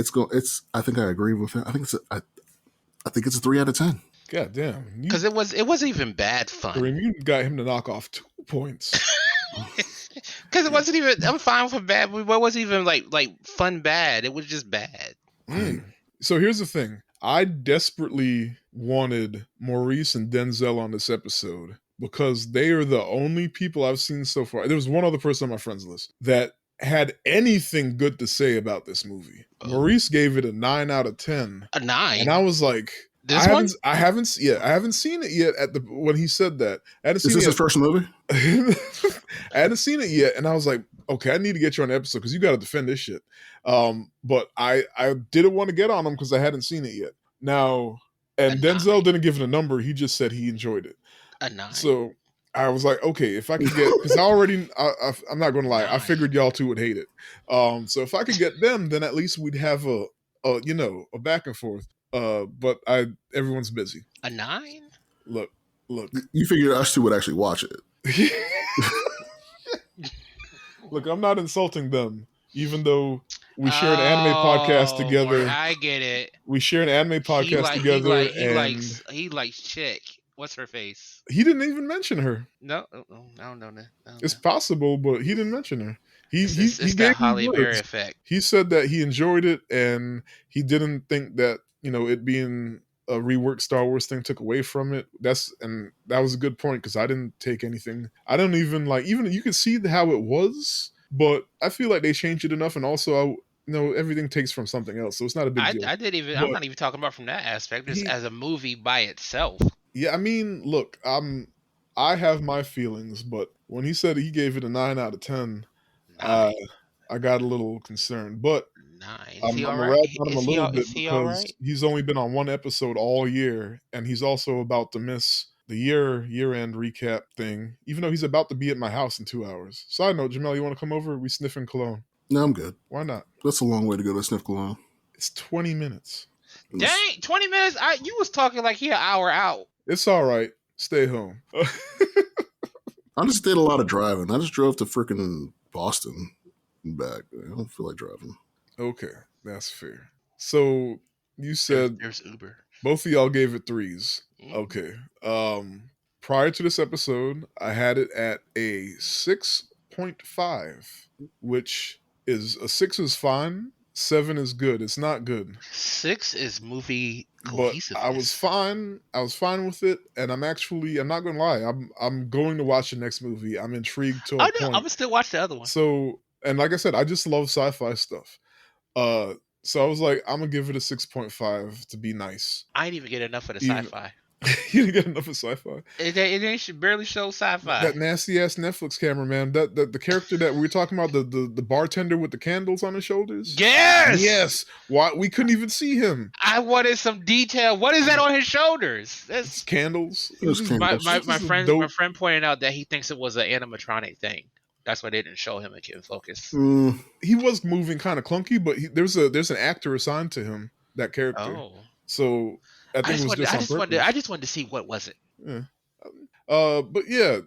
I think I agree with it. I think it's a 3 out of 10. God damn. Because it wasn't even bad fun. Kareem, you got him to knock off 2 points. Because it wasn't even. I'm fine with bad. But it wasn't even like fun bad. It was just bad. So here's the thing. I desperately wanted Maurice and Denzel on this episode because they are the only people I've seen so far. There was one other person on my friends list that had anything good to say about this movie. Maurice gave it a 9 out of 10. A 9? And I was like, This one? I haven't seen it yet when he said that. I hadn't seen Is this it his first movie? I hadn't seen it yet, and I was like, okay, I need to get you on the episode because you got to defend this shit. But I didn't want to get on him because I hadn't seen it yet. Now, and Denzel didn't give it a number. He just said he enjoyed it. A 9. So I was like, okay, if I could get, because I'm not going to lie, I figured y'all two would hate it. So if I could get them, then at least we'd have a back and forth. But everyone's busy. A 9? Look. You figured us two would actually watch it. Look, I'm not insulting them, even though we share an anime podcast together. I get it. We share an anime podcast together. He likes Chick. What's her face? He didn't even mention her. No, I don't know that. It's possible, but he didn't mention her. He It's gave that me Holly Berry words. effect. He said that he enjoyed it and he didn't think that, it being a reworked Star Wars thing took away from it. That was a good point because I didn't take anything. I don't even even you could see how it was, but I feel like they changed it enough, and also everything takes from something else, so it's not a big deal. I did even. I'm But not even talking about from that aspect. Just he, as a movie by itself. yeah, I mean, look, I have my feelings, but when he said he gave it a 9 out of 10, uh, 9. I got a little concerned. But 9. Is I'm he all gonna right? rag on him a little Is bit he all because right? he's only been on one episode all year, and he's also about to miss the year end recap thing. Even though he's about to be at my house in 2 hours. Side note, Jamel, you want to come over? We sniffing cologne. No, I'm good. Why not? That's a long way to go to sniff cologne. It's 20 minutes. Dang, 20 minutes. You was talking like he an hour out. It's all right. Stay home. I just did a lot of driving. I just drove to freaking Boston and back. I don't feel like driving. Okay, that's fair. So you said There's Uber. both of y'all gave it 3s. Mm. Okay. Prior to this episode, I had it at a 6.5, which is a 6 is fine, 7 is good. It's not good. 6 is movie But cohesiveness. I was fine. I was fine with it, and I'm not gonna lie. I'm going to watch the next movie. I'm intrigued to a I'm point. gonna still watch the other one. So, and like I said, I just love sci-fi stuff. So I was like, I'm gonna give it a 6.5 to be nice. I ain't even get enough of the Even- sci-fi. You didn't get enough of sci-fi. It ain't barely show sci-fi. That nasty ass Netflix cameraman. That the character that we were talking about, the bartender with the candles on his shoulders. Yes. Yes. Why we couldn't even see him? I wanted some detail. What is that on his shoulders? It's That's candles. Those candles. my friend pointed out that he thinks it was an animatronic thing. That's why they didn't show him in focus. He was moving kind of clunky, but there's an actor assigned to him, that character. Oh, So I think it was just on purpose. I just wanted to see what was it. Yeah. But yeah,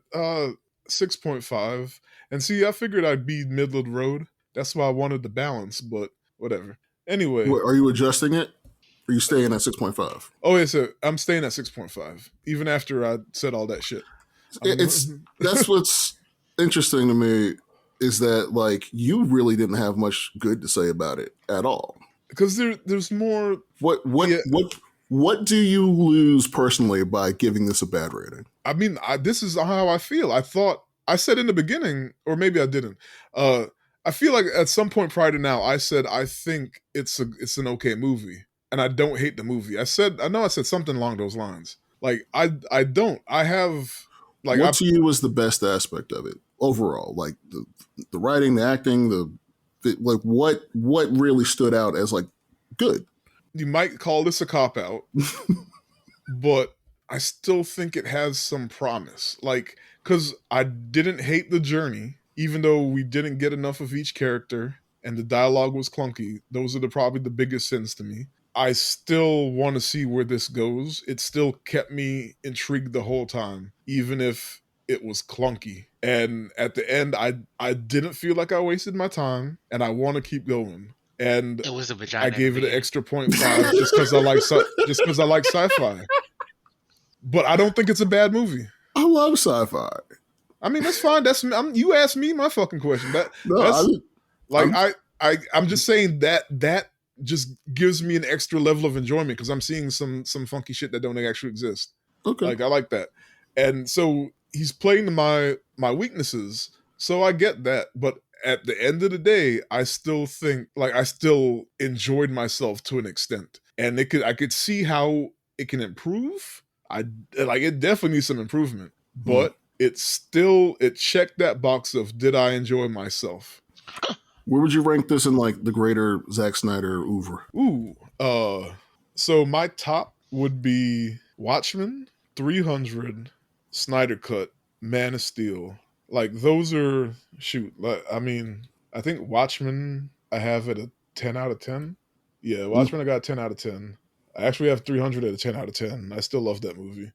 6.5. And see, I figured I'd be middle of the road. That's why I wanted the balance, but whatever. Anyway. What, are you adjusting it? Or are you staying at 6.5? Oh, yeah, so I'm staying at 6.5, even after I said all that shit. That's what's interesting to me is that, like, you really didn't have much good to say about it at all. Because there's more. What do you lose personally by giving this a bad rating? I mean, this is how I feel. I said in the beginning, or maybe I didn't. I feel like at some point prior to now, I said I think it's an okay movie, and I don't hate the movie. I know I said something along those lines. Like I don't. I have like. What to you was the best aspect of it overall? Like the writing, the acting, like what really stood out as like good? You might call this a cop-out, but I still think it has some promise. Like, because I didn't hate the journey, even though we didn't get enough of each character and the dialogue was clunky. Those are probably the biggest sins to me. I still want to see where this goes. It still kept me intrigued the whole time, even if it was clunky. And at the end, I didn't feel like I wasted my time, and I want to keep going. And It was a vagina. I gave it an extra 0.5 just because I like sci-fi. But I don't think it's a bad movie. I love sci-fi. I mean, that's fine. You asked me my fucking question. I'm just saying that just gives me an extra level of enjoyment because I'm seeing some funky shit that don't actually exist. Okay. Like I like that. And so he's playing to my weaknesses. So I get that. But at the end of the day, I still think like I still enjoyed myself to an extent. And I could see how it can improve. It definitely needs some improvement. But it checked that box of did I enjoy myself? Where would you rank this in like the greater Zack Snyder oeuvre? So my top would be Watchmen, 300, Snyder Cut, Man of Steel. Like those are I mean, I think Watchmen I have at a 10 out of 10. Yeah, Watchmen I got a 10 out of 10. I actually have 300 at a 10 out of 10. I still love that movie.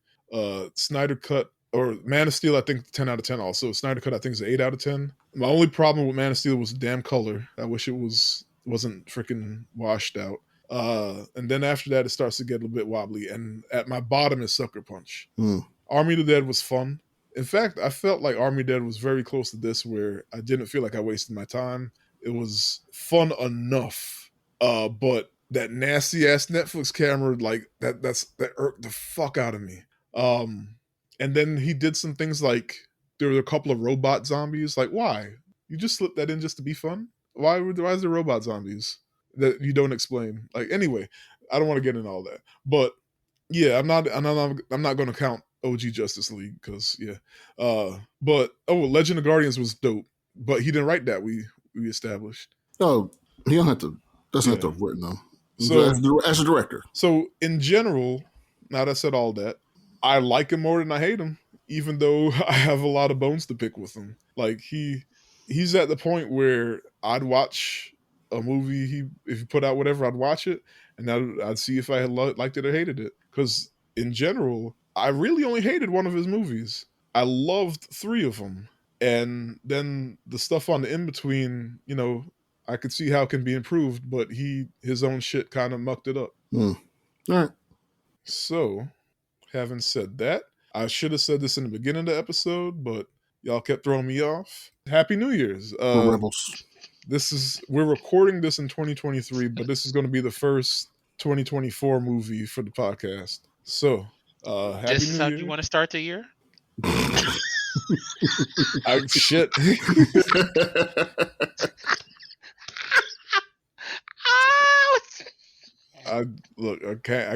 Snyder Cut or Man of Steel, I think 10 out of 10 also. Snyder Cut, I think is 8 out of 10. My only problem with Man of Steel was the damn color. I wish it wasn't freaking washed out. And then after that, it starts to get a little bit wobbly. And at my bottom is Sucker Punch. Army of the Dead was fun. In fact, I felt like Army Dead was very close to this, where I didn't feel like I wasted my time. It was fun enough, but that nasty ass Netflix camera, like that irked the fuck out of me. And then he did some things like there were a couple of robot zombies. Like, why? You just slipped that in just to be fun? Why is there robot zombies that you don't explain? Like, anyway, I don't want to get into all that, but yeah, I'm not going to count OG Justice League because yeah, but Legend of Guardians was dope, but he didn't write that. We established. Oh, he don't have to. Doesn't have to Yeah. have written though. So As a director, so in general, now that I said all that, I like him more than I hate him, even though I have a lot of bones to pick with him. Like he's at the point where I'd watch a movie if he put out whatever, I'd watch it, and I'd see if I had liked it or hated it. Because in general, I really only hated one of his movies. I loved 3 of them, and then the stuff on the in between, I could see how it can be improved, but his own shit kind of mucked it up. all right. So, having said that, I should have said this in the beginning of the episode, but y'all kept throwing me off. Happy New Year's. We're rebels. We're recording this in 2023, but this is going to be the first 2024 movie for the podcast. So, Happy This New is how Year. you want to start the year? Shit. I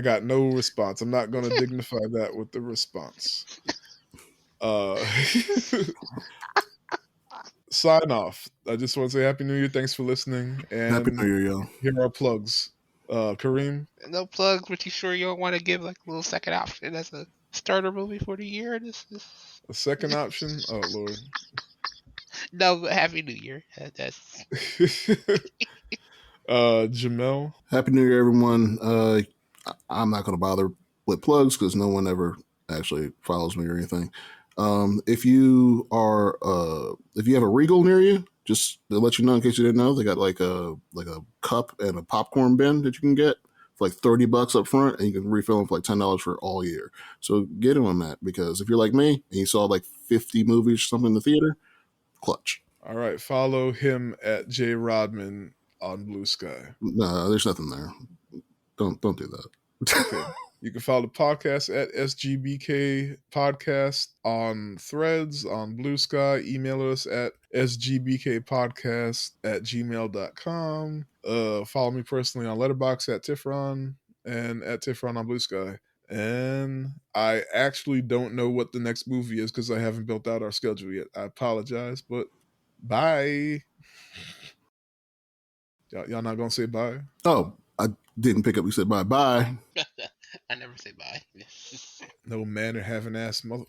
got no response. I'm not going to dignify that with the response. Sign off. I just want to say Happy New Year. Thanks for listening. And Happy New Year, y'all. Here are our plugs. Kareem? No plugs, but you sure you don't want to give like a little second option as a starter movie for the year? A second option? Oh, Lord. No, Happy New Year. That's Jamel? Happy New Year, everyone. I'm not going to bother with plugs because no one ever actually follows me or anything. If you have a Regal near you, just to let you know in case you didn't know, they got like a cup and a popcorn bin that you can get for like $30 up front, and you can refill them for like $10 for all year. So get in on that, because if you're like me and you saw like 50 movies or something in the theater, clutch. All right, follow him at J Rodman on Blue Sky. No, there's nothing there. Don't do that. Okay. You can follow the podcast at SGBK Podcast on Threads, on Blue Sky. Email us at sgbkpodcast@gmail.com. Follow me personally on Letterboxd at Tifron and at Tifron on Blue Sky. And I actually don't know what the next movie is because I haven't built out our schedule yet. I apologize, but bye. Y'all not gonna say bye? Oh, I didn't pick up. You said bye. I never say bye. No manner having ass mother.